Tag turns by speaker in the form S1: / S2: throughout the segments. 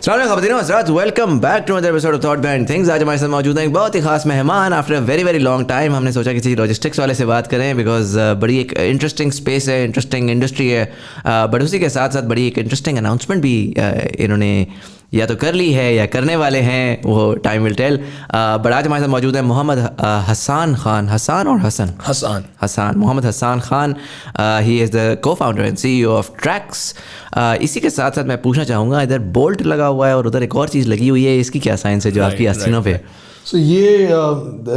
S1: Welcome back to another episode of Thought Behind Things. आज हमारे साथ मौजूद है एक बहुत ही खास मेहमान। After a very very long time हमने सोचा किसी लॉजिस्टिक्स वाले से बात करें, बिकॉज बड़ी एक इंटरेस्टिंग स्पेस है, इंटरेस्टिंग इंडस्ट्री है, बट उसी के साथ साथ बड़ी एक इंटरेस्टिंग अनाउंसमेंट भी इन्होंने या तो कर ली है या करने वाले हैं, वो टाइम विल टेल। बट आज हमारे साथ मौजूद है Mohammad Hasan Khan. Hasan Mohammad Hasan Khan. He is the co founder and CEO of Trax. इसी के साथ साथ मैं पूछना चाहूँगा, इधर बोल्ट लगा हुआ है और उधर एक और चीज़ लगी हुई है, इसकी क्या साइंस है जो आपकी आस्तीनों पे?
S2: सो ये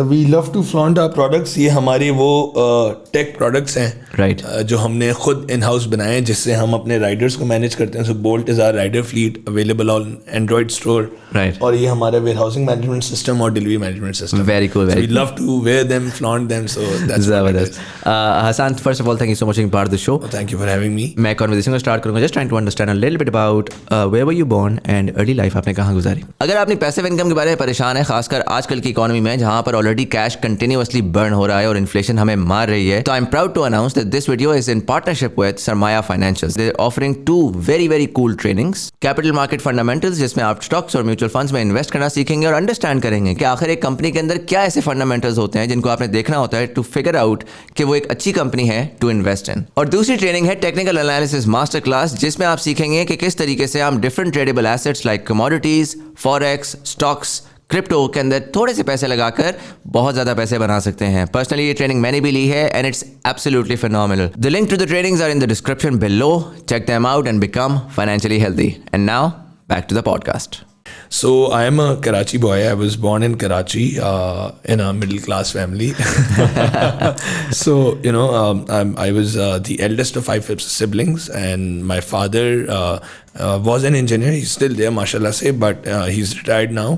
S2: we love to flaunt our products. ये हमारे वो टेक प्रोडक्ट्स हैं,
S1: राइट,
S2: जो हमने खुद इन हाउस बनाए हैं, जिससे हम अपने राइडर्स को मैनेज करते हैं। So bolt is our rider fleet available on android store,
S1: right,
S2: और ये हमारा वेयर हाउसिंग मैनेजमेंट सिस्टम और delivery management system.
S1: Very cool, very
S2: we love to wear them, flaunt them, so that's
S1: जबरदस्त। Hasan, first of all thank you so much for part of the show.
S2: Thank you for having me.
S1: मैं conversation को start करूंगा just trying to understand a little bit about where were you born and early life आपने कहाँ गुजारी। अगर आपने passive income के बारे में परेशान है, खासकर आजकल की इकोनॉमी में जहां पर ऑलरेडी कैश कंटिन्यूअसली बर्न हो रहा है और इन्फ्लेशन हमें मार रही है, तो I am proud to announce that this video is in partnership with Sarmaaya financials. They are offering 2 very very cool trainings, capital market fundamentals, जिसमें आप स्टॉक्स और म्यूचुअल फंड्स में इन्वेस्ट करना सीखेंगे और अंडरस्टैंड करेंगे कि आखिर एक कंपनी के अंदर क्या ऐसे फंडामेंटल्स होते हैं जिनको आपने देखना होता है टू फिगर आउट कि वो एक अच्छी कंपनी है टू इन्वेस्ट इन। और दूसरी ट्रेनिंग है टेक्निकल एनालिसिस मास्टर क्लास, जिसमें आप सीखेंगे कि किस तरीके से हम different tradable assets like commodities, forex, stocks, crypto के अंदर थोड़े से पैसे लगाकर बहुत ज़्यादा पैसे बना सकते हैं। पर्सनली ये ट्रेनिंग मैंने भी ली है and it's absolutely phenomenal. The link to the trainings are in the description below. Check them out and become financially healthy. And now back to the podcast.
S2: So I am a Karachi boy. I was born in Karachi in a middle class family. So I was the eldest of 5 siblings, and my father was an engineer. He's still there, mashallah se, but he's retired now.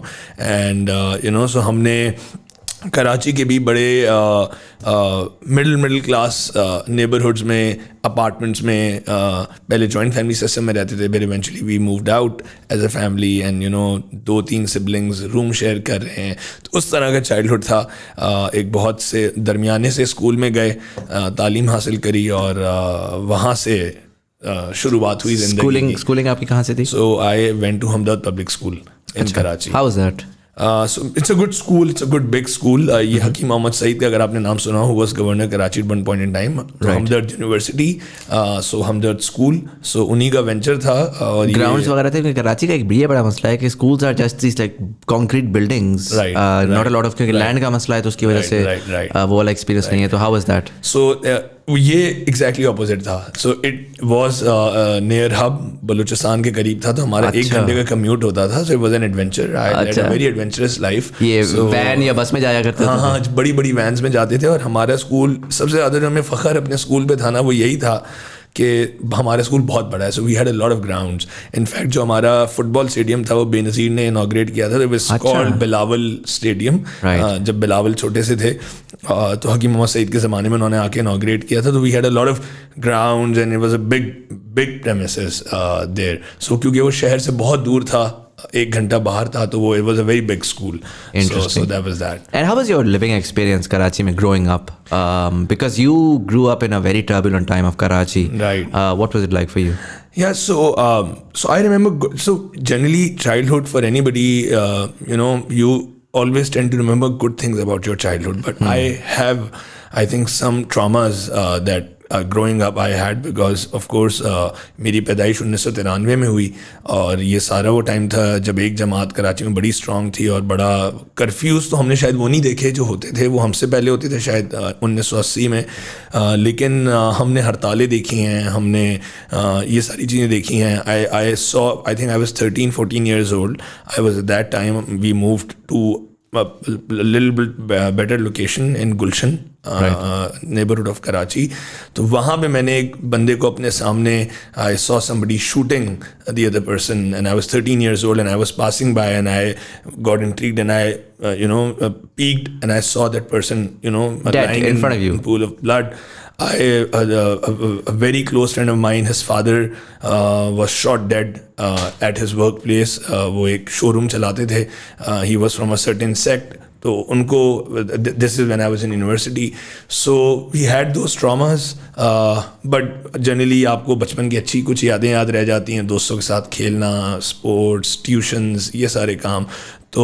S2: And so हमने कराची के भी बड़े middle class neighbourhoods में, apartments में पहले joint family system में रहते थे, फिर eventually we moved out as a family and 2-3 siblings room share कर रहे हैं। तो उस तरह का चाइल्डहुड था। एक बहुत से दरमियाने से स्कूल में गए, तालीम हासिल करी और वहाँ से शुरुआत हुई ज़िंदगी।
S1: स्कूलिंग आपकी कहाँ से थी?
S2: So I went to Hamdard public school in Karachi.
S1: How was that?
S2: So it's a good school, it's a good big school. ये हकीम मोहम्मद सईद का अगर आपने नाम सुना हो, was governor Karachi at one point in time. Hamdard university, so Hamdard school, so उन्हीं का venture था। और
S1: ग्राउंड्स वगैरह थे। कराची का एक बड़ा मसला है कि schools are just this like concrete buildings, not a lot of, क्योंकि लैंड का मसला है तो उसकी वजह से वो वाला एक्सपीरियंस नहीं है। तो हाउ वाज दैट?
S2: So ये एग्जैक्टली ऑपोजिट था। So it was near hub, Balochistan के करीब था, तो हमारा 1 घंटे का कम्यूट होता था। So it was an adventure. I led a very adventurous life.
S1: ये वैन या बस में जाया करते थे?
S2: हाँ, बड़ी बड़ी वैन्स में जाते थे। और हमारा स्कूल, सबसे ज़्यादा जो हमें फ़ख्र अपने स्कूल पे था ना, वो यही था कि हमारा स्कूल बहुत बड़ा है। So we had a lot of grounds. In fact जो हमारा फुटबॉल स्टेडियम था, वो बेनज़ीर ने इनॉग्रेट किया था। It was called Bilawal stadium. जब बिलावल छोटे से थे तो हकीम मोहम्मद सईद के ज़माने में उन्होंने आके इनॉग्रेट किया था। तो we had a lot of grounds and it was a big premises there. So क्योंकि वो शहर से बहुत दूर था, 1 घंटा बाहर था, तो वो it was a very big school. So that was that.
S1: And how was your living experience Karachi में growing up? Because you grew up in a very turbulent time of Karachi.
S2: Right.
S1: What was it like for you?
S2: Yeah, so I remember. So generally, childhood for anybody, you always tend to remember good things about your childhood. But I have, I think, some traumas that. Growing up I had, because of course मेरी पैदाइश 1993 में हुई, और ये सारा वो time था जब एक जमात कराची में बड़ी स्ट्रॉन्ग थी, और बड़ा कर्फ्यूज़ तो हमने शायद वो नहीं देखे जो होते थे, वो हमसे पहले होते थे शायद 1980 में। लेकिन हमने हड़तालें देखी हैं, हमने ये सारी चीज़ें देखी हैं। आई think I was 13-14 years old. I was at that time, we moved to a little bit better location in Gulshan, neighborhood of Karachi. तो वहाँ पे मैंने एक बंदे को अपने सामने, I saw somebody shooting the other person, and I was 13 years old, and I was passing by, and I got intrigued, and I peeked, and I saw that person
S1: dead
S2: lying
S1: in front of you,
S2: pool of blood. A very close friend of mine, his father was shot dead at his workplace. वो एक showroom चलाते थे. He was from a certain sect. तो उनको this is when I was in university, so we had those traumas, but generally आपको बचपन की अच्छी कुछ यादें याद रह जाती हैं, दोस्तों के साथ खेलना, स्पोर्ट्स, ट्यूशन्स, ये सारे काम. तो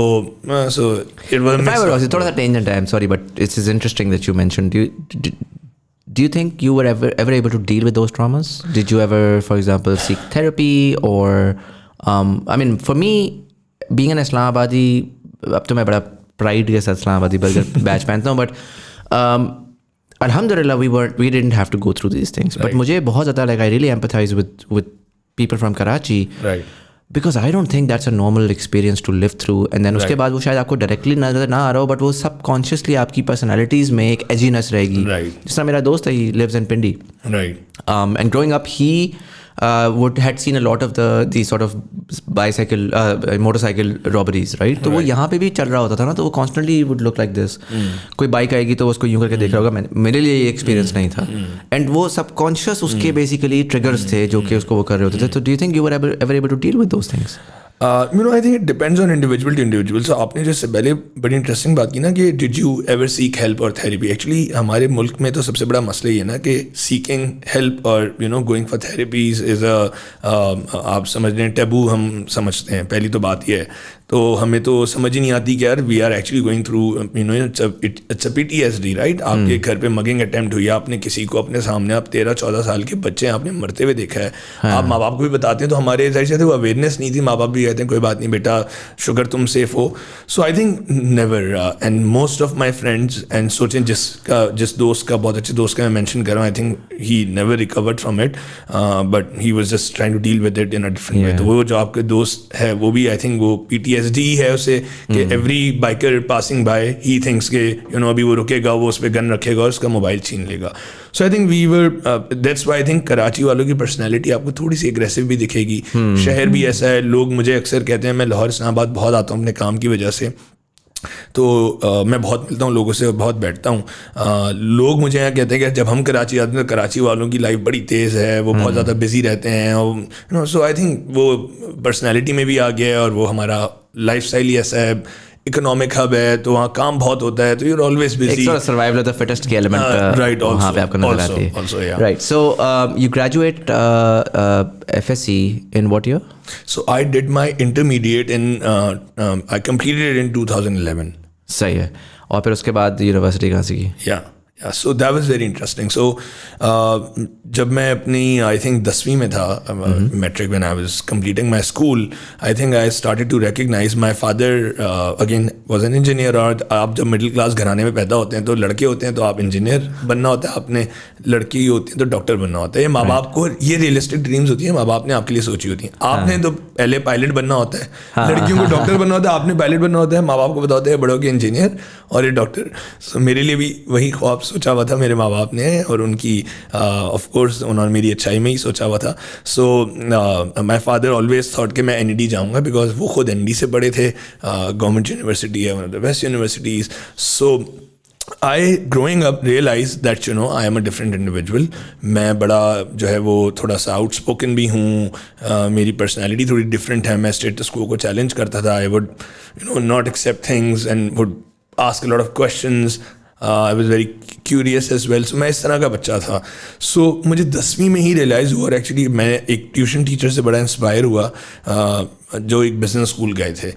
S2: so it was a mix of
S1: थोड़ा सा टेंजेंट है, I'm sorry, but it is interesting that you mentioned. Do you think you were ever able to deal with those traumas? Did you ever, for example, seek therapy or I mean, for me, being an Islamabadi, अब तो मैं बड़ा pride के साथ Islamabadi burger badge पहनता हूँ, but alhamdulillah we didn't have to go through these things. But मुझे बहुत ज़्यादा like I really empathize with people from Karachi.
S2: Right.
S1: Because I don't think that's a normal experience to live through. And then उसके बाद वो शायद आपको directly नजर ना आ रहा हो, बट वो सबकॉन्शियसली आपकी पर्सनैलिटीज़ में एक एजीनेस रहेगी. जिस तरह मेरा दोस्त है, he lives in Pindi.
S2: Right.
S1: And growing up, he had seen a lot of the sort of motorcycle robberies, right? तो वो यहाँ पे भी चल रहा होता था ना, तो वो constantly would look like this. कोई बाइक आएगी तो उसको यूँ करके देख रहा होगा. मेरे लिए ये एक्सपीरियंस नहीं था. एंड वो सबकॉन्शियस उसके बेसिकली ट्रिगर्स थे जो कि उसको वो कर रहे होते थे. तो do you think you were ever able to deal with those things?
S2: I think it depends on individual to individual. So आपने जैसे पहले बड़ी इंटरेस्टिंग बात की ना कि did you ever seek help or therapy? Actually हमारे मुल्क में तो सबसे बड़ा मसला ये है ना कि seeking help और going for therapies is आप समझ रहे हैं taboo हम समझते हैं. पहली तो बात ये है. तो हमें तो समझ ही नहीं आती कि यार we are actually going through it's a PTSD, right. आपके घर पे मगिंग अटेम्प्ट हुई, आपने किसी को अपने सामने, आप 13-14 साल के बच्चे आपने मरते हुए देखा है. आप माँ बाप को भी बताते हैं, तो हमारे जाहिर से वो अवेयरनेस नहीं थी. माँ बाप भी कहते हैं कोई बात नहीं बेटा, शुगर तुम सेफ हो. So I think never, and most of my friends, and सोचें जिस दोस्त का, बहुत अच्छे दोस्त का मैं मैंशन कर रहा हूँ, I think he never recovered from it, but he was just trying to deal with it in a different way. तो वो जो आपके दोस्त है वो भी आई थिंक वो PTSD है उसे कि every biker passing by he thinks के अभी वो रुकेगा, वो उस पर गन रखेगा और उसका मोबाइल छीन लेगा. So I think we were, that's why I think Karachi वालों की पर्सनैलिटी आपको थोड़ी सी एग्रेसिव भी दिखेगी. शहर भी ऐसा है. लोग मुझे अक्सर कहते हैं, मैं लाहौर इस्लामाबाद बहुत आता हूँ अपने काम की वजह से, तो मैं बहुत मिलता हूँ लोगों से, बहुत बैठता हूँ. लोग मुझे यहाँ कहते हैं कि जब हम कराची आते हैं तो कराची वालों की लाइफ बड़ी तेज़ है, वो बहुत ज़्यादा बिजी रहते हैं, और सो आई थिंक वो पर्सनैलिटी में भी आ गया है, और वो हमारा लाइफ स्टाइल ही ऐसा है. इकोनॉमिक हब है तो वहाँ काम बहुत होता है, तो you are always busy.
S1: Survival of the fittest की एलिमेंट
S2: राइट,
S1: वहाँ पे आपको नजर आती है. Right. So you graduate FSc in what year?
S2: So I did my intermediate in I completed it in 2011.
S1: सही है. और फिर उसके बाद यूनिवर्सिटी कहाँ से की?
S2: Yeah, so that was very interesting. So जब मैं अपनी I think 10वीं में था, metric, when I was completing my school, I think I started to recognize my father again was an engineer. और आप जब मिडिल क्लास घराने में पैदा होते हैं तो लड़के होते हैं तो आप इंजीनियर बनना होता है, आपने लड़की होती है तो डॉक्टर बनना होता है. ये माँ बाप को ये रियलिस्टिक ड्रीम्स होती है, माँ बाप ने आपके लिए सोची होती हैं. आपने तो पहले पायलट बनना होता है, लड़कियों को डॉक्टर बनना होता है, आपने पायलट बनना होता है, माँ बाप को पता होता है बड़ों के इंजीनियर और ये डॉक्टर. सो मेरे लिए भी वही ख्वाब सोचा हुआ था मेरे माँ बाप ने, और उनकी ऑफ कोर्स उन्होंने मेरी अच्छाई में ही सोचा हुआ था. सो माई फादर ऑलवेज थॉट कि मैं NED जाऊँगा, बिकॉज वो खुद NED से पढ़े थे. गवर्नमेंट यूनिवर्सिटी है, one of the best universities. So I growing up realized that I am a different individual. मैं बड़ा जो है वो थोड़ा सा outspoken भी हूँ, मेरी personality थोड़ी different है, मैं status quo को challenge करता था. I would not accept things and would ask a lot of questions. I was very curious as well. So मैं इस तरह का बच्चा था. So मुझे 10वीं में ही realize हुआ, और actually मैं एक ट्यूशन टीचर से बड़ा इंस्पायर हुआ जो एक बिजनेस स्कूल गए थे.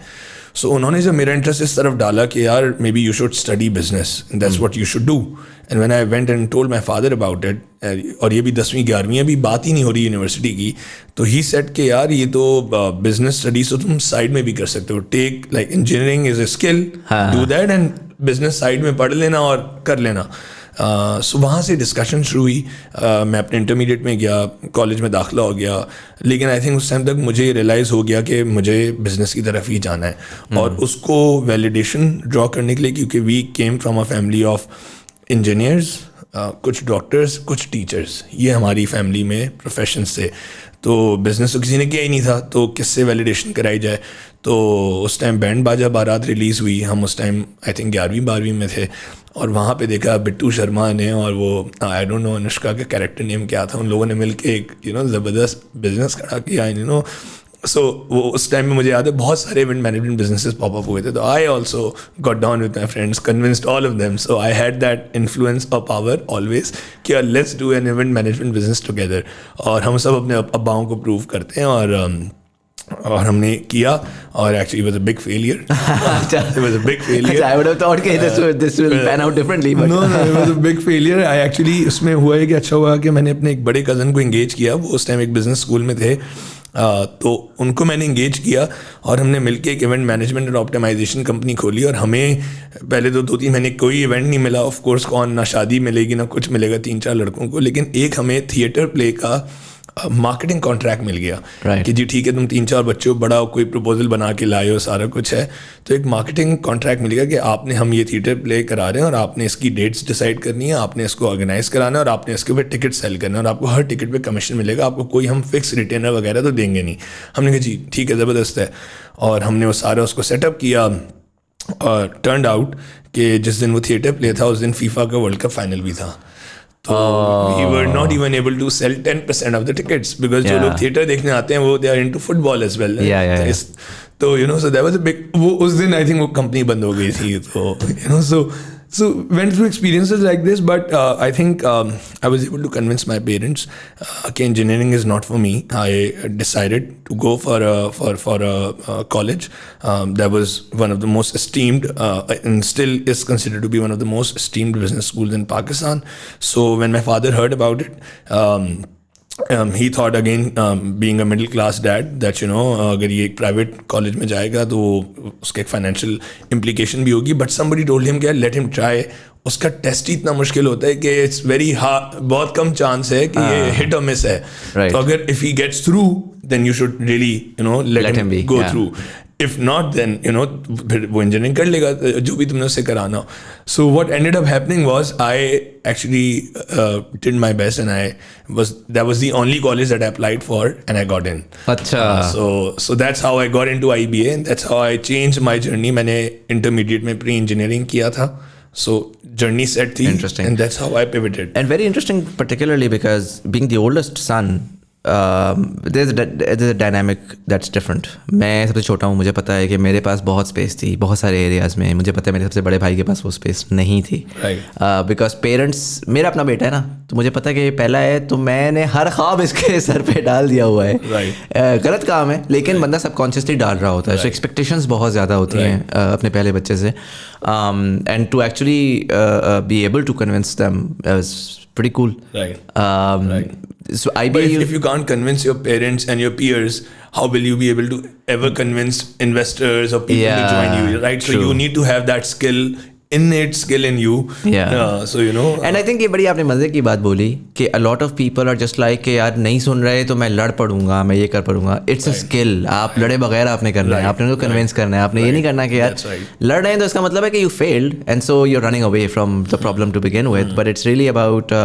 S2: सो उन्होंने जब मेरा इंटरेस्ट इस तरफ डाला कि यार may be you should study business, that's what you should do. And when I went and told my father about it, और ये भी 10वीं 11वीं अभी बात ही नहीं हो रही यूनिवर्सिटी की, तो ही सेड कि यार ये तो बिजनेस स्टडीज तो तुम साइड में भी कर सकते हो. Tech like engineering is a skill, do that, and business side में पढ़ लेना और कर लेना. सो वहाँ से डिस्कशन शुरू हुई. मैं अपने इंटरमीडिएट में गया, कॉलेज में दाखिला हो गया, लेकिन आई थिंक उस टाइम तक मुझे रियलाइज़ हो गया कि मुझे बिज़नेस की तरफ ही जाना है. और उसको वैलिडेशन ड्रॉ करने के लिए, क्योंकि we came from a family of engineers, कुछ डॉक्टर्स, कुछ टीचर्स, ये हमारी फैमिली में प्रोफेशंस थे. तो बिज़नेस तो किसी ने किया ही नहीं था, तो किससे वैलिडेशन कराई जाए. तो उस टाइम बैंड बाजा बारात रिलीज़ हुई. हम उस टाइम आई थिंक 11वीं 12वीं में थे, और वहाँ पे देखा बिट्टू शर्मा ने, और वो आई डोंट नो अनुष्का का कैरेक्टर नेम क्या था, उन लोगों ने मिलके एक ज़बरदस्त बिजनेस खड़ा किया. सो वो उस टाइम में मुझे याद है बहुत सारे event management businesses pop up हुए थे, तो I also got down with my friends, convinced all of them, so I had that influence और पावर ऑलवेज कि let's do an event management business together, और हम सब अपने अब्बाओं को प्रूव करते हैं, और हमने किया, और actually was a big failure. It was a big failure.
S1: I would have thought कि this will pan out differently, but
S2: No, it was a big failure. I actually उसमें हुआ है कि अच्छा हुआ कि मैंने अपने एक बड़े कज़न को एंगेज किया, वो उस टाइम एक बिजनेस स्कूल में थे, तो उनको मैंने एंगेज किया और हमने मिलके एक इवेंट मैनेजमेंट और ऑप्टिमाइजेशन कंपनी खोली. और हमें पहले तो 2-3 महीने कोई इवेंट नहीं मिला, ऑफ कोर्स, कौन ना शादी मिलेगी ना कुछ मिलेगा 3-4 लड़कों को, लेकिन एक हमें थिएटर प्ले का मार्केटिंग कॉन्ट्रैक्ट मिल गया.
S1: Right.
S2: कि जी ठीक है, तुम 3-4 बच्चों बड़ा कोई प्रपोजल बना के लाए हो, सारा कुछ है, तो एक मार्केटिंग कॉन्ट्रैक्ट मिल गया कि हम ये थिएटर प्ले करा रहे हैं और आपने इसकी डेट्स डिसाइड करनी है, आपने इसको ऑर्गेनाइज कराना है और आपने इसके ऊपर टिकट सेल करना है और आपको हर टिकट पे कमीशन मिलेगा, आपको कोई हम फिक्स रिटेनर वगैरह तो देंगे नहीं. हमने कहा जी ठीक है, ज़बरदस्त है, और हमने वो सारा उसको सेटअप किया. और टर्न्ड आउट कि जिस दिन वो थिएटर प्ले था उस दिन फीफा का वर्ल्ड कप फाइनल भी था, तो we were not even able to sell 10% of the tickets because जो लोग थिएटर देखने आते हैं वो they are into football as well.
S1: Yeah.
S2: तो so that was a big, वो उस दिन I think वो कंपनी बंद हो गई थी, तो so went through experiences like this, but I think I was able to convince my parents that engineering is not for me. I decided to go for a college that was one of the most esteemed and still is considered to be one of the most esteemed business schools in Pakistan. So when my father heard about it, he thought again, being a middle class dad, that अगर ये एक private college में जाएगा तो उसके एक financial implication भी होगी, बट somebody told him कि लेट हिम ट्राई. उसका टेस्ट ही इतना मुश्किल होता है कि इट्स वेरी हार्ड, बहुत कम चांस है कि ये हिट और मिस है. तो अगर if he gets through then you should really let him go through. If not, then फिर वो इंजीनियरिंग कर लेगा जो भी तुमने उससे कराना हो. So what ended up happening was I actually did my best and that was the only college that I applied for and I got in.
S1: अच्छा.
S2: So that's how I got into IBA and that's how I changed my journey. मैंने intermediate में pre-engineering किया था. So journey set थी.
S1: Interesting.
S2: And that's how I pivoted.
S1: And very interesting, particularly because being the oldest son, there's a dynamic that's different. मैं सबसे छोटा हूँ, मुझे पता है कि मेरे पास बहुत स्पेस थी बहुत सारे एरियाज़ में. मुझे पता है मेरे सबसे बड़े भाई के पास वो स्पेस नहीं थी. बिकॉज पेरेंट्स, मेरा अपना बेटा है ना, तो मुझे पता है कि पहला है तो मैंने हर ख्वाब इसके सर पे डाल दिया हुआ है. गलत काम है लेकिन बंदा सबकॉन्शियसली डाल रहा होता है. सो एक्सपेक्टेशंस बहुत ज़्यादा होती हैं अपने पहले बच्चे से, and to actually be able to convince them is pretty cool. So
S2: but if you can't convince your parents and your peers, how will you be able to ever convince investors or people to join you, right? True. So you need to have that skill, innate skill in you. So
S1: and I think ये बड़ी आपने मजे की बात बोली कि a lot of people are just like कि यार नहीं सुन रहे तो मैं लड़ पड़ूंगा, मैं ये कर पड़ूंगा. It's a skill. आप लड़े बगैर आपने करना है, आपने तो कन्विंस करना है, आपने ये नहीं करना कि यार लड़ रहे हैं तो इसका मतलब है कि you failed and so you're running away from the problem to begin with. But it's really about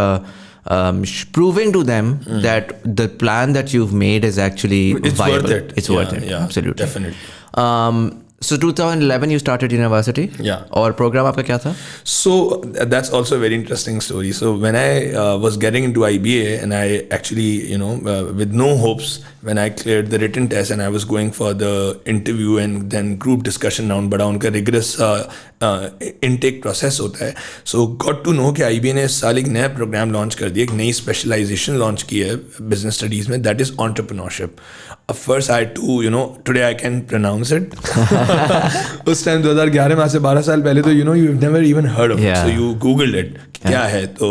S1: proving to them that the plan that you've made is actually viable.
S2: Worth it.
S1: It's worth it. Absolutely.
S2: Definitely.
S1: So 2011 you started university. और program आपका क्या था?
S2: So that's also a very interesting story. So when I was getting into IBA and I actually with no hopes, when I cleared the written test and I was going for the interview and then group discussion round, बड़ा उनका rigorous intake process होता है. So got to know कि IBA ने इस साल एक नया प्रोग्राम लॉन्च कर दिया, एक नई स्पेशलाइजेशन लॉन्च की है बिजनेस स्टडीज़ में, that is entrepreneurship. First I had to today I can pronounce it. उस टाइम 2011 में, आज से 12 साल पहले, तो you've never even heard of it. So you googled it, क्या है, तो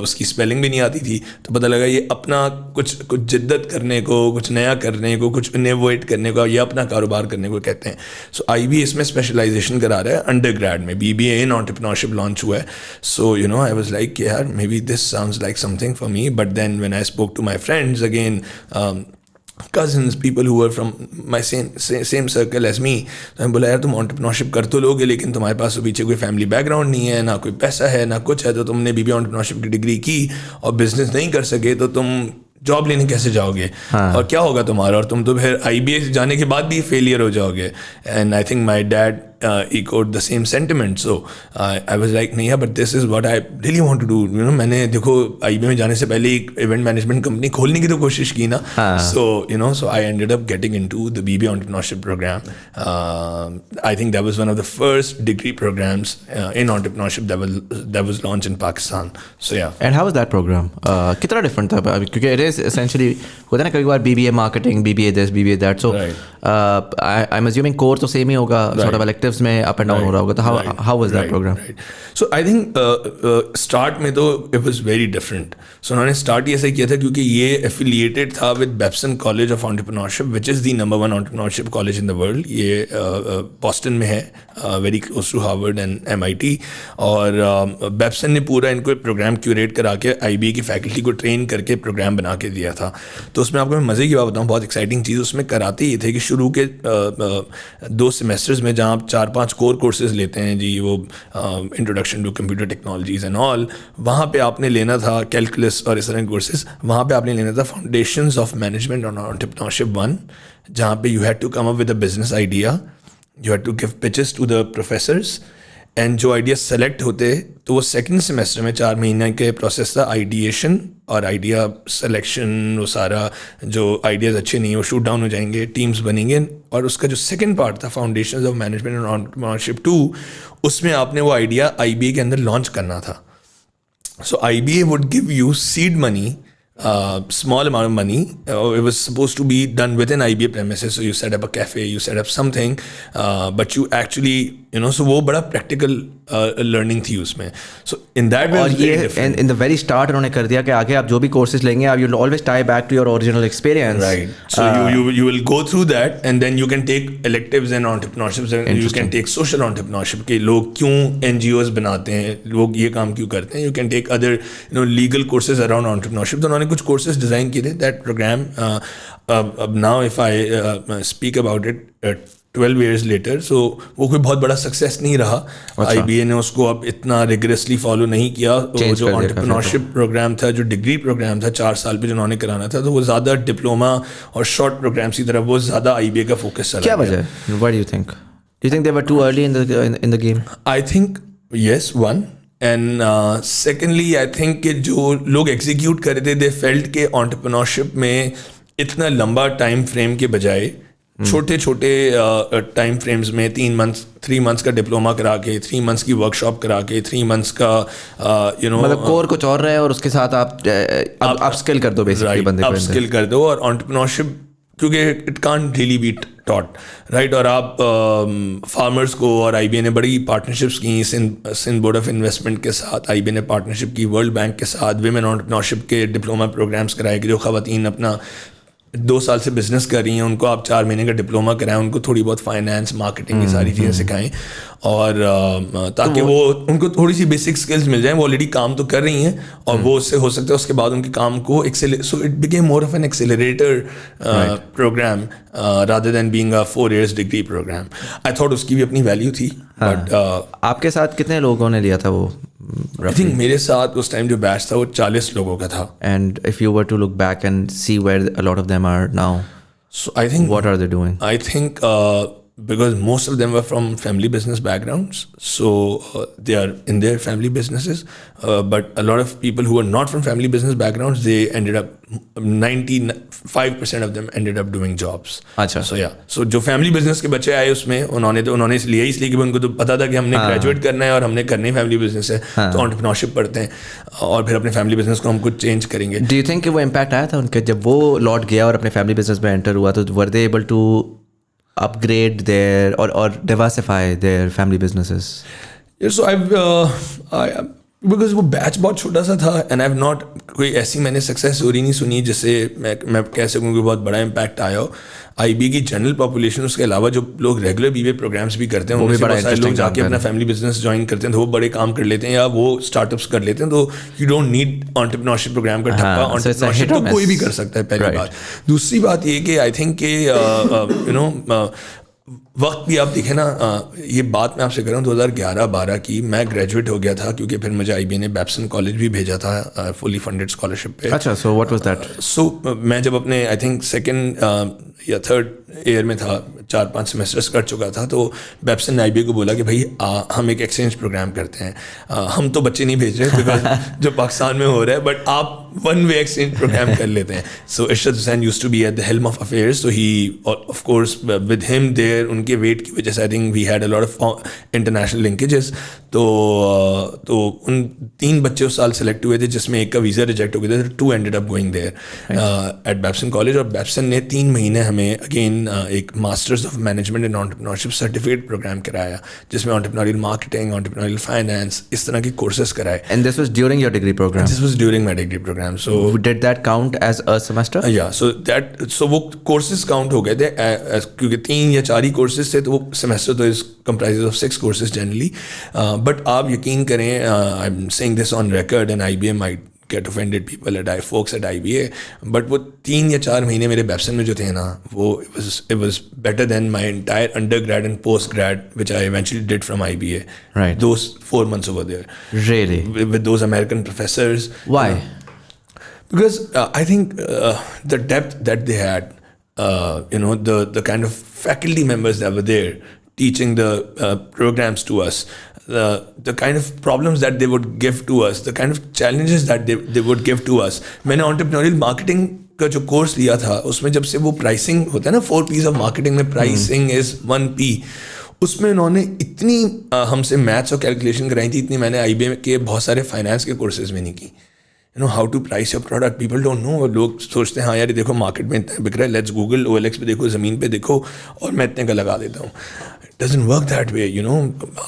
S2: उसकी स्पेलिंग भी नहीं आती थी, तो पता लगा ये अपना कुछ जिद्दत करने को, कुछ नया करने को, कुछ इनोवेट करने को, ये अपना कारोबार करने को कहते हैं. सो IB इसमें स्पेशलाइजेशन करा रहा है अंडर ग्रेड में, BBA इन एंटरप्रेन्योरशिप लॉन्च हुआ है. सो आई वाज लाइक यार maybe this sounds like something for me. But then when I spoke to my friends again, cousins, people who were from my same circle as me, तो मैं बोला यार तुम entrepreneurship कर तो लोगे लेकिन तुम्हारे पास तो पीछे कोई फैमिली बैकग्राउंड नहीं है, ना कोई पैसा है, ना कुछ है, तो तुमने BBA एंटरप्रेन्योरशिप की डिग्री की और बिजनेस नहीं कर सके तो तुम जॉब लेने कैसे जाओगे? और क्या होगा तुम्हारा, और तुम तो फिर IBA जाने के बाद भी फेलियर हो जाओगे. And I think my dad echoed the same sentiment. So I was like, नहीं यार, but this is what I really want to do. You know, मैंने देखो IB में जाने से पहले एक इवेंट मैनेजमेंट कंपनी खोलने की तो कोशिश की ना. So you know, so I ended up getting into the BBA entrepreneurship program. I think that was one of the first degree programs in entrepreneurship that was launched in Pakistan. So yeah.
S1: And how was that program? कितना different था? क्योंकि it is essentially होता है ना कई बार BBA marketing, BBA this, BBA that. So I'm assuming core तो same ही होगा, sort of electives में up and down हो रहा होगा. तो how was that program?
S2: Right. So I think start में तो it was very different. So उन्होंने start ही ऐसे किया था क्योंकि ये affiliated था with Babson College of Entrepreneurship, which is the #1 entrepreneurship college in the world. ये Boston में है, very close to Harvard and MIT. और Babson ने पूरा इनको प्रोग्राम क्यूरेट करा के IB की फैकल्टी को ट्रेन करके प्रोग्राम बना के दिया था. तो उसमें आपको मैं मज़े की बात बताऊँ, बहुत एक्साइटिंग चीज़ उसमें कराते ये थे कि शुरू के 2 सेमेस्टर्स में जहाँ आप 4-5 कोर कोर्सेज लेते हैं जी, वो introduction to computer technologies and all, वहाँ पे आपने लेना था कैलकुलस और इस तरह के कोर्सेज. वहाँ पे आपने लेना था फाउंडेशंस ऑफ मैनेजमेंट और एंटरप्रेन्योरशिप 1, जहाँ पे you had to come up with a business idea, you had to give pitches to the professors, and जो आइडिया सेलेक्ट होते तो वो सेकंड सेमेस्टर में 4 महीने के प्रोसेस था, आइडिएशन और आइडिया सिलेक्शन. वो सारा जो आइडियाज़ अच्छे नहीं वो शूट डाउन हो जाएंगे, टीम्स बनेंगे, और उसका जो सेकंड पार्ट था foundations of management and entrepreneurship 2, उसमें आपने वो आइडिया IBA के अंदर लॉन्च करना था. सो IBA would give you seed money, small amount of money. It was supposed to be done within IBA premises, so you set up a cafe, you set up something, but you actually, you know, so वो बड़ा practical learning थी उसमें. So in that way,
S1: और ये in the very start उन्होंने कर दिया कि आगे आप जो भी courses लेंगे, आप you'll always tie back to your original experience.
S2: Right. So you will go through that, and then you can take electives and entrepreneurships, and you can take social entrepreneurship के लोग क्यों NGOs बनाते हैं, लोग ये काम क्यों करते हैं. You can take other, you know, legal courses around entrepreneurship. तो उन्होंने कुछ कोर्सेज डिज़ाइन किए थे. दैट प्रोग्राम अब now if I speak about it 12 years later, so वो कोई बहुत बड़ा सक्सेस नहीं रहा. IBA ने उसको अब इतना रिगरसली फॉलो नहीं किया. वो जो एंटरप्रेन्योरशिप प्रोग्राम था, जो डिग्री प्रोग्राम था 4 साल पे जो उन्होंने कराना था, तो वो ज़्यादा डिप्लोमा और शॉर्ट प्रोग्राम्स की तरफ वो ज़्यादा IBA का फोकस चला.
S1: क्या वजह है? What do you think? Do you think they were too early in the game?
S2: I think yes, one. And secondly I think कि जो लोग एग्जीक्यूट कर रहे थे, दे फेल्ट के एंटरप्रेन्योरशिप में इतना लंबा टाइम फ्रेम के बजाय छोटे छोटे टाइम फ्रेम्स में 3 months का डिप्लोमा करा के, 3 months की वर्कशॉप करा के, 3 months का यू नो,
S1: मतलब कोर कुछ और रहे और उसके साथ आप स्किल कर दो बेसिकली, बंदे को
S2: स्किल कर दो. और एंटरप्रेन्योरशिप क्योंकि it can't really be taught, right. और आप फार्मर्स को, और IBA ने बड़ी पार्टनरशिप्स की सिंध बोर्ड ऑफ इन्वेस्टमेंट के साथ, IBA ने पार्टनरशिप की वर्ल्ड बैंक के साथ, विमेन एंटरप्रेन्योरशिप के डिप्लोमा प्रोग्राम्स कराए कि जो ख़वातीन अपना 2 साल से बिजनेस कर रही हैं, उनको आप 4 महीने का डिप्लोमा कराएं, उनको थोड़ी बहुत फाइनेंस, मार्केटिंग की सारी चीज़ें सिखाएं, और ताकि वो उनको थोड़ी सी बेसिक स्किल्स मिल जाएं. वो ऑलरेडी काम तो कर रही हैं, और वो उससे हो सकता है उसके बाद उनके काम को so it became more of an accelerator program rather than being a 4 years degree program. I thought उसकी भी अपनी वैल्यू थी. बट
S1: आपके साथ कितने लोगों ने लिया था वो?
S2: आई थिंक मेरे साथ उस टाइम जो बैच था वो 40 लोगों का था.
S1: And if you were to look back and see where a lot of them are now,
S2: so I think
S1: what are they doing?
S2: I think because most of them were from family business backgrounds, so they are in their family businesses, but a lot of people who are not from family business backgrounds, they ended up 95% of them ended up doing jobs.
S1: अच्छा.
S2: So yeah, so जो family business के बच्चे आए उसमें, उन्होंने इसलिए कि उनको तो पता था कि हमने ग्रेजुएट करना है और हमने करनी family business है, तो entrepreneurship पढ़ते हैं और फिर अपने family business को हम कुछ चेंज करेंगे.
S1: Do you think कि वो impact आया था उनके, जब वो लौट गया और अपने family business में enter हुआ, तो were they able to upgrade their or diversify their family businesses?
S2: Yeah, so because वो बैच बहुत छोटा सा था, एंड आई हैव नॉट कोई ऐसी मैंने सक्सेस स्टोरी नहीं सुनी जिससे मैं कह सकूँ कि बहुत बड़ा इम्पैक्ट आया हो. IB की जनरल पॉपुलेशन, उसके अलावा जो लोग रेगुलर BBA प्रोग्राम्स भी करते हैं, उनमें बहुत सारे लोग जाके अपना फैमिली बिजनेस ज्वाइन करते हैं, तो वो बड़े काम कर लेते हैं या वो स्टार्टअप्स कर लेते हैं. तो you don't need entrepreneurship program का ठप्पा. एंटरप्रेन्योरशिप तो कोई भी कर सकता है, पहली बात. दूसरी बात ये कि आई थिंक कि यू नो वक्त भी आप देखें ना, ये बात मैं आपसे कर रहा हूँ 2011-12 की. मैं ग्रेजुएट हो गया था क्योंकि फिर मुझे IBA ने बैप्सन कॉलेज भी भेजा था फुली फंडेड स्कॉलरशिप पे.
S1: अच्छा, सो व्हाट वाज दैट?
S2: सो मैं जब अपने आई थिंक सेकंड या थर्ड ईयर में था, 4-5 सेमेस्टर्स कर चुका था, तो बेप्सन ने IBA को बोला कि भाई हम एक एक्सचेंज प्रोग्राम करते हैं, हम तो बच्चे नहीं भेज रहे बिकॉज जो पाकिस्तान में हो रहा है, बट आप वन वे एक्सचेंज प्रोग्राम कर लेते हैं. So Irshad Hussain used to be at the helm of affairs, so he of course with him there, उनके वेट की वजह से I think we had a lot of international linkages. तो उन 3 बच्चे उस साल सेलेक्ट हुए थे जिसमें एक का वीज़ा रिजेक्ट हो गया था. 2 ended up going there at बेप्सन कॉलेज. और बेप्सन ने 3 महीने हमें अगेन एक masters of management and entrepreneurship certificate programme कराया, जिसमें एंटरप्रेन्योरियल मार्केटिंग, एंटरप्रेन्योरियल फाइनेंस, इस तरह के कोर्सेज कराए.
S1: And this was during your degree program?
S2: This was during my degree program. So
S1: Did that count as a semester?
S2: Yeah, so वो courses count हो गए थे क्योंकि 3 या 4 ही courses थे, तो वो semester तो is comprises of 6 courses generally. But आप यकीन करें, I'm saying this on record and IBA might get offended people folks at IBA, but वो 3 या 4 महीने मेरे बेप्सन में जो थे ना, वो it was better than my entire undergrad and postgrad which I eventually did from IBA.
S1: Right.
S2: Those 4 months over there.
S1: Really?
S2: With those American professors.
S1: Why?
S2: Because I think the depth that they had, the kind of faculty members that were there teaching the programs to us, the kind of problems that they would give to us, the kind of challenges that they would give to us. मैंने entrepreneurial marketing का जो course लिया था, उसमें जब से वो pricing होता है ना, 4 P's ऑफ मार्केटिंग में प्राइसिंग इज 1 P, उसमें उन्होंने इतनी हमसे मैथ्स और कैलकुलेशन कराई थी, इतनी मैंने IBA के बहुत सारे फाइनेंस के कोर्सेज में नहीं की. How to price your product, people don't know. लोग सोचते हैं हाँ यार देखो मार्केट में इतना बिक रहा है, लेट्स गूगल OLX पे देखो, ज़मीन पे देखो, और मैं इतने का लगा देता हूँ. It doesn't work that way.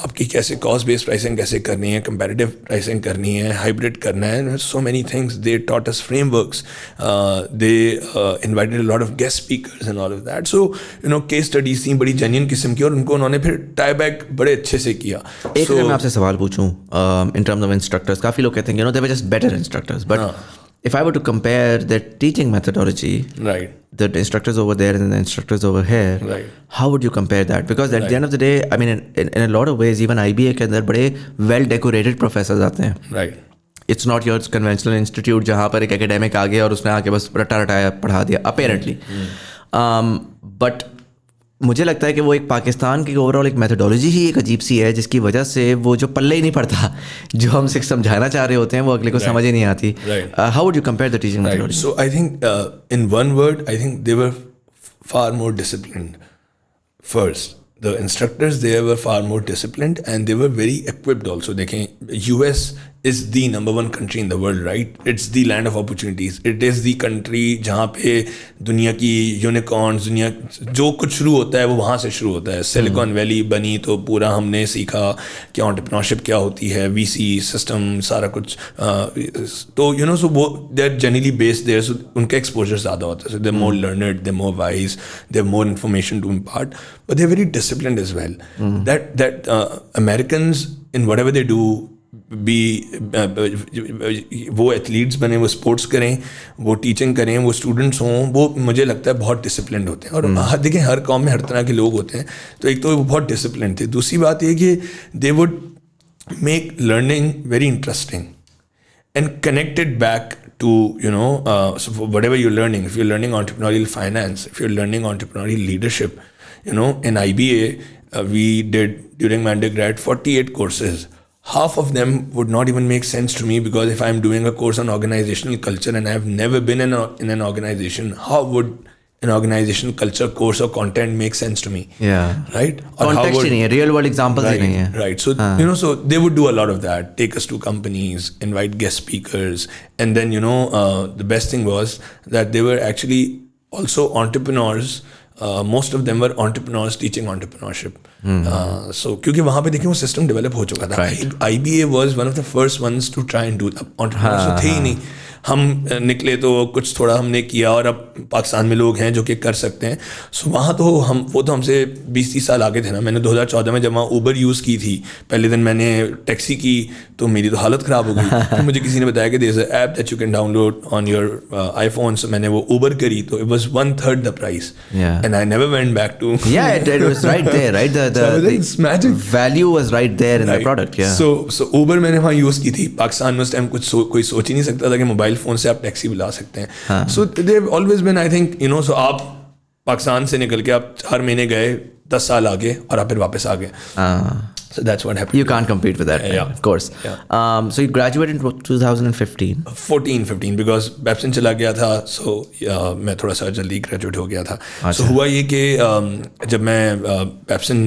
S2: आपकी कैसे कॉस्ट बेस्ड प्राइसिंग कैसे करनी है, कंपैरेटिव प्राइसिंग करनी है, हाइब्रिड करना है, so many things. They taught us frameworks, they invited a lot of guest speakers and all of that. So case studies थी बड़ी जेन्युइन किस्म की, और उनको उन्होंने फिर टाई बैक बड़े अच्छे से किया.
S1: एक मैं आपसे सवाल पूछूं, इन टर्म्स ऑफ इंस्ट्रक्टर्स, काफ़ी लोग कहते हैं they were just better instructors, but if I were to compare their teaching methodology,
S2: right,
S1: the instructors over there and the instructors over here,
S2: right,
S1: how would you compare that? Because at the end of the day, I mean, in a lot of ways, even IBA के अंदर बड़े well decorated professors आते हैं.
S2: right.
S1: It's not your conventional institute जहाँ पर एक academic आ गया और उसने आके बस रटाया पढ़ा दिया, apparently. But मुझे लगता है कि वो एक पाकिस्तान की ओवरऑल एक मेथोडोलॉजी ही एक अजीब सी है, जिसकी वजह से वो जो पल्ले ही नहीं पड़ता, जो हम समझाना चाह रहे होते हैं वो अगले को समझ ही नहीं आती. How would you compare the teaching methodology?
S2: So I think in one word, I think they were far more disciplined. First, the instructors there were far more disciplined and they were very equipped also. देखें, US is the number 1 country in the world, right? It's the land of opportunities. It is the country जहाँ पे दुनिया की unicorns, दुनिया जो कुछ शुरू होता है वो वहाँ से शुरू होता है. सिलिकॉन वैली बनी तो पूरा हमने सीखा कि एंटरप्रेन्योरशिप क्या होती है, VC सिस्टम, सारा कुछ. तो सो वो they are generally based there, so उनका एक्सपोजर ज़्यादा होता है. So they more learned, they more wise, they more information to impart, but they very disciplined as well. That Americans in whatever they do, वो athletes बने, वो sports करें, वो teaching करें, वो स्टूडेंट्स हों, वो मुझे लगता है बहुत डिसिप्लिन्ड होते हैं. और देखें, हर कौम में हर तरह के लोग होते हैं, तो एक तो वो बहुत डिसिप्लिन्ड थे. दूसरी बात ये कि they would make learning very interesting and connected back to so whatever you're learning. If you're learning entrepreneurial finance, if you're learning entrepreneurial leadership, in IBA we did during my undergrad 48 courses. Half of them would not even make sense to me, because if I'm doing a course on organizational culture and I've never been in an organization, how would an organizational culture course or content make sense to me?
S1: Yeah.
S2: Right?
S1: Context ही नहीं है, real world examples ही नहीं है.
S2: Right. So, so they would do a lot of that. Take us to companies, invite guest speakers. And then, the best thing was that they were actually also entrepreneurs. Most of them were entrepreneurs teaching entrepreneurship. So, क्योंकि वहाँ पे देखिए वो system develop हो चुका था. IBA was one of the first ones to try and do that. Entrepreneurs तो थे ही नहीं. हम निकले तो कुछ थोड़ा हमने किया, और अब पाकिस्तान में लोग हैं जो कि कर सकते हैं. सो वहाँ तो वो तो हमसे 20-30 साल आगे थे ना. मैंने 2014 में जब वहाँ ऊबर यूज़ की थी, पहले दिन मैंने टैक्सी की तो मेरी तो हालत ख़राब हो गई. फिर मुझे किसी ने बताया कि there is a app that you can download on your iPhone. So मैंने वो ऊबर करी तो it was 1/3 the price, and I never went back to.
S1: it was right there, right?
S2: It's magic.
S1: Value was right there in the product. Yeah.
S2: So Uber मैंने वहाँ use की थी. पाकिस्तान में उस टाइम कोई सोच ही नहीं सकता था कि मोबाइल फ़ोन से आप टैक्सी बुला सकते हैं. So they have always been, I think, so आप पाकिस्तान से निकल के आप 4 महीने गए, 10 साल आगे, और आप फिर वापस आ गए. So that's what happened.
S1: You can't compete with that,
S2: Yeah.
S1: of course. So you graduated in 2015.
S2: 14-15 because बेप्सन चला गया था, सो मैं थोड़ा सा जल्दी ग्रेजुएट हो गया था. सो हुआ ये कि जब मैं बेप्सन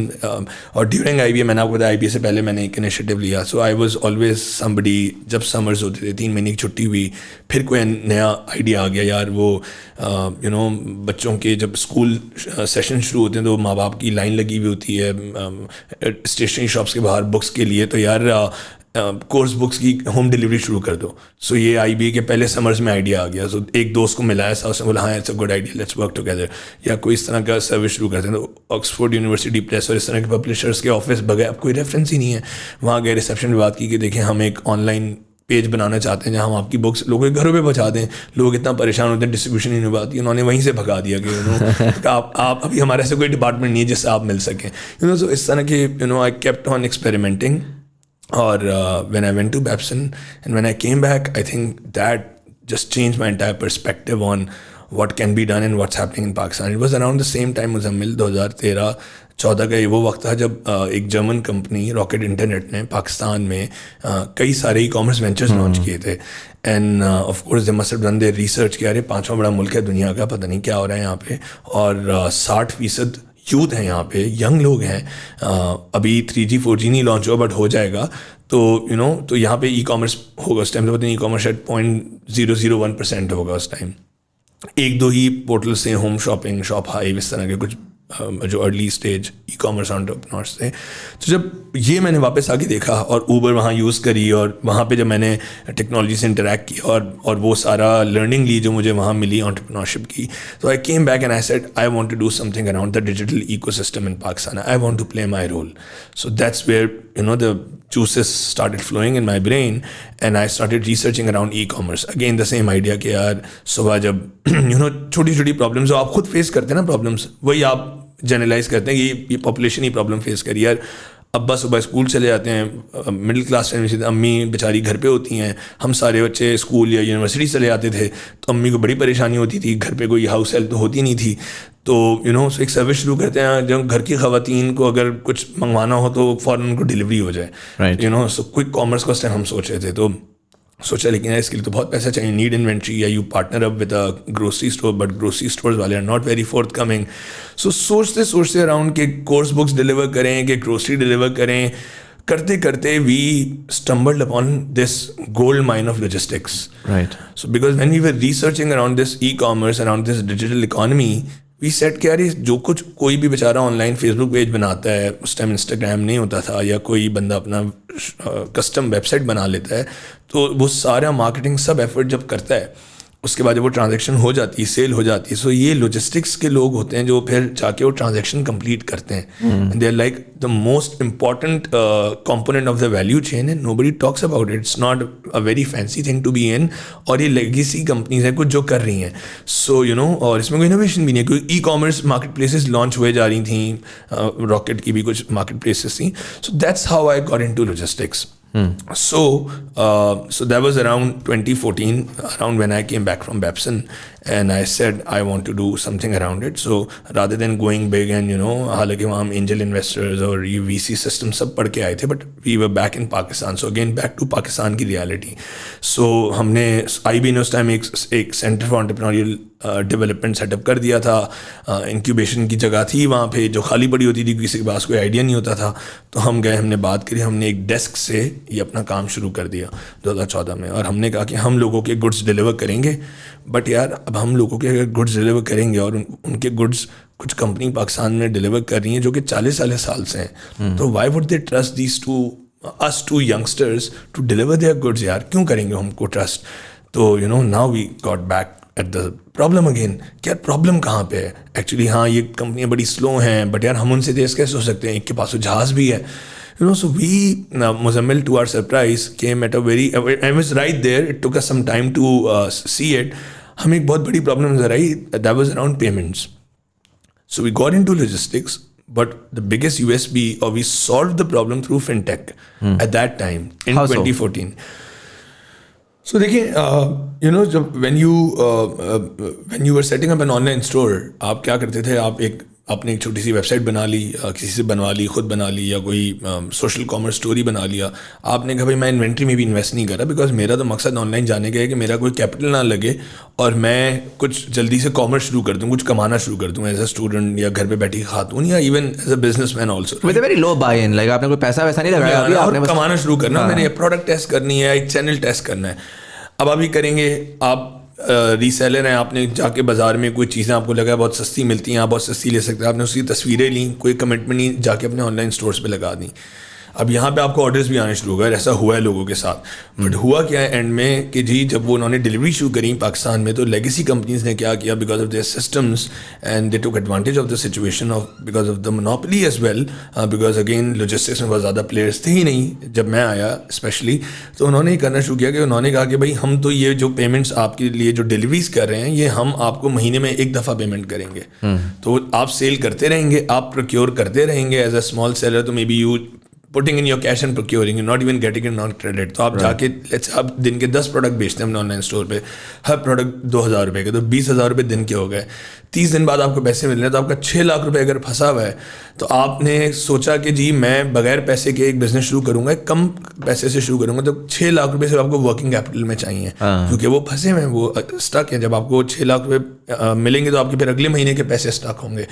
S2: और ड्यूरिंग IBA, मैंने आपको बताया IBA से पहले मैंने एक इनिशिएटिव लिया. सो आई वाज ऑलवेज समबडी. जब समर्स होते थे, 3 महीने की छुट्टी हुई, फिर कोई नया आइडिया आ गया यार, वो बच्चों के जब स्कूल सेशन शुरू होते हैं तो माँ बाप की लाइन लगी हुई होती है स्टेशनरी शॉप्स के बाहर बुक्स के लिए, तो यार कोर्स बुक्स की होम डिलीवरी शुरू कर दो. सो ये IBA के पहले समर्स में आइडिया आ गया. सो एक दोस्त को मिला ऐसा, उसने बोला हाँ it's a good idea, let's work together. या कोई इस तरह का सर्विस शुरू करते हैं. तो ऑक्सफोर्ड यूनिवर्सिटी प्रेस और इस तरह के पब्लिशर्स के ऑफिस बगैर, अब कोई रेफरेंस ही नहीं है. वहाँ गए, रिसेप्शन में बात की कि देखें हम एक ऑनलाइन पेज बनाना चाहते हैं जहाँ हम आपकी बुक्स लोगों के घरों पे पहुँचा दें. लोग इतना परेशान होते हैं, डिस्ट्रीब्यूशन ही नहीं पाती. उन्होंने वहीं से भगा दिया कि आप अभी हमारे ऐसे कोई डिपार्टमेंट नहीं है जिससे आप मिल सकें. सो इस तरह के I kept on experimenting. Or when I went to Babson and when I came back, I think that just changed my entire perspective on what can be done and what's happening in Pakistan. It was around the same time, Muzammil, 2013-14 का ये वो वक्त था जब एक German company rocket internet ने पाकिस्तान में कई सारे ई-कॉमर्स वेंचर्स लॉन्च किए थे. End of course they must have done their research कि अरे 5वां बड़ा मुल्क है दुनिया का, पता नहीं क्या हो रहा है यहाँ पे. और 60% यूथ हैं यहाँ पे, यंग लोग हैं. अभी 3G 4G नहीं लॉन्च हुआ बट हो जाएगा. तो तो यहाँ पे ई-कॉमर्स होगा उस टाइम. तो पता नहीं ई-कॉमर्स शायद 0.001% होगा उस टाइम. 1-2 ही पोर्टल से, होम शॉपिंग, शॉप हाइव, इस तरह के कुछ जो अर्ली स्टेज ई-कॉमर्स एंटरप्रेन्योर्स थे. तो जब ये मैंने वापस आके देखा और ऊबर वहाँ यूज़ करी और वहाँ पे जब मैंने टेक्नोलॉजी से इंटरेक्ट किया और वो सारा लर्निंग ली जो मुझे वहाँ मिली एंटरप्रेन्योरशिप की, तो I came back and I said I want to do something around the digital ecosystem in Pakistan. I want to play my role. So that's where the juices started flowing in my brain and I started researching around e-commerce. Again the same idea कि यार सुबह जब छोटी छोटी problems जो आप खुद face करते हैं ना, प्रॉब्लम्स वही आप जनरलाइज करते हैं कि ये पॉपुलेशन ही प्रॉब्लम फेस करी. यार अब्बा सुबह स्कूल चले जाते हैं, मिडिल क्लास फैमिली से, अम्मी बेचारी घर पे होती हैं, हम सारे बच्चे स्कूल या यूनिवर्सिटी चले जाते थे, तो अम्मी को बड़ी परेशानी होती थी, घर पे कोई हाउस हेल्प तो होती नहीं थी. तो सो एक सर्विस शुरू करते हैं जब घर की ख़वातीन को अगर कुछ मंगवाना हो तो फ़ौरन उनको डिलीवरी हो जाए. सो क्विक कॉमर्स को उस टाइम हम सोच रहे थे. तो सोचा लेकिन यार इसके लिए तो बहुत पैसा चाहिए, नीड इन्वेंट्री, या you partner up with a grocery store, but grocery stores वाले are not very forthcoming. So सोचते अराउंड के कोर्स बुक्स डिलीवर करें कि ग्रोसरी डिलीवर करें, करते करते we stumbled upon this gold mine of logistics.
S1: Right.
S2: So because when we were researching around this e-commerce, around this digital economy, we said कि यार जो कुछ कोई भी बेचारा ऑनलाइन फेसबुक पेज बनाता है, उस टाइम इंस्टाग्राम नहीं होता था, या कोई बंदा अपना कस्टम वेबसाइट बना लेता है, तो वो सारा मार्केटिंग सब एफर्ट जब करता है, उसके बाद जब वो ट्रांजैक्शन हो जाती है, सेल हो जाती है, सो ये लॉजिस्टिक्स के लोग होते हैं जो फिर जाके वो ट्रांजैक्शन कंप्लीट करते हैं. They are like the most important component of the value chain and nobody talks about it. It's not a very fancy thing to be in. और ये लेगेसी कंपनीज हैं कुछ जो कर रही हैं. सो और इसमें कोई इनोवेशन भी नहीं है, क्योंकि ई-कॉमर्स मार्केट प्लेसेस लॉन्च हुए जा रही थी, रॉकेट की भी कुछ मार्केट प्लेसेस थी. सो that's how I got into logistics. So that was around 2014, around when I came back from Babson, and I said I want to do something around it. So rather than going big and हालांकि वहाँ हम angel investors और ये VC system सब पढ़ के आए थे, but we were back in Pakistan. So again back to Pakistan की reality. So हमने IB ने उस टाइम एक Center for Entrepreneurial development setup कर दिया था. इंक्यूबेशन की जगह थी वहाँ पे जो खाली पड़ी होती थी, किसी के पास कोई आइडिया नहीं होता था. तो हम गए, हमने बात करी, हमने एक डेस्क से ये अपना काम शुरू कर दिया 2014 में. और हमने कहा कि हम लोगों के गुड्स डिलीवर करेंगे, बट यार अब हम लोगों के अगर गुड्स डिलीवर करेंगे और उनके गुड्स कुछ कंपनी पाकिस्तान में डिलीवर कर रही हैं जो कि 40 साल से हैं, तो why would they trust these us two youngsters to deliver their goods? यार क्यों करेंगे हमको ट्रस्ट? तो now we got back at the problem again. क्या प्रॉब्लम कहाँ पे है एक्चुअली? हाँ ये कंपनियाँ बड़ी स्लो हैं, बट यार हम उनसे तेज़ कैसे हो सकते हैं? एक के पास तो जहाज़ भी है. So we, Muzammil, to our surprise, came at a very, I was right there, it took us some time to see it. हमें एक बहुत बड़ी प्रॉब्लम नजर आई, that was around payments. So we got into logistics, but the biggest USP, or we solved the problem through fintech at that time in 2014. सो देखिए जब when you were setting up an online store, आप क्या करते थे, आपने एक छोटी सी website बना ली, किसी से बनवा ली, खुद बना ली, या कोई सोशल कॉमर्स स्टोरी बना लिया। आपने कहा भाई मैं इन्वेंट्री में भी इन्वेस्ट नहीं कर रहा, बिकॉज मेरा तो मकसद ऑनलाइन जाने का है कि मेरा कोई कैपिटल ना लगे और मैं कुछ जल्दी से कॉमर्स शुरू कर दूँ, कुछ कमाना शुरू कर दूँ एज अ स्टूडेंट या घर पे बैठी खातून या even as a businessman also.
S1: With a very low buy in, like आपने कोई पैसा वैसा नहीं लगाया अभी, आपने
S2: और
S1: बस
S2: कमाना शुरू करना, मैंने प्रोडक्ट टेस्ट करनी है, एक चैनल टेस्ट करना है। अब अभी करेंगे, आप रीसेलर हैं, आपने जाके बाजार में कोई चीज़ें आपको लगा बहुत सस्ती मिलती हैं, आप बहुत सस्ती ले सकते हैं, आपने उसकी तस्वीरें ली, कोई कमिटमेंट नहीं, जाके अपने ऑनलाइन स्टोर्स पे लगा दी। अब यहाँ पे आपको ऑर्डर्स भी आने शुरू हो गए, ऐसा हुआ है लोगों के साथ। बट हुआ क्या है एंड में कि जी जब वो उन्होंने डिलीवरी शुरू करी पाकिस्तान में, तो लेगेसी कंपनीज ने क्या किया, because of their systems and they took advantage of the situation of because of the monopoly as well, because again logistics में बहुत ज़्यादा प्लेयर्स थे ही नहीं जब मैं आया स्पेशली। तो उन्होंने ये करना शुरू किया कि उन्होंने कहा कि भाई हम तो ये जो पेमेंट्स आपके लिए जो डिलीवरीज कर रहे हैं, ये हम आपको महीने में एक दफ़ा पेमेंट करेंगे। तो आप सेल करते रहेंगे, आप प्रोक्योर करते रहेंगे एज अ स्मॉल सेलर, तो may be you putting in your cash and procuring, you not even getting in non credit. तो आप जाके आप दिन के 10 प्रोडक्ट बेचते हैं अपने ऑनलाइन स्टोर पे, हर प्रोडक्ट 2000 रुपये के, तो 20,000 रुपये दिन के हो गए। 30 दिन बाद आपको पैसे मिल रहे हैं, तो आपका 6 लाख रुपये अगर फंसा हुआ है, तो आपने सोचा कि जी मैं बगैर पैसे के एक बिजनेस शुरू करूँगा, कम पैसे से शुरू करूँगा, तो 6 लाख रुपये सिर्फ आपको वर्किंग कैपिटल में चाहिए, क्योंकि वो फंसे हुए हैं, वो स्टक है। जब आपको 6 लाख रुपये मिलेंगे तो आपके फिर अगले महीने के पैसे स्टक होंगे।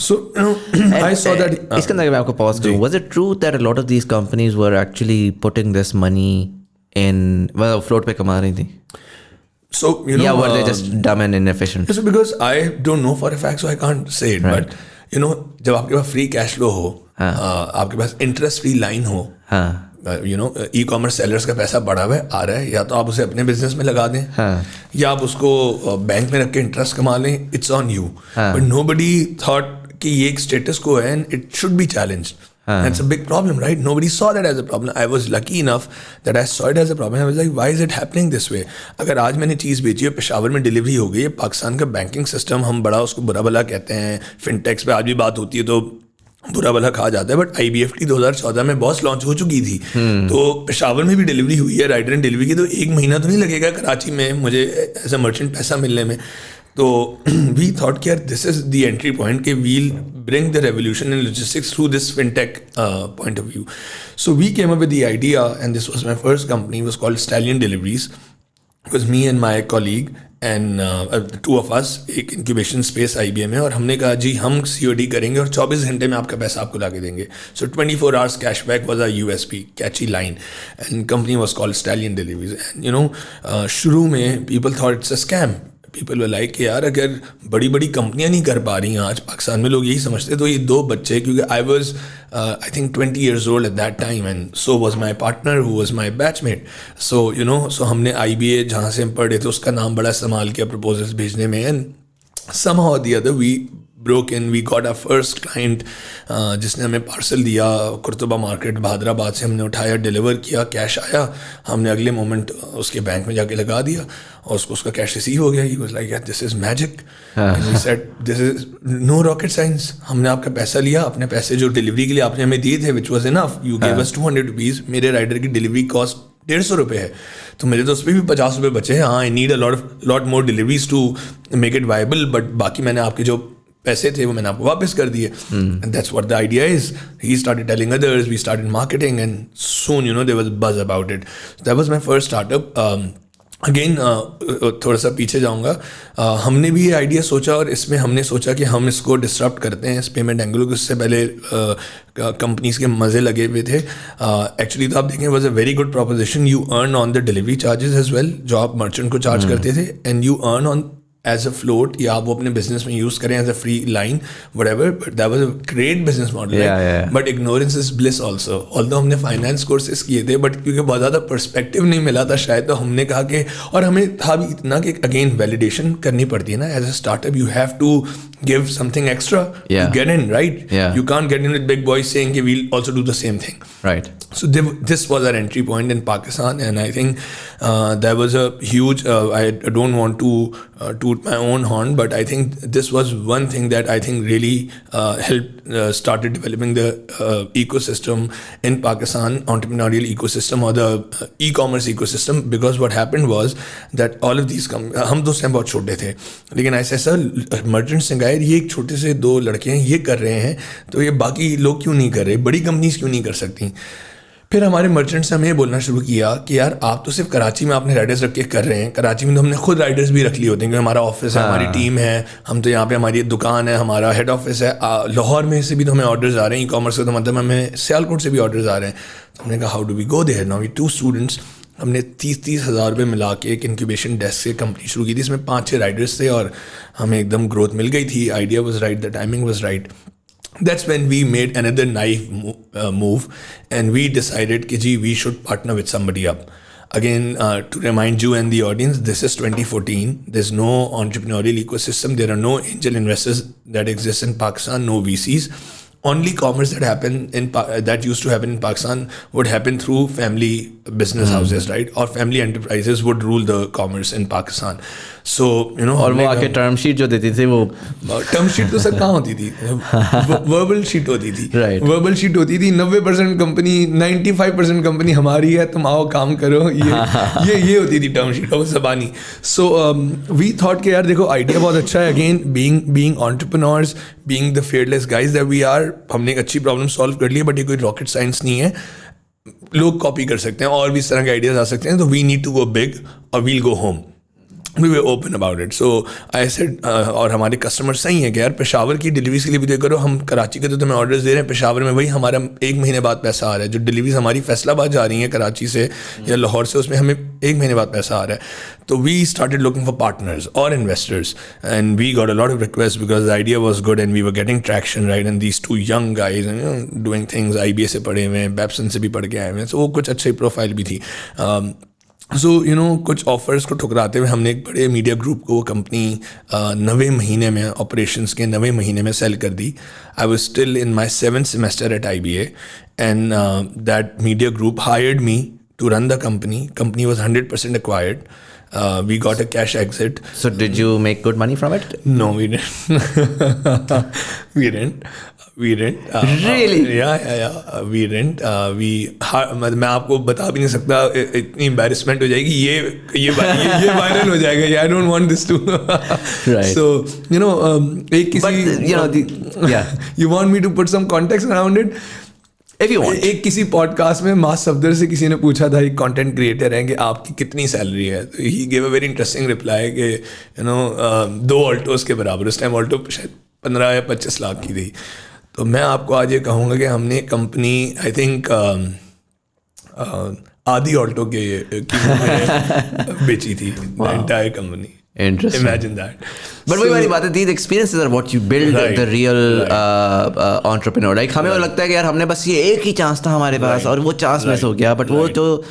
S2: सो आई सॉ दैट।
S1: इसके अंदर मैं आपको पॉज करूँ, was it true that a lot of these companies were actually putting this money in, मतलब फ्लोट पे कमा रही थी?
S2: So, you know,
S1: yeah, were they just dumb and inefficient?
S2: So because I don't know for a fact, so I can't say it.
S1: Right.
S2: But you know, जब आपके पास free cash flow हो, आपके पास interest free line हो, you know, e commerce sellers का पैसा बढ़ा हुआ है, आ रहा है, या तो आप उसे अपने बिजनेस में लगा दें, या आप उसको बैंक में रख के इंटरेस्ट कमा लें, it's on you. But nobody thought कि ये एक स्टेटस को है and it should be challenged. That's a big problem, right? Nobody saw that as a problem. I was lucky enough that I saw it as a problem. I was like, why is it happening this way? अगर आज मैंने चीज़ बेची है, पेशावर में delivery हो गई है, पाकिस्तान का बैंकिंग सिस्टम हम बड़ा उसको बुरा भला कहते हैं, फिनटेक्स पे आज भी बात होती है तो बुरा भला कहा जाता है, बट IBFT 2014 में बॉस लॉन्च हो चुकी थी, तो पेशावर में भी डिलीवरी हुई है, राइडर एंड डिलीवरी की, तो 1 महीना तो नहीं लगेगा कराची में मुझे एज अ मर्चेंट पैसा मिलने में. तो वी थॉट कि यार this is the entry point कि will bring the revolution in logistics through this fintech point of view. So we came up with the idea and this was my first company, was called Stallion Deliveries. It was me and my colleague and the two of us, एक incubation space IBM है, और हमने कहा जी हम COD करेंगे और 24 घंटे में आपका पैसा आपको ला के देंगे. So 24 hours cashback was our USP, catchy line, and company was called Stallion Deliveries. And you know, शुरू में people thought it's a scam. People were like यार अगर बड़ी बड़ी कंपनियां नहीं कर पा रही हैं आज पाकिस्तान में, लोग यही समझते, तो ये 2 बच्चे, क्योंकि I was I think 20 years old at that time and so was my partner who was my batchmate. So you know, so हमने IBA जहाँ से हम पढ़े थे उसका नाम बड़ा इस्तेमाल किया प्रपोजल्स भेजने में, and somehow or the other we broke in, we got our first client जिसने हमें पार्सल दिया कुर्तुबा मार्केट हैदराबाद से, हमने उठाया, डिलीवर किया, कैश आया, हमने अगले मोमेंट उसके बैंक में जाके लगा दिया और उसका कैश रिसीव हो गया. ही वाज लाइक यार this is magic, and we said this is no rocket science. हमने आपका पैसा लिया, अपने पैसे जो डिलीवरी के लिए आपने हमें दिए थे which was enough, you gave us 200 rupees. मेरे राइडर की डिलीवरी कॉस्ट 150 रुपये है, तो मेरे तो उस पर भी 50 रुपये बचे हैं. हाँ, I need a lot more deliveries to make it viable, but बाकी मैंने आपके जो पैसे थे वो मैंने आपको वापस कर दिए. And that's what the idea is. He started telling others, we started marketing, and soon you know there was buzz about it. That was my first startup. Again थोड़ा सा पीछे जाऊंगा. हमने भी ये आइडिया सोचा और इसमें हमने सोचा कि हम इसको डिस्टर्ब करते हैं, इस पेमेंट एंगल को. इससे पहले कंपनीज के मज़े लगे हुए थे. एक्चुअली तो आप देखें was a very good proposition. You earn on the delivery charges as well, जो आप मर्चेंट को चार्ज करते थे, and you earn on as a float, या आप वो अपने बिजनेस में यूज़ करें as a free line whatever, but that was a great business model. But ignorance is bliss also. Although हमने फाइनेंस कोर्सेज किए थे, बट क्योंकि बहुत ज़्यादा पर्सपेक्टिव नहीं मिला था शायद, तो हमने कहा कि, और हमें था भी इतना कि अगेन वैलिडेशन करनी पड़ती है ना as a startup. You have to give something extra to get in, right? You can't get in with big boys saying कि we'll also do the same thing.
S1: Right.
S2: So this was our entry point in Pakistan, and I think there was a huge I don't want to toot my own horn, but I think this was one thing that I think really helped started developing the ecosystem in Pakistan, entrepreneurial ecosystem or the e-commerce ecosystem. Because what happened was that all of these हम तो उस time बहुत छोटे थे, लेकिन ऐसा merchants ने कहा ये एक छोटे से 2 लड़के हैं, ये कर रहे हैं, तो ये बाकी लोग क्यों नहीं कर रहे, बड़ी कंपनीज क्यों नहीं कर सकती. फिर हमारे मर्चेंट्स ने हमें बोलना शुरू किया कि यार आप तो सिर्फ कराची में आपने राइडर्स रख के कर रहे हैं, कराची में तो हमने खुद राइडर्स भी रख लिए होते हैं क्योंकि हमारा ऑफिस है, हमारी टीम है, हम तो यहाँ पे हमारी दुकान है, हमारा हेड ऑफिस है. लाहौर में से भी तो हमें ऑर्डर्स आ रहे हैं ई कॉमर्स के, तो मतलब हमें सियालकोट से भी ऑर्डर्स आ रहे हैं. तो हमने कहा how do we go there now, we 2 students. हमने 30 हज़ार रुपये मिला के एक इंक्यूबेशन डेस्क से कंपनी शुरू की थी. इसमें 5-6 राइडर्स थे और हमें एकदम ग्रोथ मिल गई थी. Idea was right, the timing was right. That's when we made another naive move, and we decided कि जी we should partner with somebody up. Again, to remind you and the audience, this is 2014. There's no entrepreneurial ecosystem. There are no angel investors that exist in Pakistan. No VCs. Only commerce that used to happen in Pakistan would happen through family business houses, right? Or family enterprises would rule the commerce in Pakistan. So, you know,
S1: और वो आके term sheet जो देती थी, वो
S2: term sheet तो sir कहाँ होती थी, वर्बल शीट होती थी. वर्बल शीट होती थी. 90% कंपनी, 95% कंपनी हमारी है, तुम आओ काम करो, ये होती थी टर्म शीट और ज़बानी. सो वी थॉट कि यार देखो आइडिया बहुत अच्छा है. Again being entrepreneurs, being the fearless guys that we are, हमने एक अच्छी प्रॉब्लम सॉल्व कर ली है, बट ये कोई रॉकेट साइंस नहीं है. लोग कॉपी कर सकते हैं और भी इस तरह के आइडियाज आ सकते हैं. तो we need to go big और will go home. We were open about it. So I said, और हमारे कस्टमर सही हैं कि यार पेशावर की डिलीवरीज के लिए भी करो, हम कराची के तो तुम्हें ऑर्डर्स दे रहे हैं, पेशावर में वही हमारा 1 महीने बाद पैसा आ रहा है. जो डिलीवरीज हमारी फैसलाबाद जा रही हैं कराची से या लाहौर से, उसमें हमें 1 महीने बाद पैसा आ रहा है. तो we started looking for partners और investors, and we got a lot of request because the idea was good and we were getting traction, right. And these 2 young guys doing things, IBA से पढ़े हुए हैं, बेप्सन से भी पढ़ के आए हुए हैं, तो वो कुछ अच्छी प्रोफाइल भी थी. सो यू नो कुछ ऑफर्स को ठुकराते हुए हमने एक बड़े मीडिया ग्रुप को वो कंपनी 9वें महीने में, ऑपरेशंस के 9वें महीने में सेल कर दी. I was still in my 7th semester at IBA, and that media group hired me to run the company. Company was 100% acquired. We got a cash exit.
S1: So did you make good money from it?
S2: No, we didn't. We didn't.
S1: Really?
S2: Yeah. We didn't. मैं आपको बता भी नहीं सकता, इतनी embarrassment हो जाएगी, ये वायरल हो जाएगा. I don't want this to.
S1: Right.
S2: So you know, एक किसी,
S1: but you know, yeah.
S2: You want me to put some context around it?
S1: If you want.
S2: एक किसी पॉडकास्ट में मास सफदर से किसी ने पूछा था, एक कंटेंट क्रिएटर हैं, कि आपकी कितनी सैलरी है. तो he gave a very interesting reply कि यू नो 2 ऑल्टोस के बराबर. उस टाइम ऑल्टो शायद 15 या 25 लाख की थी. तो मैं आपको आज ये कहूँगा कि हमने कंपनी आई थिंक आधी ऑल्टो के कीमत में बेची थी, the entire company.
S1: Interesting.
S2: Imagine that.
S1: But वही वाली बात है, these experiences are what you build the real entrepreneur. Like हमें वो लगता है कि यार हमने बस ये एक ही चांस था हमारे पास और वो चांस मिस हो गया, बट वो जो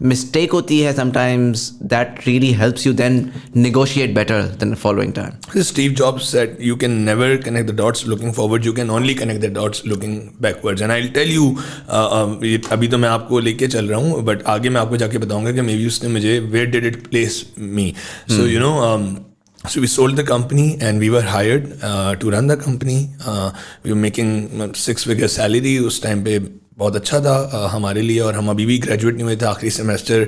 S1: मिस्टेक होती है sometimes that really helps you then negotiate better than the following time.
S2: Steve Jobs said you can never connect the dots looking forward, you can only connect the dots looking backwards. And I'll tell you, अभी तो मैं आपको लेके चल रहा हूँ, but आगे मैं आपको जाके बताऊँगा कि maybe उसने मुझे where did it place me. So you know, so we sold the company and we were hired to run the company. We were making 6-figure salary. उस टाइम पे बहुत अच्छा था हमारे लिए, और हम अभी भी ग्रेजुएट नहीं हुए थे, आखिरी सेमेस्टर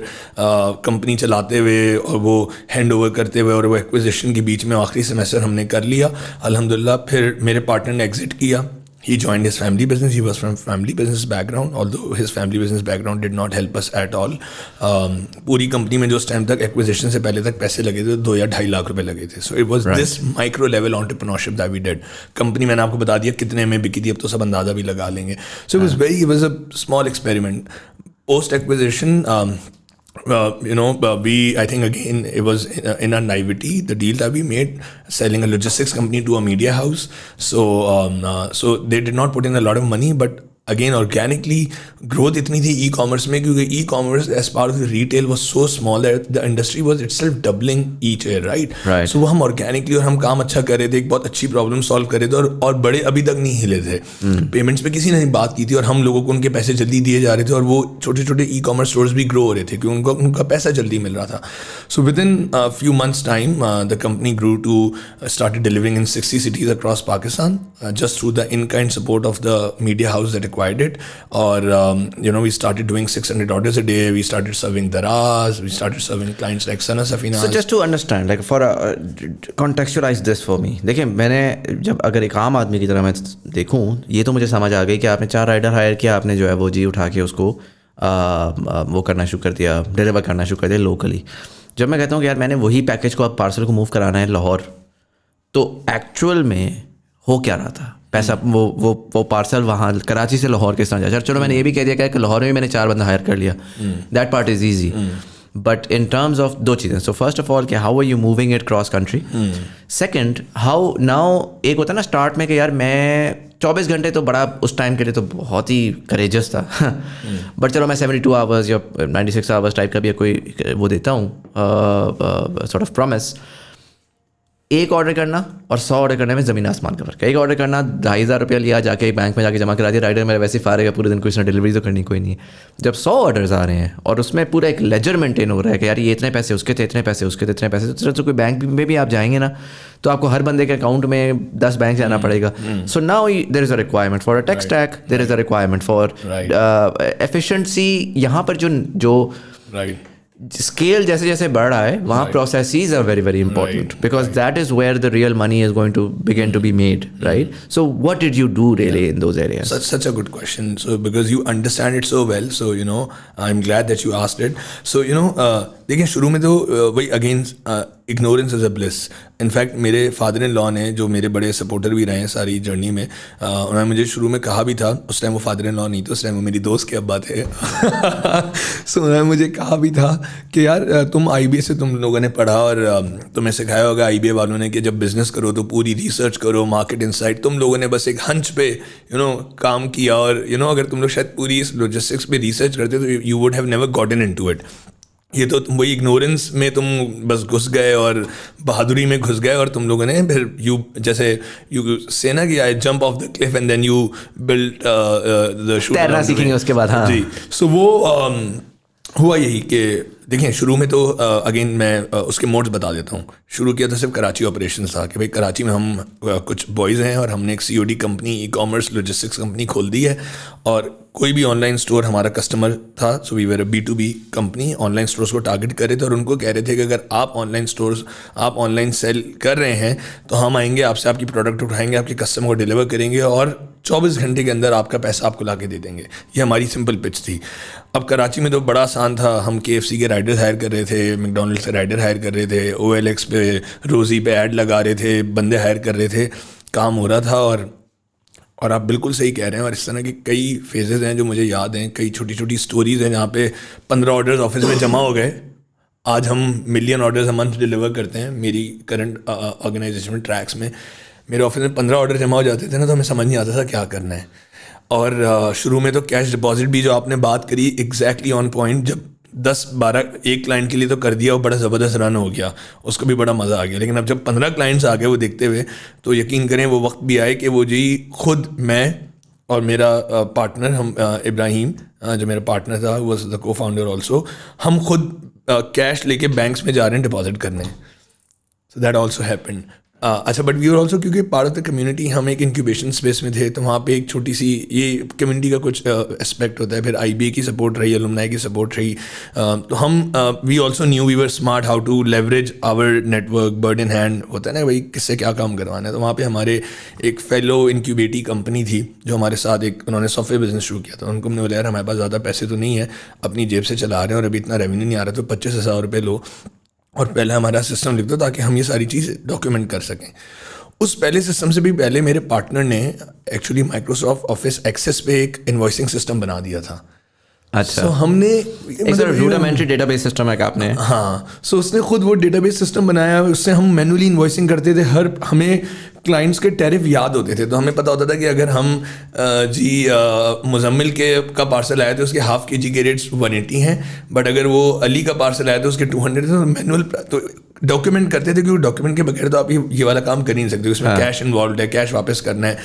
S2: कंपनी चलाते हुए और वो हैंड ओवर करते हुए और वो एक्विजिशन के बीच में आखिरी सेमेस्टर हमने कर लिया अल्हम्दुलिल्लाह. फिर मेरे पार्टनर ने एग्जिट किया. He joined his family business. He was from family business background, although his family business background did not help us at all. पूरी कंपनी में जो उस टाइम तक एक्विजिशन से पहले तक पैसे लगे थे 2 या 2.5 लाख रुपए लगे थे. So it was this micro level entrepreneurship that we did. Company मैंने आपको बता दिया कितने में बिकी थी, अब तो सब अंदाजा भी लगा लेंगे. So it was a small experiment. Post acquisition, I think again it was in our naivety, the deal that we made, selling a logistics company to a media house. So they did not put in a lot of money, but again organically growth इतनी थी e-commerce में, क्योंकि e-commerce as part of the retail was so small that the industry was itself doubling each year, right? So वो हम organically और हम काम अच्छा कर रहे थे, एक बहुत अच्छी प्रॉब्लम सॉल्व कर रहे थे, और बड़े अभी तक नहीं हिले थे। पेमेंट्स पे किसी ने बात की थी और हम लोगों को उनके पैसे जल्दी दिए जा रहे थे, और वो छोटे छोटे ई कॉमर्स स्टोर्स भी ग्रो हो रहे थे क्योंकि उनका पैसा जल्दी मिल रहा था। So within few months time the company grew to started delivering in 60 cities across Pakistan just through the in-kind support of the media house that acquired it. Or we started doing 600 orders a day. We started serving daraz. We started serving clients like Sana Safina.
S1: So just to understand, like for contextualize this for me. देखिए, मैंने जब अगर एक आम आदमी की तरह मैं देखूं, ये तो मुझे समझ आ गई कि आपने 4 राइडर हायर किया, आपने जो है वो जी उठा के उसको वो करना शुरू कर दिया, डिलीवर करना शुरू कर दिया लोकली। जब मैं कहता हूँ कि यार मैंने वही पैकेज को अब पार्सल को मूव कराना है लाहौर, तो एक्चुअल में हो क्या रहा था? पैसा वो पार्सल वहाँ कराची से लाहौर किस तरह जाए? चलो मैंने ये भी कह दिया कि लाहौर में भी मैंने 4 बंदा हायर कर लिया, that part is easy. But in terms of 2 चीज़ें, सो फर्स्ट ऑफ ऑल कि how are you moving it cross country, second how now एक होता है ना स्टार्ट में कि यार मैं 24 घंटे तो बड़ा उस टाइम के लिए तो बहुत ही करेजस था बट चलो मैं 72 आवर्स या 96 आवर्स टाइप का भी कोई वो देता हूँ सॉर्ट ऑफ प्रॉमिस। एक ऑर्डर करना और 100 ऑर्डर करने में ज़मीन आसमान का फर्क है। एक ऑर्डर करना 2,500 रुपया लिया, जाके बैंक में जाके जमा करा दिया, राइडर मेरा वैसे फारेगा पूरे दिन, कोई इसने डिलीवरी तो करनी कोई नहीं है। जब 100 ऑर्डर्स आ रहे हैं और उसमें पूरा एक लेजर मेंटेन हो रहा है कि यार ये इतने पैसे उसके थे, इतने पैसे उसके थे, इतने पैसे, तो कोई बैंक में भी आप जाएंगे ना तो आपको हर बंदे के अकाउंट में 10 बैंक जाना पड़ेगा। So now there is a requirement for a tech stack, there is a requirement for efficiency. यहाँ पर जो स्केल जैसे जैसे बढ़ रहा है वहाँ processes are very very important because that is where the real money is going to begin to be made, right? So what did you do really in those areas?
S2: Such a good question. So because you understand it so well, so I'm glad that you asked it. So देखिए शुरू में तो वही again ignorance is a bliss. In fact मेरे father in law ने, जो मेरे बड़े सपोर्टर भी रहे हैं सारी जर्नी में, उन्होंने मुझे शुरू में कहा भी था, उस टाइम वो फादर इन लॉ नहीं थे, उस टाइम वो मेरी दोस्त के अब्बा थे सो उन्होंने मुझे कहा भी था कि यार तुम IBA से तुम लोगों ने पढ़ा और तुम्हें सिखाया होगा IBA वालों ने कि जब बिजनेस करो तो पूरी रिसर्च करो, मार्केट इंसाइट। तुम लोगों ने बस एक हंच पे काम किया और अगर तुम लोग शायद पूरी इस लॉजिस्टिक्स पे रिसर्च करते तो you would have never gotten into it. ये तो वही इग्नोरेंस में तुम बस घुस गए और बहादुरी में घुस गए और तुम लोगों ने फिर जैसे यू से ना कि I jump off the cliff and then you build the chute,
S1: तैरना सीखेंगे उसके बाद। हाँ
S2: जी। सो वो हुआ यही कि देखिए शुरू में तो अगेन मैं उसके मोड्स बता देता हूँ। शुरू किया था सिर्फ कराची ऑपरेशंस था कि भाई कराची में हम कुछ बॉयज़ हैं और हमने एक COD company, e commerce logistics company खोल दी है और कोई भी ऑनलाइन स्टोर हमारा कस्टमर था। So we were a B2B company, online stores को टारगेट कर रहे थे और उनको कह रहे थे कि अगर आप ऑनलाइन सेल कर रहे हैं तो हम आएंगे आपसे, आपकी प्रोडक्ट उठाएंगे, आपके कस्टमर को डिलीवर करेंगे और 24 घंटे के अंदर आपका पैसा आपको ला के दे देंगे। ये हमारी सिंपल पिच थी। अब कराची में तो बड़ा आसान था, हम KFC के राइडर हायर कर रहे थे, मैकडोनल्ड्स के राइडर हायर कर रहे थे, OLX पे, रोज़ी पे ऐड लगा रहे थे, बंदे हायर कर रहे थे, काम हो रहा था। और आप बिल्कुल सही कह रहे हैं। और इस तरह के कई फेजेस हैं जो मुझे याद हैं, कई छोटी छोटी स्टोरीज़ हैं जहाँ पे 15 ऑर्डर्स ऑफिस में जमा हो गए। आज हम million orders a month deliver करते हैं। मेरी करंट ऑर्गेनाइजेशन में ट्रैक्स में मेरे ऑफिस में 15 ऑर्डर जमा हो जाते थे ना, तो हमें समझ नहीं आता था क्या करना है। और शुरू में तो कैश डिपॉजिट भी जो आपने बात करी एग्जैक्टली ऑन पॉइंट, जब 10-12 एक क्लाइंट के लिए तो कर दिया, वो बड़ा ज़बरदस्त रन हो गया, उसको भी बड़ा मज़ा आ गया। लेकिन अब जब 15 क्लाइंट्स आ गए वो देखते हुए, तो यकीन करें वो वक्त भी आए कि वो जी खुद मैं और मेरा पार्टनर, हम इब्राहिम जो मेरा पार्टनर था, वो द को फाउंडर ऑल्सो, हम खुद कैश लेके बैंक्स में जा रहे हैं डिपॉजिट करने। So that also happened. अच्छा, बट वी आर ऑल्सो, क्योंकि पार्ट ऑफ द कम्युनिटी, हम एक इंक्यूबेशन स्पेस में थे, तो वहाँ पे एक छोटी सी ये कम्युनिटी का कुछ एस्पेक्ट होता है। फिर IBA की सपोर्ट रही, अलुमनाई की सपोर्ट रही, तो हम we also knew we were smart how to leverage our network, bird in hand होता है ना भाई, किससे क्या काम करवाना है। तो वहाँ पे हमारे एक फेलो इंक्यूबेटी कंपनी थी जो हमारे साथ उन्होंने सॉफ्टवेयर बिजनेस शुरू किया था। उनको हमने बोला यार हमारे पास ज़्यादा पैसे तो नहीं है, अपनी जेब से चला रहे हैं और अभी इतना रेवेन्यू नहीं आ रहा, तो 25,000 रुपये लो और पहले हमारा सिस्टम लिख दो ताकि हम ये सारी चीज़ डॉक्यूमेंट कर सकें। उस पहले सिस्टम से भी पहले मेरे पार्टनर ने एक्चुअली माइक्रोसॉफ्ट ऑफिस एक्सेस पे एक इन्वॉइसिंग सिस्टम बना दिया था।
S1: अच्छा।
S2: So हमने
S1: एक सर रूडिमेंट्री डेटाबेस सिस्टम है क्या आपने?
S2: हाँ, सो उसने खुद वो डेटाबेस सिस्टम बनाया, उससे हम मैनुअली इन्वॉइसिंग करते थे। हमें क्लाइंट्स के टैरिफ याद होते थे, तो हमें पता होता था कि अगर हम मुजम्मिल का पार्सल आया तो उसके हाफ के जी के रेट्स 180 हैं, बट अगर वो अली का पार्सल आया तो उसके 200 तो मैनुअल तो डॉक्यूमेंट करते थे, क्योंकि डॉक्यूमेंट के बगैर तो आप ये वाला काम कर ही नहीं सकते, उसमें कैश इन्वॉल्व है, कैश वापस करना है।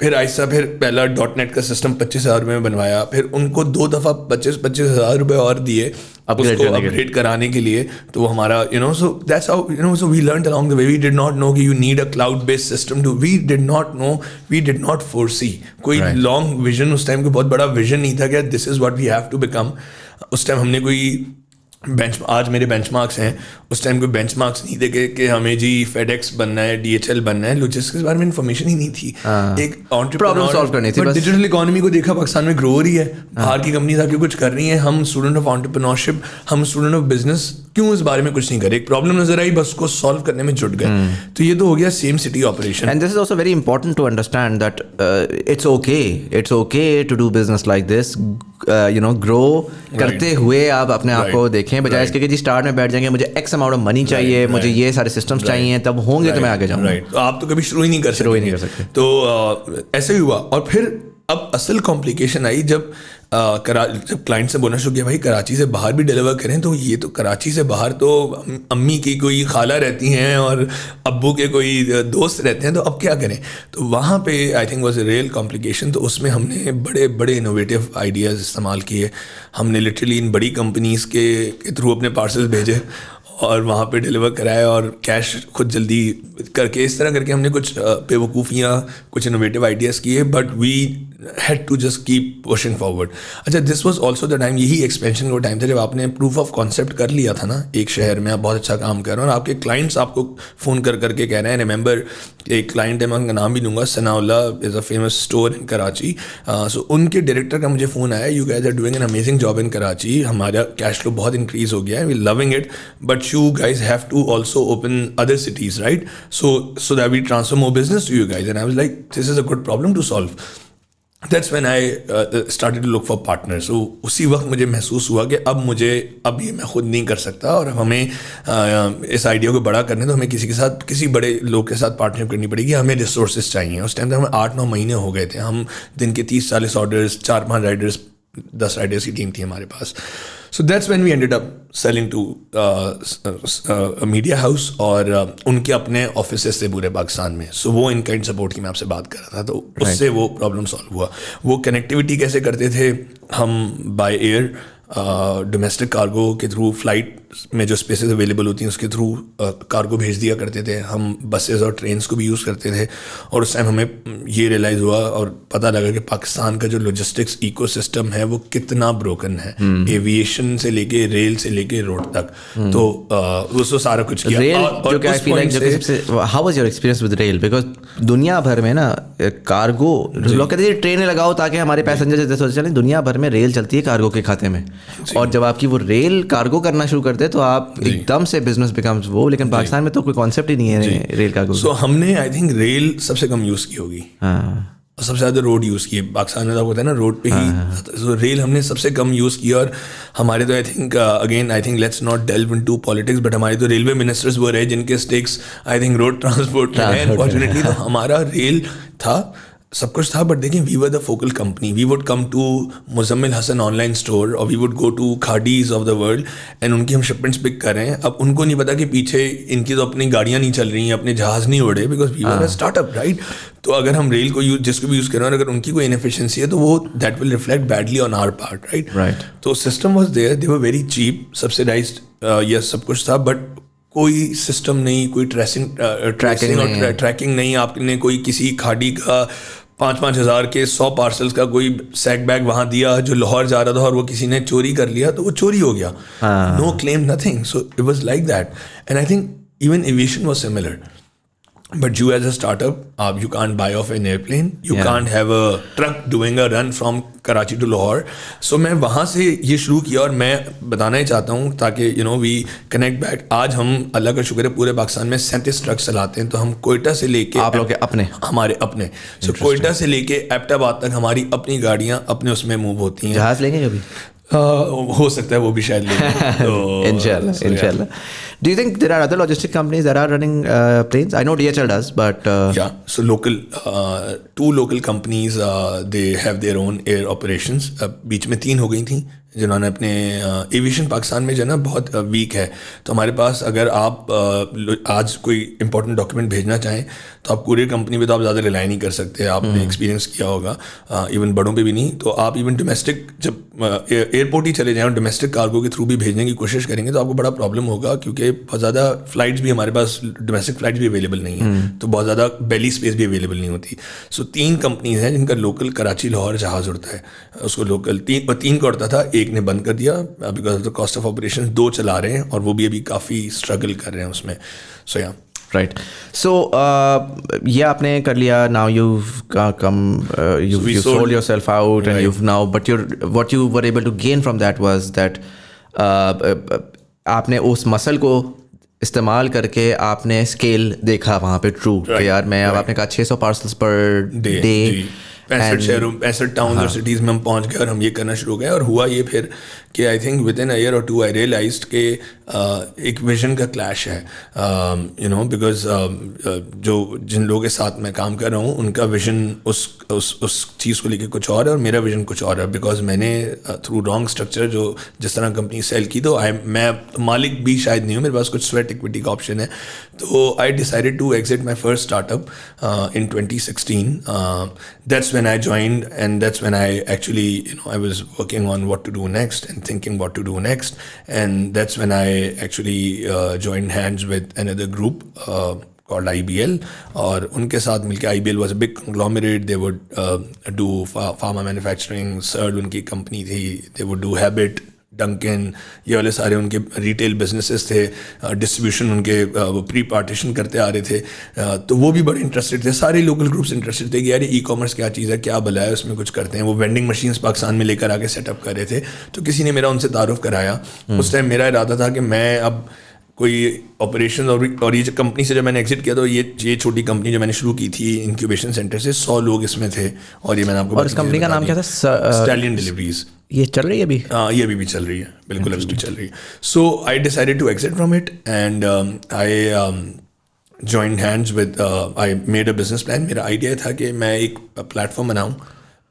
S2: फिर ऐसा फिर पहला .NET का सिस्टम 25,000 रुपये में बनवाया, फिर उनको 2 दफ़ा 25,000 रुपये और दिए उसको अपग्रेड कराने के लिए। तो वो हमारा so that's how so we learn along the way. We did not know कि you need a cloud based system to, we did not foresee कोई लॉन्ग विजन। उस टाइम को बहुत बड़ा विजन नहीं था कि this is what we have to become. उस टाइम हमने कोई आज मेरे बेंचमार्क्स हैं, उस टाइम कोई बेंचमार्क्स नहीं थे कि हमें जी FedEx बनना है, DHL बनना है, लॉजिस्टिक्स के बारे में इन्फॉर्मेशन ही नहीं थी। एक
S1: प्रॉब्लम सॉल्व करनी थी बस।
S2: डिजिटल इकोनॉमी को देखा, पाकिस्तान में ग्रो हो रही है, बाहर की कंपनी आके कुछ कर रही है, हम स्टूडेंट ऑफ एंटरप्रेन्योरशिप, हम स्टूडेंट ऑफ बिजनेस, क्यों इस बारे में कुछ नहीं करे? एक प्रॉब्लम नजर आई, बस उसको सॉल्व करने में जुट गए। तो ये तो हो गया same city operation.
S1: And this is also very important to understand that it's okay to do business like this, grow करते हुए आप अपने आप को देखें, बजाय इसके कि जी स्टार्ट में बैठ जाएंगे मुझे एक्स अमाउंट ऑफ मनी चाहिए, मुझे ये सारे सिस्टम्स चाहिए, तब होंगे तो मैं आगे जाऊंगा।
S2: तो आप तो कभी शुरू ही नहीं कर सकते। तो ऐसे ही हुआ। और फिर अब असल कॉम्प्लिकेशन आई जब क्लाइंट से बोलना शुरू किया, भाई कराची से बाहर भी डिलीवर करें, तो ये तो कराची से बाहर तो अम्मी की कोई खाला रहती हैं और अब्बू के कोई दोस्त रहते हैं, तो अब क्या करें? तो वहाँ पे I think was a real complication. तो उसमें हमने बड़े बड़े इनोवेटिव आइडियाज़ इस्तेमाल किए। हमने लिटरली इन बड़ी कंपनीज़ के थ्रू अपने पार्सल्स भेजे और वहाँ पे डिलीवर कराया और कैश खुद जल्दी करके, इस तरह करके हमने कुछ बेवकूफ़ियाँ, कुछ इनोवेटिव आइडियाज़ किए, but we had to just keep pushing forward. अच्छा, this was also the time, यही एक्सपेंशन का टाइम था जब आपने प्रूफ ऑफ कॉन्सेप्ट कर लिया था ना, एक शहर में आप बहुत अच्छा काम कर रहे हो और आपके क्लाइंट्स आपको फ़ोन करके कह रहे हैं। रिमेंबर एक क्लाइंट है, मैं उनका नाम भी लूँगा, Sanaullah is a famous store in Karachi. So उनके डायरेक्टर का मुझे फ़ोन आया, you guys are doing an amazing job in Karachi, हमारा कैश फ्लो बहुत इंक्रीज़ हो गया है, we loving it, but you guys have to also open other cities, right? So that we transfer more business to you guys. And I was like, this is a good problem to solve. That's when I started to look for partners. So उसी वक्त मुझे महसूस हुआ कि अब ये मैं खुद नहीं कर सकता और हमें इस आइडिया को बड़ा करने तो हमें किसी बड़े लोग के साथ पार्टनरशिप करनी पड़ेगी। हमें रिसोर्सेज चाहिए। उस टाइम तक हमें 8-9 महीने हो गए थे, हम दिन के 30-40 ऑर्डर्स, 4-5 राइडर्स, 10 राइडर्स की टीम थी हमारे पास। So that's when we ended up selling to a media house और उनके अपने ऑफिसेस थे पूरे पाकिस्तान में। So वो इन काइंड सपोर्ट की मैं आपसे बात कर रहा था, तो उससे वो प्रॉब्लम सॉल्व हुआ। वो कनेक्टिविटी कैसे करते थे हम? बाय एयर, डोमेस्टिक कार्गो के थ्रू, फ्लाइट में जो स्पेसेस अवेलेबल होती हैं उसके थ्रू कार्गो भेज दिया करते थे। हम बसेस और ट्रेन्स को भी यूज़ करते थे। और उस टाइम हमें ये रियलाइज़ हुआ और पता लगा कि पाकिस्तान का जो लॉजिस्टिक्स इकोसिस्टम है वो कितना ब्रोकन है, एविएशन से लेके रेल से लेके रोड तक। तो उसको सारा कुछ किया। How was your experience with rail? Because दुनिया भर में ना कार्गो, लोग कहते हैं ट्रेनें लगाओ ताकि हमारे पैसेंजर जैसे चले, दुनिया भर में रेल चलती है कार्गो के खाते में। और जब आपकी वो रेल कार्गो करना शुरू करते हैं तो आप एकदम से बिजनेस बिकम्स वो, लेकिन पाकिस्तान में तो कोई कॉन्सेप्ट ही नहीं है रेल कार्गो। सो हमने आई थिंक रेल सबसे कम यूज़ की होगी और सबसे ज़्यादा रोड यूज़ की है। पाकिस्तान में तो होता है ना रोड पे ही। सो रेल हमने सबसे कम यूज़ किया। और हमारे तो I think let's not delve into politics, but हमारे तो रेलवे मिनिस्टर्स वो रहे जिनके stakes I think road transport में है अनफॉर्चुनेटली। तो हमारा रेल था, सब कुछ था, बट देखिए we were the focal company. We would come to Muzammil Hasan online store और we would go to Khaadis of the world and उनकी हम शिपमेंट्स पिक कर रहे हैं। अब उनको नहीं पता कि पीछे इनकी तो अपनी गाड़ियाँ नहीं चल रही हैं, अपने जहाज़ नहीं उड़े, because we were a startup, right? तो अगर हम रेल को जिसको भी यूज़ कर रहे हैं, अगर उनकी कोई इनएफिशिएंसी है तो वो that will reflect badly on our part, right? तो system was there, they were very cheap, subsidized, yes सब कुछ था, बट कोई सिस्टम नहीं, कोई ट्रैकिंग नहीं। आपने कोई किसी खाड़ी का 5-5 हज़ार के 100 पार्सल्स का कोई सैक बैग वहाँ दिया जो लाहौर जा रहा था और वो किसी ने चोरी कर लिया तो वो चोरी हो गया, no claim, nothing. So it was like that and I think even aviation was similar. But you as a startup, you can't buy off an airplane. You can't have a truck doing a run from Karachi to Lahore. So मैं वहाँ से ये शुरू किया और मैं बताना ही चाहता हूँ ताकि we connect back. आज हम अल्लाह का शुक्र है पूरे पाकिस्तान में 37 ट्रक चलाते हैं. तो हम कोयटा से लेके
S1: आप लोग के अपने
S2: हमारे अपने कोयटा से लेके एबटाबाद तक हमारी अपनी गाड़ियाँ अपने उसमें मूव होती हैं.
S1: जहाज़ लेंगे कभी?
S2: हो सकता है वो भी शायद लेंगे.
S1: Inshallah. Do you think there are other logistic companies that are running planes? I know DHL does, but
S2: yeah. So two local companies, they have their own air operations. बीच में 3 हो गई थी जिन्होंने अपने एविएशन पाकिस्तान में जो है ना बहुत वीक है. तो हमारे पास अगर आप आज कोई इंपॉर्टेंट डॉक्यूमेंट भेजना चाहें तो आप कुरियर कंपनी पे तो आप ज़्यादा रिलाई नहीं कर सकते. आपने एक्सपीरियंस किया होगा, इवन बड़ों पे भी नहीं. तो आप इवन डोमेस्टिक जब एयरपोर्ट ही चले जाएँ और डोमेस्टिक कार्गो के थ्रू भी भेजने की कोशिश करेंगे तो आपको बड़ा प्रॉब्लम होगा, क्योंकि बहुत ज़्यादा फ़्लाइट्स भी हमारे पास डोमेस्टिक फ़्लाइट्स भी अवेलेबल नहीं है. तो बहुत ज़्यादा बेली स्पेस भी अवेलेबल नहीं होती. सो 3 कंपनीज हैं जिनका लोकल कराची लाहौर जहाज़ उड़ता है. उसको लोकल 3 का उड़ता था, एक ने बंद कर दिया because of the cost of operation. 2 चला रहे हैं और वो भी अभी काफ़ी स्ट्रगल कर रहे हैं उसमें. सो या
S1: right. So ये आपने कर लिया. Now you've come, you sold yourself out, and you've now, but what you were able to gain from that was that आपने उस मसल को इस्तेमाल करके आपने स्केल देखा वहाँ पे. ट्रू कि यार मैं अब आपने कहा 600 पार्सल्स पर डे
S2: 65 शहरों 65 टाउन और सिटीज़ में हम पहुँच गए और हम ये करना शुरू हो गए. और हुआ ये फिर कि I think with in a year और 2 आई रियलाइज्ड कि एक विजन का क्लैश है. बिकॉज जो जिन लोगों के साथ मैं काम कर रहा हूँ उनका विजन उस चीज़ को लेके कुछ और है और मेरा विजन कुछ और है. बिकॉज मैंने थ्रू रॉन्ग स्ट्रक्चर जो जिस तरह कंपनी सेल की, तो मैं मालिक भी शायद नहीं हूँ, मेरे पास कुछ स्वेट इक्विटी का ऑप्शन है. तो I decided to exit my first startup in 2016. That's when I joined, and that's when I actually, I was working on what to do next and thinking what to do next. And that's when I actually joined hands with another group called IBL. और उनके साथ मिलके IBL was a big conglomerate. They would do pharma manufacturing. CERD उनकी company थी. They would do Habit, Duncan, ये वाले सारे उनके रिटेल बिजनेसेस थे. डिस्ट्रीब्यूशन उनके वो प्री पार्टीशन करते आ रहे थे. तो वो भी बड़े इंटरेस्टेड थे. सारे लोकल ग्रुप्स इंटरेस्टेड थे कि यार ई कॉमर्स क्या चीज़ है, क्या भला है, उसमें कुछ करते हैं. वो वेंडिंग मशीन्स पाकिस्तान में लेकर आके सेटअप कर रहे थे. तो किसी ने मेरा उनसे तारुफ कराया. उस टाइम मेरा इरादा था कि मैं अब कोई ऑपरेशन और ये कंपनी से जब मैंने एग्जिट किया तो ये छोटी कंपनी जो मैंने शुरू की थी इंक्यूबेशन सेंटर से 100 लोग इसमें थे. और ये मैंने आपको
S1: और इस कंपनी का नाम क्या था?
S2: Stallion deliveries.
S1: ये चल रही है अभी?
S2: ये अभी भी चल रही है, बिल्कुल अभी भी चल रही है. So I decided to exit from it and I joined hands with I made a business plan. मेरा आइडिया था कि मैं एक प्लेटफॉर्म बनाऊँ,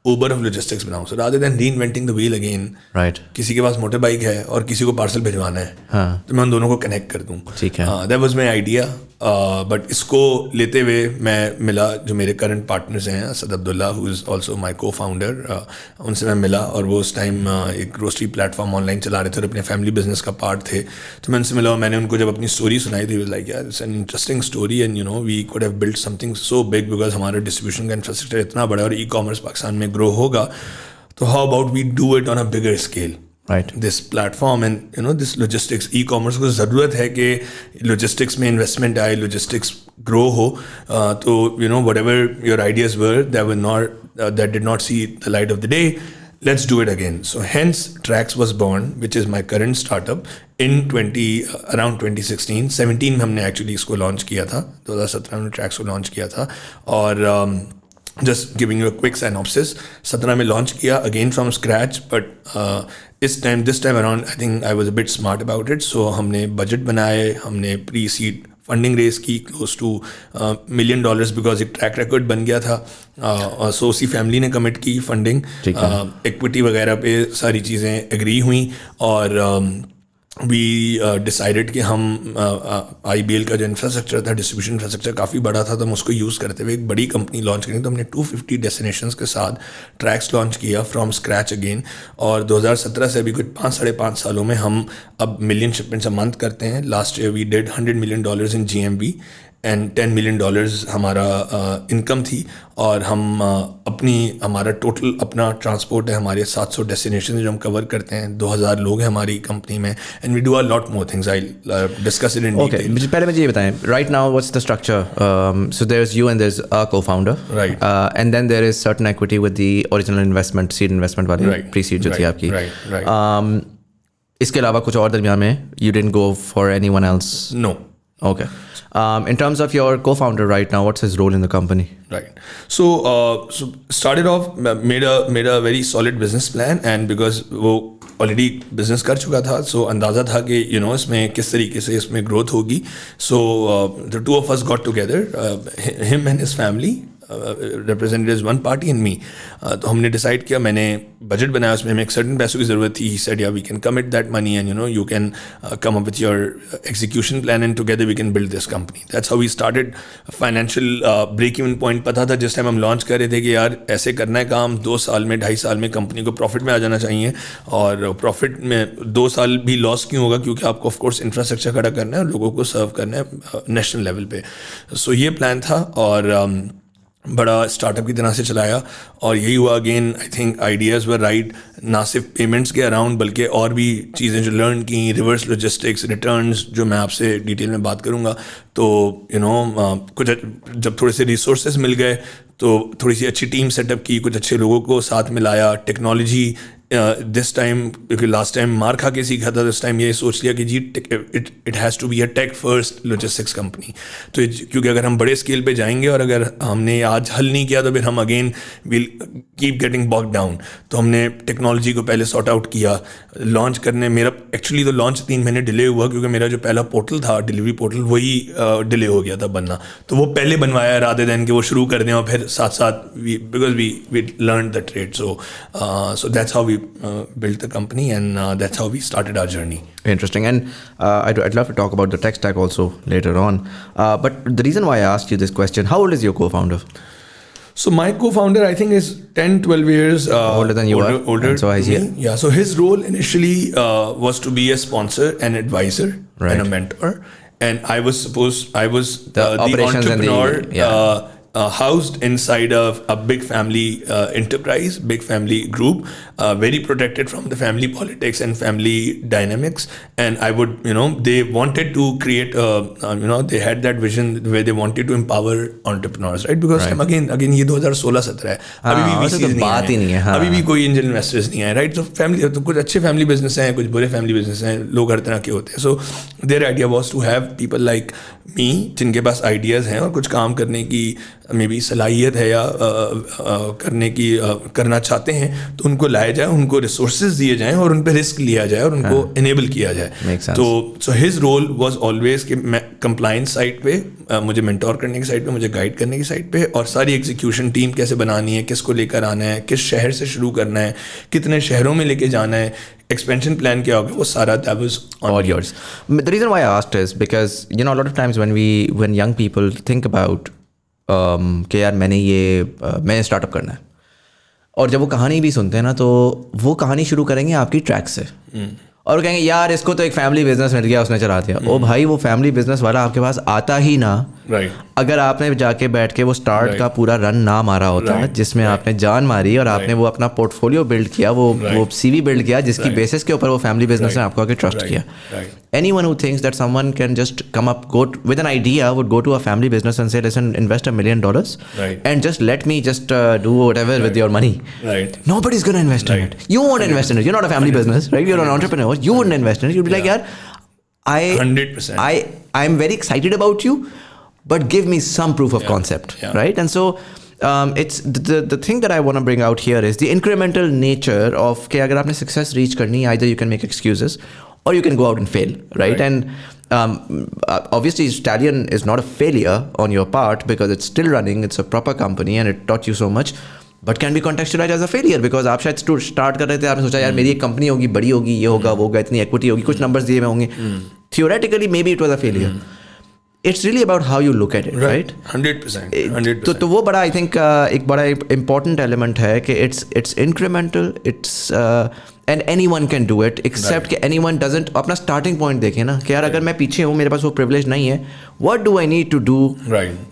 S2: Uber ऑफ लॉजिस्टिक्स बनाऊँ. So rather than reinventing the wheel again,
S1: right,
S2: किसी के पास मोटर बाइक है और किसी को पार्सल भिजवाना है, तो मैं उन दोनों को कनेक्ट कर दूँ.
S1: ठीक है.
S2: That was my idea. But इसको लेते हुए मैं मिला जो मेरे करंट पार्टनर्स हैं, Asad Abdullah who is also my को फाउंडर. उनसे मैं मिला और वो उस टाइम एक ग्रोसरी प्लेटफॉर्म ऑनलाइन चला रहे थे और अपने फैमिली बिजनेस का पार्ट थे. तो मैं उनसे मिला और मैंने उनको जब अपनी स्टोरी सुनाई थी, लाइक यार it's an interesting story and we could have built something so big because हमारा डिस्ट्रीब्यूशन का इंफ्रास्ट्रक्चर इतना बड़ा है और ई कॉमर्स पाकिस्तान में ग्रो होगा. तो how about we do it on a bigger scale,
S1: right,
S2: this platform and this logistics e-commerce को ज़रूरत है कि logistics में investment आए, logistics grow हो. तो whatever your ideas were that did not see the light of the day, let's do it again. So hence Trax was born, which is my current startup in around 2016. 17 में हमने actually इसको launch किया था. 2017 में Trax को launch किया था. और just giving you a quick synopsis, 17 में launch किया again from scratch, but this time around I think I was a bit smart about it. So हमने budget बनाए, हमने pre-seed फंडिंग रेस की क्लोज टू $1 million बिकॉज एक track record बन गया था. सो उसी फैमिली ने कमिट की फंडिंग, इक्विटी वगैरह पे सारी चीज़ें एग्री हुई और वी डिसाइडेड कि हम IBL का जो इंफ्रास्ट्रक्चर था, डिस्ट्रीब्यूशन इंफ्रास्ट्रक्चर काफ़ी बड़ा था, तो हम उसको यूज़ करते हुए एक बड़ी कंपनी लॉन्च करेंगे. तो हमने 250 डेस्टिनेशंस के साथ ट्रैक्स लॉन्च किया फ्रॉम स्क्रैच अगेन. और 2017 से अभी कुछ 5-5.5 सालों में हम अब 1 million शिपमेंट्स अ मंथ करते हैं. Last year we did $100 million in GMV and $10 million हमारा इनकम थी, और हम हमारा टोटल अपना ट्रांसपोर्ट है, हमारे 700 डेस्टिनेशन जो हम कवर करते हैं, 2000 लोग हैं हमारी कंपनी में, and we do a lot more things, I discuss it in
S1: Okay,
S2: detail.
S1: पहले मुझे ये बताएं, right now what's the structure? So there's you and there's a co-founder,
S2: Right.
S1: And then there is certain equity with the original investment, seed investment वाली
S2: Right.
S1: pre-seed जो थी आपकी.
S2: Right.
S1: इसके अलावा कुछ और दरमियान में you didn't go for anyone else?
S2: No.
S1: Okay. In terms of your co-founder right now, what's his role in the company?
S2: Right. So started off, made a very solid business plan, and because वो already business कर चुका था, so अंदाज़ा था कि इसमें किस तरीके से इसमें growth होगी. So the two of us got together, him and his family. Represented as one party and me. तो हमने डिसाइड किया, मैंने बजट बनाया, उसमें हमें एक सर्टन पैसों की ज़रूरत थी. He said, yeah, we can commit that money and you can come up with your execution plan and together we can build this company. That's how we started. Financial break-even point पता था जिस time हम launch कर रहे थे कि यार ऐसे करना है काम, 2 साल में 2.5 साल में कंपनी को प्रॉफिट में आ जाना चाहिए, और प्रॉफिट में 2 साल भी लॉस क्यों होगा, क्योंकि आपको ऑफकोर्स इंफ्रास्ट्रक्चर खड़ा करना है और लोगों को सर्व करना है नेशनल लेवल पे. सो ये प्लान था, और बड़ा स्टार्टअप की तरह से चलाया, और यही हुआ. Again I think ideas were right, ना सिर्फ पेमेंट्स के अराउंड बल्कि और भी चीज़ें जो लर्न की, रिवर्स लॉजिस्टिक्स, रिटर्न्स, जो मैं आपसे डिटेल में बात करूँगा. तो कुछ जब थोड़े से रिसोर्सेज मिल गए तो थोड़ी सी अच्छी टीम सेटअप की, कुछ अच्छे लोगों को साथ मिलाया, टेक्नोलॉजी दिस टाइम, क्योंकि लास्ट टाइम मार खा के सीखा था, दिस टाइम ये सोच लिया कि जी it has to be a tech first logistics company. तो क्योंकि अगर हम बड़े स्केल पे जाएंगे और अगर हमने आज हल नहीं किया तो फिर हम again will keep getting bog down. तो हमने टेक्नोलॉजी को पहले सॉर्ट आउट किया. लॉन्च करने मेरा एक्चुअली तो लॉन्च 3 महीने डिले हुआ, क्योंकि मेरा जो पहला पोर्टल था, डिलीवरी पोर्टल, वही डिले हो गया था बनना. तो वो पहले बनवाया रादर देन कि वो शुरू कर दें, और फिर साथ साथ because we learn the trade. So that's how we built the company, and that's how we started our journey.
S1: Interesting. And I'd love to talk about the tech stack also later on. But the reason why I asked you this question, how old is your co-founder?
S2: So my co-founder, I think, is 10-12 years
S1: older than you are.
S2: Older
S1: so
S2: than me. Yeah. So his role initially was to be a sponsor, an advisor,
S1: right,
S2: and a mentor. And I was the
S1: operations
S2: entrepreneur.
S1: and the,
S2: housed inside of a big family enterprise, big family group, very protected from the family politics and family dynamics. And I would, they wanted to create, they had that vision where they wanted to empower entrepreneurs, right? Because right. again ये 2016-17 है, अभी भी VCs नहीं है, अभी भी कोई angel investors नहीं है, right? So family, तो कुछ अच्छे फैमिली बिजनेस हैं, कुछ बुरे फैमिली बिजनेस हैं, लोग हर तरह के होते हैं. So their idea was to have people like me, जिनके पास आइडियाज़ हैं और कुछ काम करने की मे बी सलाहियत है या करना चाहते हैं, तो उनको लाया जाए, उनको रिसोर्सेज दिए जाएं और उन पर रिस्क लिया जाए और उनको इनेबल किया जाए. तो so his role was always कि मैं कंप्लायंस साइड पे, मुझे मेंटोर करने की साइड पे, मुझे गाइड करने की साइड पे, और सारी एग्जीक्यूशन टीम कैसे बनानी है, किसको लेकर आना है, किस शहर से शुरू करना है, कितने शहरों में लेके जाना है, expansion plan क्या होगा, वो सारा that was
S1: all yours. The reason why I asked is because a lot of times when young people think about कि यार मैंने स्टार्टअप करना है, और जब वो कहानी भी सुनते हैं ना, तो वो कहानी शुरू करेंगे आपकी ट्रैक से, और कहेंगे यार इसको तो एक फैमिली बिजनेस मिल गया, उसने चला दिया. ओ भाई, वो फैमिली बिजनेस वाला आपके पास आता ही ना, अगर आपने जाके बैठ के वो स्टार्ट का पूरा रन ना मारा होता, जिसमें आपने जान मारी और आपने वो अपना पोर्टफोलियो बिल्ड किया, वो सीवी बिल्ड किया, जिसकी बेसिस के ऊपर वो फैमिली बिजनेस ने आपको आके ट्रस्ट किया. Anyone who thinks that someone can just come up, go with an idea, would go to a family business and say, listen, invest $1 million and just let me just do whatever with your money. Nobody's going to invest in it. You won't invest in it. You're not a family business, right? You're an entrepreneur. You wouldn't invest in it. You'd be like, yaar,
S2: 100%.
S1: I'm very excited about you, but give me some proof of concept, right? And so it's the thing that I want to bring out here is the incremental nature of कि अगर आपने success reach करनी, either you can make excuses or you can go out and fail, right? And obviously Stallion is not a failure on your part because it's still running, it's a proper company and it taught you so much, but can be contextualized as a failure because आप शायद start कर रहे थे, आपने सोचा यार मेरी एक कंपनी होगी, बड़ी होगी, ये होगा, वो होगा, इतनी equity होगी, कुछ numbers दिए हुए होंगे. Theoretically maybe it was a failure. It's really about how you look at it, right?
S2: 100%.
S1: तो वो बड़ा I think एक बड़ा important element है कि it's incremental, it's and anyone can do it except कि anyone doesn't. अपना starting point देखें ना कि यार अगर मैं पीछे हूँ, मेरे पास वो privilege नहीं है, what do I need to do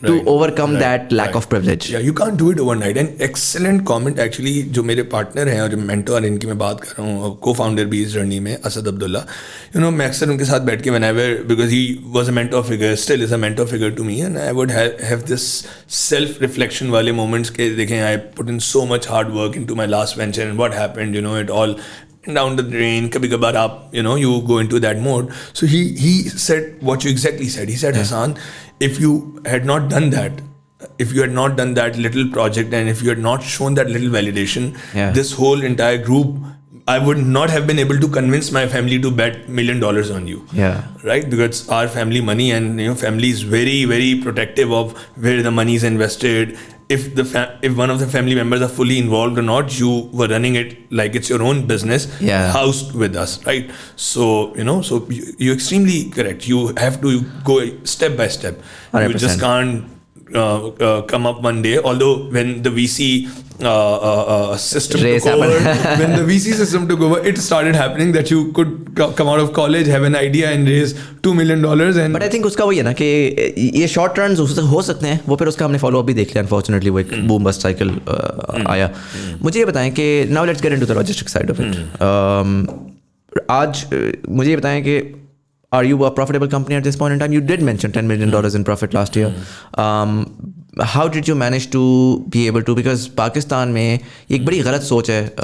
S1: to overcome that lack of privilege?
S2: Yeah, you can't do it overnight. And excellent comment actually, जो मेरे पार्टनर हैं और जो मेंटोर इनकी मैं बात कर रहा हूँ, co-founder भी इस जर्नी में, असद अब्दुल्ला, मैं अक्सर उनके साथ बैठ के whenever, because he was a mentor figure, still is a mentor figure to me, and I would have this self-reflection वाले moments के देखें, I put in so much hard work into my last venture and what happened, it all down the drain. kabhi kabar aap you go into that mode. So he said what you exactly said. He said, Hassan, if you had not done that little project, and if you had not shown that little validation, this whole entire group, I would not have been able to convince my family to bet $1 million on you. Right? Because our family money, and family is very, very protective of where the money is invested. If one of the family members are fully involved or not, you were running it like it's your own business, housed with us, right? So so you're extremely correct. You have to go step by step. 100%. You just can't come up one day. Although when the VC system took over, it started happening that you could come out of college, have an idea and raise $2 million. And
S1: but I think उसका वही है ना कि ये short runs हो सकते हैं, वो फिर उसका हमने follow up भी देख लिया unfortunately, वो एक boom bust cycle आया. मुझे ये बताएं कि now let's get into the logistics side of it. आज मुझे ये बताएं कि are you a profitable company at this point in time? You did mention $10 million in profit last year. How did you manage to be able to, because Pakistan में एक बड़ी गलत सोच है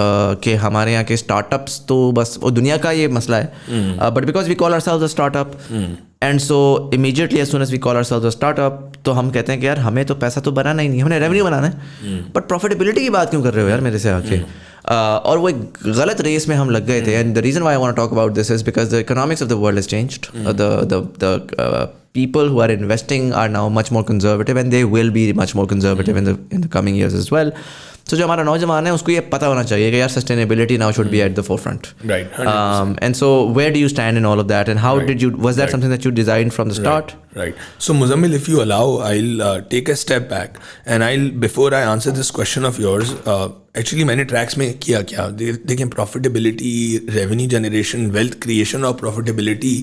S1: कि हमारे यहाँ के स्टार्टअप्स तो बस वो दुनिया का ये मसला है, but because we call ourselves a startup, and so immediately as soon as we call ourselves a startup, तो हम कहते हैं कि यार हमें तो पैसा तो बनाना ही नहीं, हमने रेवेन्यू बनाना है, बट प्रॉफिटेबिलिटी की बात क्यों कर रहे हो यार मेरे से आके. और वो एक गलत रेस में हम लग गए थे. And the reason why I want to talk about this is because the economics of the world has changed. The people who are investing are now much more conservative, and they will be much more conservative in the coming years as well. So जो हमारा नौजवान है उसको ये पता होना चाहिए कि यार sustainability now should be at the forefront.
S2: Right. 100%.
S1: And so where do you stand in all of that, and how did you, was that something that you designed from the start?
S2: Right. So Muzammil, if you allow, I'll take a step back, and before I answer this question of yours, actually मैंने tracks में किया क्या, देखें, profitability, revenue generation, wealth creation और profitability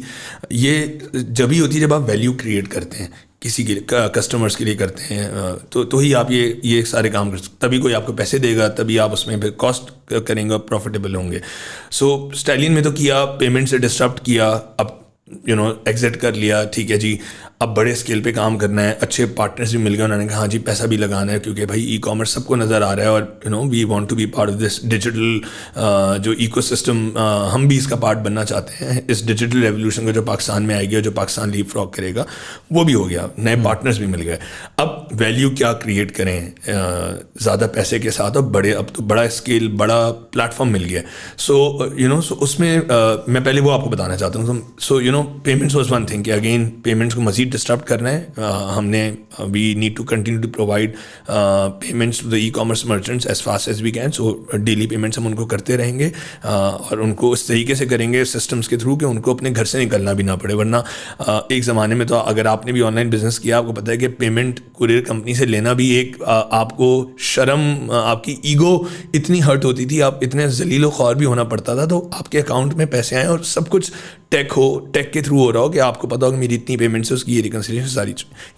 S2: ये जब ही होती है जब आप वैल्यू क्रिएट करते हैं, किसी के लिए, कस्टमर्स के लिए करते हैं, तो ही आप ये सारे काम कर सकते, तभी कोई आपको पैसे देगा, तभी आप उसमें फिर कॉस्ट करेंगे और प्रॉफिटेबल होंगे. सो स्टाइलिन में तो किया, पेमेंट से डिस्टर्ब किया, अब एग्जिट कर लिया, ठीक है जी, अब बड़े स्केल पे काम करना है, अच्छे पार्टनर्स भी मिल गए, उन्होंने कहा हाँ जी पैसा भी लगाना है, क्योंकि भाई ई कॉमर्स सबको नज़र आ रहा है और we want to be part of this digital जो इकोसिस्टम, हम भी इसका पार्ट बनना चाहते हैं, इस डिजिटल रेवोल्यूशन को जो पाकिस्तान में आएगी और जो पाकिस्तान लीप फ्रॉग करेगा, वो भी हो गया, नए पार्टनर्स भी मिल गए. अब वैल्यू क्या क्रिएट करें ज़्यादा पैसे के साथ, और बड़े, अब तो बड़ा स्केल, बड़ा प्लेटफॉर्म मिल गया. सो उसमें मैं पहले वो आपको बताना चाहता हूँ. So payments was one thing कि अगेन पेमेंट्स को मजीद डिस्टर्ब करना है, हमने we need to continue to provide payments to the e commerce merchants as fast as we can. So daily payments हम उनको करते रहेंगे और उनको उस तरीके से करेंगे सिस्टम्स के थ्रू कि उनको अपने घर से निकलना भी ना पड़े. वरना एक ज़माने में तो अगर आपने भी ऑनलाइन बिजनेस किया, आपको पता है कि पेमेंट कुरियर कंपनी से लेना भी एक आपको शर्म, आपकी ईगो इतनी हर्ट होती थी, आप इतने जलीलो ख्वार भी होना पड़ता था, तो आपके अकाउंट में पैसे आए और सब कुछ टेक के थ्रू हो रहा हो कि आपको पता हो कि मेरी इतनी पेमेंट्स है, उसकी ये रिकन्सिलिएशन सारी,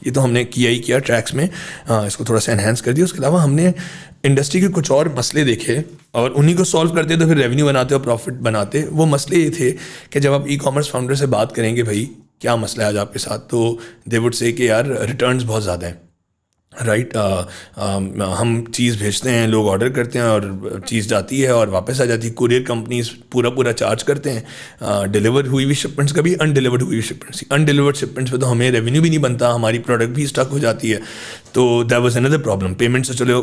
S2: ये तो हमने किया ही किया ट्रैक्स में, इसको थोड़ा सा एनहेंस कर दिया. उसके अलावा हमने इंडस्ट्री के कुछ और मसले देखे और उन्हीं को सॉल्व करते, तो फिर रेवेन्यू बनाते और प्रॉफिट बनाते. वो मसले ये थे कि जब आप ई कॉमर्स फाउंडर से बात करेंगे, भाई क्या मसला है आज आपके साथ, तो दे वुड से कि यार रिटर्न्स बहुत ज़्यादा हैं, राइट. हम चीज़ भेजते हैं, लोग ऑर्डर करते हैं और चीज़ जाती है और वापस आ जाती है. कुरियर कंपनीज पूरा चार्ज करते हैं, डिलीवर हुई हुई शिपमेंट्स का भी, अनडिलीवर्ड हुई हुई शिपमेंट्स, अनडिलीवर्ड शिपमेंट्स पे तो हमें रेवेन्यू भी नहीं बनता, हमारी प्रोडक्ट भी स्टक हो जाती है. तो that was another problem. Payment से चलो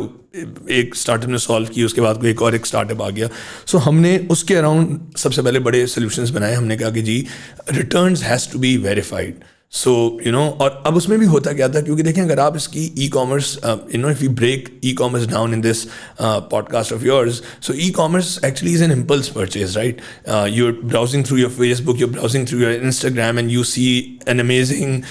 S2: एक स्टार्टअप ने सॉल्व की, उसके बाद कोई एक स्टार्टअप आ गया. सो हमने उसके अराउंड सबसे पहले बड़े सोल्यूशंस बनाए. हमने कहा कि जी returns has to be verified. So और अब उसमें भी होता क्या था, क्योंकि देखें अगर आप इसकी e commerce, if you break e commerce down in this podcast of yours, so e commerce actually is an impulse purchase, right. You are browsing through your Facebook, you are browsing through your Instagram, and you see an amazing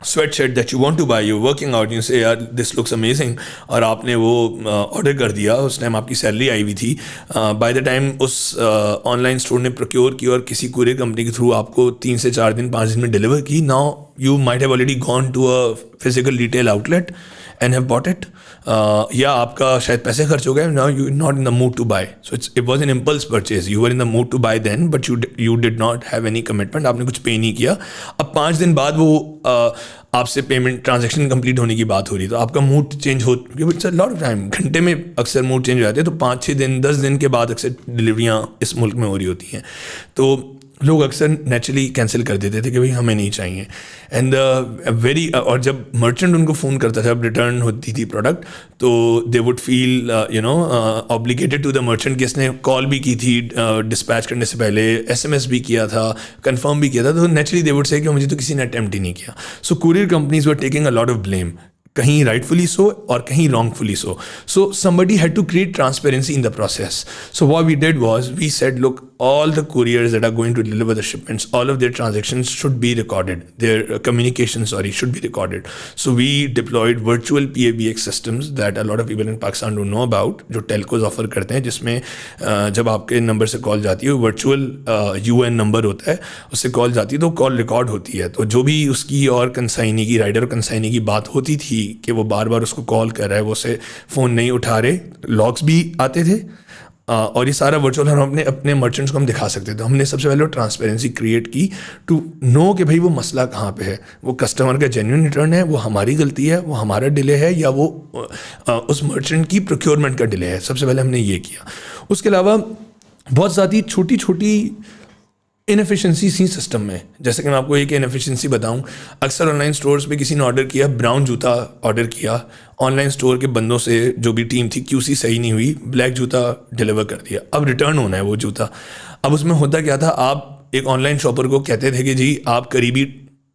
S2: sweatshirt that you want to buy, you're working out, you say यार this looks amazing, और आपने वो order कर दिया, उस time आपकी salary आई हुई थी, बाय द टाइम उस ऑनलाइन स्टोर ने प्रोक्योर की और किसी कुरियर कंपनी के थ्रू आपको 3 से 4 दिन 5 दिन में डिलीवर की, now you might have already gone to a physical retail outlet and have bought it, या आपका शायद पैसे खर्च हो गए, now you're not in the mood to buy, so it was an impulse purchase, you were in the mood to buy then but you did not have any commitment, आपने कुछ पे नहीं किया, अब 5 दिन बाद वो आपसे पेमेंट ट्रांजैक्शन कंप्लीट होने की बात हो रही, तो आपका मूड चेंज हो, it's a lot of time, घंटे में अक्सर मूड चेंज हो जाते हैं, तो 5-6 दिन 10 दिन के बाद अक्सर डिलीवरियाँ इस मुल्क में हो रही होती हैं, तो लोग अक्सर नेचुरली कैंसिल कर देते थे कि भाई हमें नहीं चाहिए, एंड वेरी और जब मर्चेंट उनको फ़ोन करता था, जब रिटर्न होती थी प्रोडक्ट, तो they would feel obligated to the merchant कि इसने कॉल भी की थी डिस्पैच करने से पहले, SMS भी किया था, कंफर्म भी किया था, तो नेचुरली दे वुड से कि मुझे तो किसी ने अटेम्प्ट ही नहीं किया, so courier companies were taking a lot of blame, कहीं राइटफुली सो और कहीं wrongfully so. So somebody had to create transparency in the process. So what we did was we said, look, all the couriers that are going to deliver the shipments, all of their transactions should be recorded. Their communication, should be recorded. So we deployed virtual PABX systems that a lot of people in Pakistan don't know about, जो telcos offer करते हैं, जिसमें जब आपके number से call जाती है, virtual UN number होता है, उससे कॉल जाती है तो कॉल रिकॉर्ड होती है, तो जो भी उसकी और कंसाइनी की, राइडर कंसाइनी की बात होती थी कि वो बार बार उसको कॉल कर रहा है, वो उसे फ़ोन नहीं उठा रहे, लॉग्स भी आते थे, और ये सारा वर्चुअल हम अपने मर्चेंट्स को हम दिखा सकते थे। हमने सबसे पहले वो ट्रांसपेरेंसी क्रिएट की टू नो कि भाई वो मसला कहाँ पे है, वो कस्टमर का जेन्युइन रिटर्न है, वो हमारी गलती है, वो हमारा डिले है, या वो उस मर्चेंट की प्रोक्योरमेंट का डिले है। सबसे पहले हमने ये किया। उसके अलावा बहुत ज़्यादा छोटी छोटी इनएफिशिएंसी सी सिस्टम में, जैसे कि मैं आपको एक इनएफिशिएंसी बताऊं, अक्सर ऑनलाइन स्टोर्स पे किसी ने ऑर्डर किया, ब्राउन जूता ऑर्डर किया, ऑनलाइन स्टोर के बंदों से जो भी टीम थी QC सही नहीं हुई, ब्लैक जूता डिलीवर कर दिया, अब रिटर्न होना है वो जूता। अब उसमें होता क्या था, आप एक ऑनलाइन शॉपर को कहते थे कि जी आप करीबी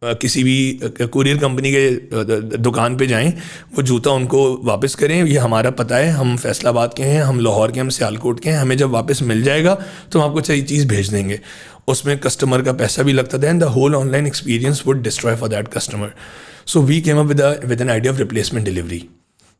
S2: किसी भी कुरियर कंपनी के दुकान पे जाएं, वो जूता उनको वापस करें, ये हमारा पता है, हम फैसलाबाद के हैं, हम लाहौर के, हम सियालकोट के हैं, हमें जब वापस मिल जाएगा तो हम आपको सही चीज़ भेज देंगे। उसमें कस्टमर का पैसा भी लगता था, and the whole online experience would destroy for that customer. So we came up with an idea of replacement delivery,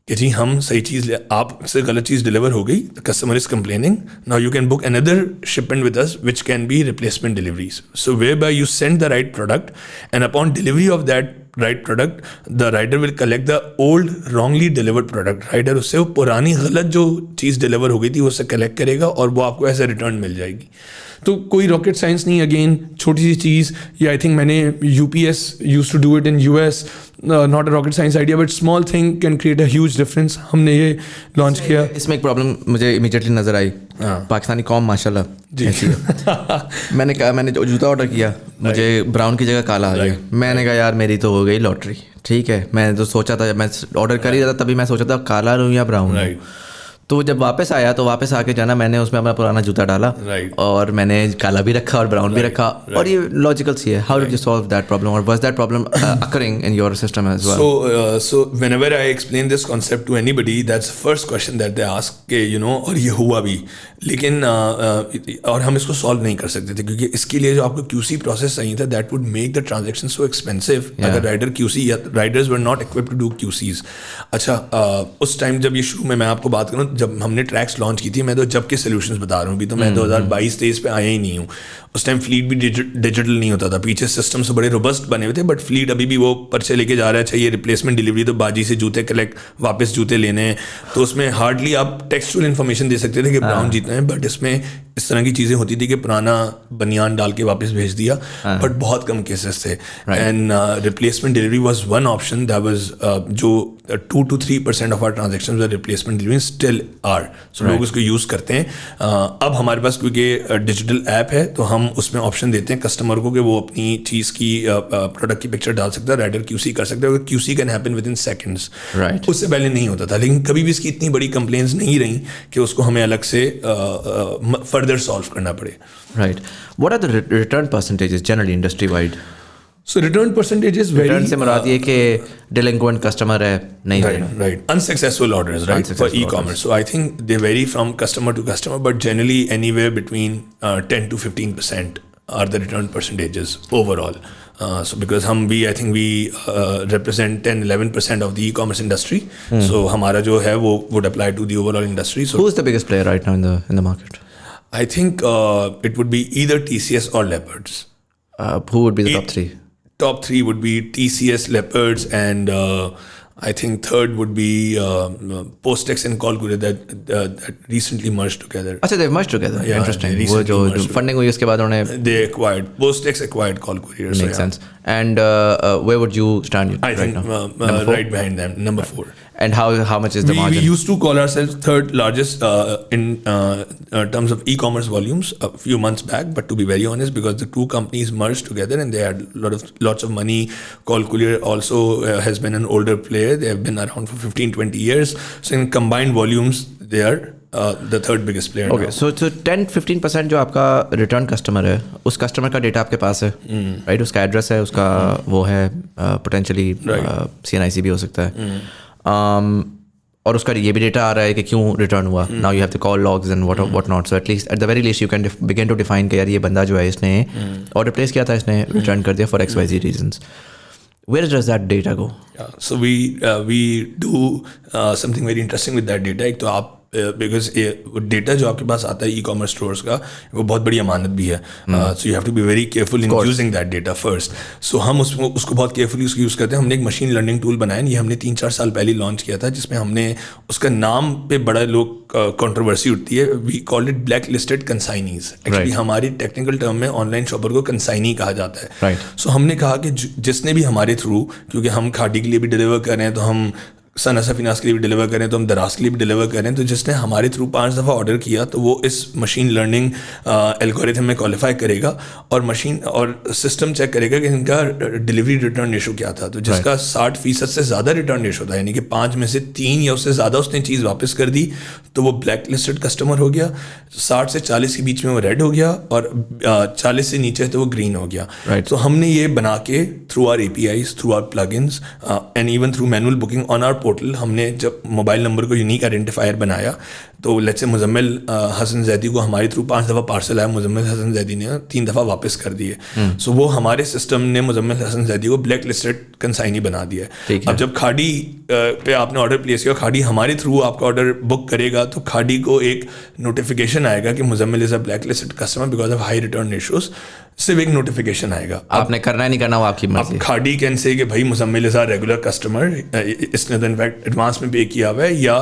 S2: कि जी हम सही चीज़, आपसे गलत चीज़ डिलीवर हो गई, the customer is complaining, now you can book another shipment with us which can be replacement deliveries. So where by you send the right product, and upon delivery of that right product the rider will collect the old wrongly delivered product. Rider उससे वो पुरानी गलत जो चीज़ deliver हो गई थी उससे collect करेगा और वो आपको ऐसे रिटर्न मिल जाएगी। तो कोई रॉकेट साइंस नहीं, अगेन छोटी सी चीज़, ये आई थिंक मैंने UPS use to do it in US, not a rocket science idea but small thing can create a huge difference. हमने ये लॉन्च किया।
S1: इसमें एक प्रॉब्लम मुझे इमीडिएटली नज़र आई, पाकिस्तानी कौम माशाल्लाह ऐसी है। मैंने कहा, मैंने जूता ऑर्डर किया, मुझे ब्राउन की जगह काला आ गया। मैंने कहा यार मेरी तो हो गई लॉटरी, ठीक है। मैंने तो सोचा था, मैं ऑर्डर कर ही रहा था, तभी मैं सोचा था काला लूँ या ब्राउन। तो जब वापस आया तो वापस आके जाना, मैंने उसमें अपना पुराना जूता डाला, और मैंने काला भी रखा और ब्राउन भी रखा, और ये लॉजिकल सी है। How did you solve that problem, और was that problem occurring in your system as well?
S2: So whenever I explain this concept to anybody, that's the first question that they ask कि और ये हुआ भी, लेकिन और हम इसको सॉल्व नहीं कर सकते थे, क्योंकि इसके लिए जो आपको QC प्रोसेस चाहिए था, that would make the transaction so expensive। अगर राइडर QC या Riders were not equipped to do QCs। अच्छा, उस टाइम जब ये शुरू में मैं आपको बात करूँ, जब हमने ट्रैक्स लॉन्च की थी, मैं तो जब के सोल्यूशंस बता रहा हूँ, अभी तो मैं 2022-23 पे आया ही नहीं हूँ। उस टाइम फ्लीट भी डिजिटल नहीं होता था, पीछे सिस्टम्स बड़े रोबस्ट बने हुए थे, बट फ्लीट अभी भी वो पर्चे लेके जा रहा है, चाहिए रिप्लेसमेंट डिलीवरी, तो बाजी से जूते कलेक्ट, वापस जूते लेने हैं, तो उसमें हार्डली आप टेक्सचुअल इन्फॉर्मेशन दे सकते थे कि ब्राउन जीतना है, बट इसमें इस तरह की चीज़ें होती थी कि पुराना बनियान डाल के वापस भेज दिया, बट बहुत कम केसेस थे। And replacement delivery was one option, that was जो 2 to 3% of our transaction replacement delivery still are, so लोग उसको यूज़ करते हैं। अब हमारे पास क्योंकि डिजिटल ऐप है, तो हम उसमें ऑप्शन देते हैं कस्टमर को कि वो अपनी चीज़ की प्रोडक्ट की पिक्चर डाल सकता है, राइडर QC कर सकता है, QC can happen with in seconds. उससे पहले नहीं होता था, लेकिन कभी भी इसकी इतनी बड़ी कंप्लेंट्स नहीं रही कि उसको हमें अलग से फर्दर सॉल्व करना पड़े।
S1: Right, what are the return percentages generally industry wide?
S2: So return percentage is very,
S1: return से मुराद ये कि delinquent कस्टमर है, नहीं
S2: right, unsuccessful orders, right, for e-commerce. So I think they vary from customer to customer, but generally anywhere between 10 to 15% are the return percentages overall. So because I think we represent 10-11% of the e-commerce industry. So हमारा जो है वो would apply to the overall industry. So
S1: Who's the biggest player right now in the market?
S2: I think it would be either TCS or Leopards.
S1: Who would be the top three?
S2: Top three would be TCS, Leopards, and I think third would be Postex and Callcourier that recently merged together.
S1: अच्छा, they've merged together.
S2: Yeah,
S1: Interesting.
S2: they
S1: वो
S2: recently
S1: जो
S2: merged
S1: funding हुई उसके बाद उन्होंने
S2: They acquired Postex acquired Callcourier. So
S1: makes sense. And where would you stand
S2: I
S1: right
S2: think
S1: now?
S2: right behind them, number 4.
S1: And how much is the
S2: We
S1: margin?
S2: used to call ourselves third largest in terms of e-commerce volumes a few months back, but to be very honest, because the two companies merged together and they had lots of money. Callcourier also has been an older player. They have been around for 15-20 years. So in combined volumes, they are the third biggest player
S1: Okay,
S2: now.
S1: so 10-15% जो आपका return customer है, उस customer का data आपके पास है, right? उसका address है, उसका वो है, पोटेंशियली CNIC भी हो सकता है, और उसका ये भी डेटा आ रहा है कि क्यों रिटर्न हुआ. Now you have to call logs and what not. So at least at the very least you can begin to define कि यार ये बंदा जो है इसने ऑर्डर प्लेस किया था, इसने रिटर्न कर दिया for XYZ reasons. Where does that data go?
S2: Yeah, so we do something very interesting with that data. एक तो आप because डेटा जो आपके पास आता है ई-कॉमर्स स्टोर्स का, वो बहुत बड़ी अमानत भी है. So you have to be very careful in using that data first. So हम उसको बहुत केयरफुली उसको यूज़ करते हैं. हमने एक मशीन लर्निंग टूल बनाया, ये हमने 3-4 साल पहले लॉन्च किया था, जिसमें हमने उसका नाम पे बड़ा लोग कंट्रोवर्सी उठती है. We call it black listed consignees. Actually हमारी टेक्निकल टर्म में ऑनलाइन शॉपर को कंसाइनी कहा जाता है. सो हमने कहा कि जिसने भी हमारे थ्रू, क्योंकि हम खाड़ी के लिए भी डिलीवर कर रहे हैं, तो हम सना सफिनास के लिए भी डिलीवर करें, तो हम दराज के लिए भी डिलीवर करें, तो जिसने हमारे थ्रू 5 दफ़ा ऑर्डर किया तो वो इस मशीन लर्निंग एल्गोरिथम में क्वालिफाई करेगा और मशीन और सिस्टम चेक करेगा कि इनका डिलीवरी रिटर्न रेशो क्या था. तो जिसका 60% से ज़्यादा रिटर्न रेशो था, यानी कि 5 में से 3 या उससे ज़्यादा उसने चीज़ वापस कर दी, तो वो ब्लैक लिस्टेड कस्टमर हो गया. 60 से 40 के बीच में वो रेड हो गया, और 40 से नीचे तो वो ग्रीन हो गया. तो हमने ये बना के through our APIs, through our plugins and even through manual booking on our portal, हमने जब मोबाइल नंबर को यूनिक आइडेंटिफायर बनाया, तो लेट्स से मुजम्मिल हसन जैदी को हमारे थ्रू 5 दफ़ा पार्सल आया, मुजम्मिल हसन जैदी ने 3 दफ़ा वापस कर दिए. सो वो हमारे सिस्टम ने मुजम्मिल हसन जैदी को ब्लैक लिस्टेड कंसाइनी बना दिया. अब जब खाड़ी पे आपने ऑर्डर प्लेस किया, खाड़ी हमारे थ्रू आपका ऑर्डर बुक करेगा, तो खाड़ी को एक नोटिफिकेशन आएगा कि Muzammil is a black listed customer because of high return ratios. सिर्फ एक नोटिफिकेशन आएगा.
S1: आपने करना है नहीं करना वो आपकी मर्जी.
S2: खाड़ी कैन से कि भाई Muzammil is a regular customer, इसने तो इनफैक्ट एडवांस में पे किया हुआ है, या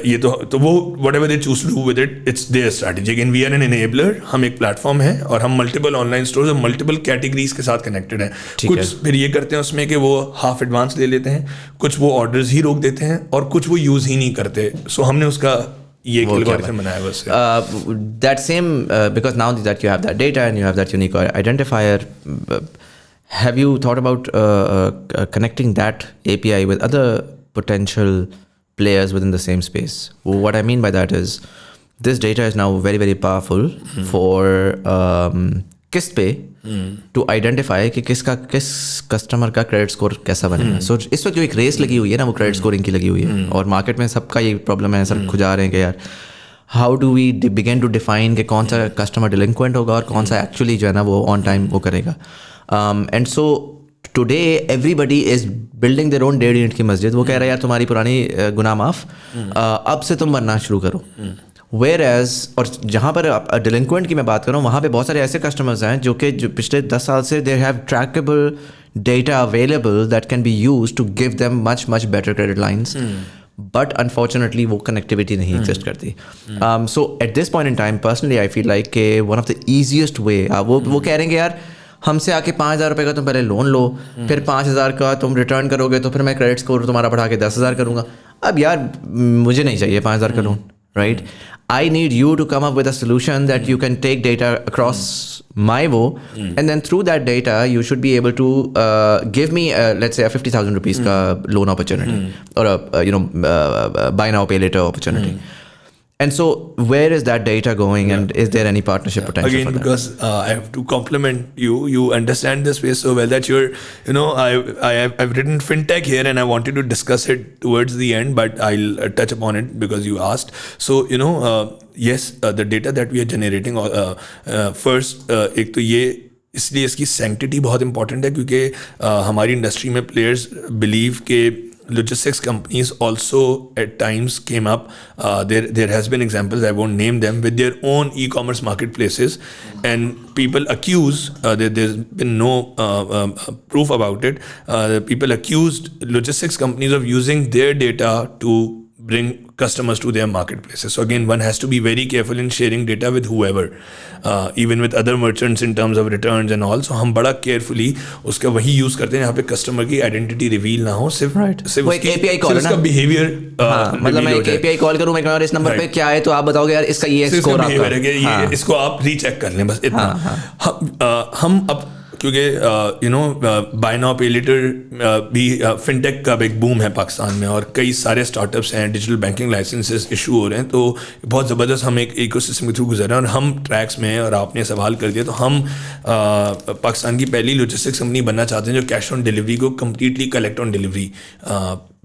S2: ये तो वो whatever they choose to do with it, it's their strategy. Again we are an enabler. हम एक प्लेटफॉर्म है और हम मल्टीपल ऑनलाइन स्टोर्स और मल्टीपल कैटेगरीज के साथ कनेक्टेड हैं. कुछ फिर ये करते हैं उसमें कि वो हाफ एडवांस ले लेते हैं, कुछ वो ऑर्डर्स ही रोक देते हैं, और कुछ वो यूज़ ही नहीं करते. सो हमने उसका ये एल्गोरिथम बनाया बस.
S1: That same because now that you have that data and you have that unique identifier, have you thought about connecting that API with other potential players within the same space? What I mean by that is this data is now very very powerful for किस्त पे to identify कि किस customer का credit score कैसा बनेगा. सो इस वक्त जो एक रेस लगी हुई है ना, वो क्रेडिट स्कोरिंग की लगी हुई है, और मार्केट में सबका ये प्रॉब्लम है, सब खुजा रहे हैं कि यार how do we begin to define कि कौन सा कस्टमर डिलिंक्वेंट होगा और कौन सा एक्चुअली जो है ना वो ऑन टाइम वो करेगा. And so today everybody is building their own 1.5 unit की मस्जिद. वो कह रहा है यार तुम्हारी पुरानी गुनाह माफ, अब से तुम बनना शुरू करो. Whereas, और जहाँ पर डिलिंक्वेंट की मैं बात कर रहा हूँ, वहाँ पे बहुत सारे ऐसे कस्टमर्स हैं जो पिछले 10 साल से they have trackable data available that can be use to give them much better credit lines, but unfortunately वो कनेक्टिविटी नहीं एग्जिस्ट करती. So at this point in time personally I feel like के one of the easiest way, वो कह रहे हैं कि यार हमसे आके 5,000 रुपये का तुम पहले लोन लो, फिर 5,000 का तुम रिटर्न करोगे, तो फिर मैं क्रेडिट स्कोर तुम्हारा बढ़ा के 10,000 करूँगा. अब यार मुझे नहीं चाहिए 5,000 का loan, right? I need you to come up with a solution that you can take data across Maivo, and then through that data you should be able to give me let's say a 50,000 rupees ka loan opportunity, or a buy now pay later opportunity. And so where is that data going, and is there any partnership potential
S2: again
S1: for that?
S2: Because I have to compliment you understand this space so well that you're I've written fintech here and I wanted to discuss it towards the end, but I'll touch upon it because you asked. So yes, the data that we are generating, first एक तो ये इसलिए इसकी sanctity बहुत important है क्योंकि हमारी industry में प्लेयर्स बिलीव के logistics companies also at times came up. There has been examples, I won't name them, with their own e-commerce marketplaces, and people accuse, there's been no proof about it, people accused logistics companies of using their data to bring customers to their marketplaces. So again, one has to be very careful in sharing data with whoever, even with other merchants in terms of returns and all. So हम बड़ा carefully उसका वही use करते हैं यहाँ पे customer की identity reveal ना हो, सिर्फ
S1: वो एक API कॉल है ना,
S2: उसका behavior
S1: मतलब मैं एक API कॉल करूँ, मैं कहूँ इस नंबर पे क्या है तो आप बताओगे यार इसका ये स्कोर आपका है,
S2: ये इसको आप रीचेक कर लें, बस इतना। हम अब क्योंकि बाय नाउ पे लेटर भी फिनटेक का एक बूम है पाकिस्तान में और कई सारे स्टार्टअप्स हैं, डिजिटल बैंकिंग लाइसेंसेस इशू हो रहे हैं, तो बहुत ज़बरदस्त हम एक इकोसिस्टम के थ्रू गुजर रहे हैं और हम ट्रैक्स में हैं। और आपने सवाल कर दिया तो हम पाकिस्तान की पहली लॉजिस्टिक्स कंपनी बनना चाहते हैं जो कैश ऑन डिलीवरी को completely collect on delivery,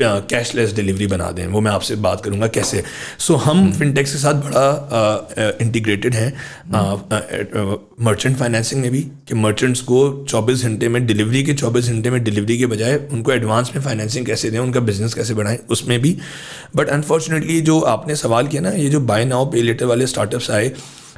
S2: cashless delivery बना दें। वो मैं आपसे बात करूंगा कैसे। सो हम फिनटेक्स के साथ बड़ा इंटीग्रेटेड हैं मर्चेंट फाइनेंसिंग में भी, कि मर्चेंट्स को 24 घंटे में डिलीवरी के 24 घंटे में डिलीवरी के बजाय उनको एडवांस में फाइनेंसिंग कैसे दें, उनका बिजनेस कैसे बढ़ाएं, उसमें भी। बट अनफॉर्चुनेटली जो आपने सवाल किया ना, ये जो बाय नाउ पे लेटर वाले स्टार्टअप्स आए,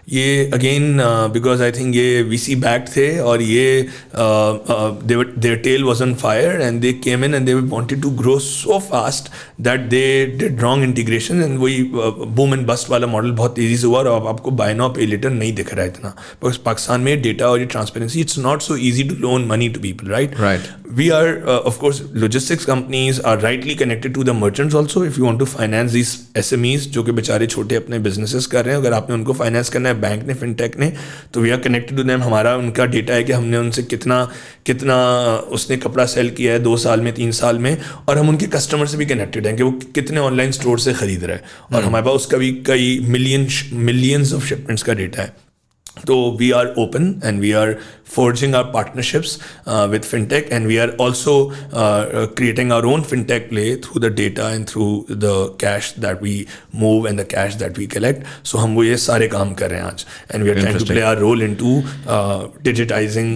S2: ये अगेन बिकॉज आई थिंक ये VC बैक्ड थे और ये their tail was on fire and they came in and they wanted to grow so fast that they did wrong integration and वही boom and bust वाला model बहुत तेज़ी से हुआ। और अब आपको बाय नाउ पे लेटर नहीं दिख रहा है इतना, बिकॉज पाकिस्तान में डेटा और ये transparency, it's not so easy to loan money to people, right. We are of course logistics companies are rightly connected to the merchants also if you want to finance these SMEs जो कि बेचारे छोटे अपने businesses कर रहे हैं। अगर आपने उनको फाइनेंस करना है बैंक ने, फिनटेक ने, तो we are connected to them. हमारा उनका डेटा है कि हमने उनसे कितना उसने कपड़ा सेल किया है 2 साल में, 3 साल में, और हम उनके कस्टमर से भी कनेक्टेड हैं कि वो कितने ऑनलाइन स्टोर से खरीद रहे हैं और हमारे पास उसका भी कई मिलियंस ऑफ शिपमेंट्स का डेटा है। तो we are open and we are forging our partnerships with fintech, and we are also creating our own fintech play through the data and through the cash that we move and the cash that we collect. So हम वो ये सारे काम कर रहे हैं आज, and we are trying to play our role into digitizing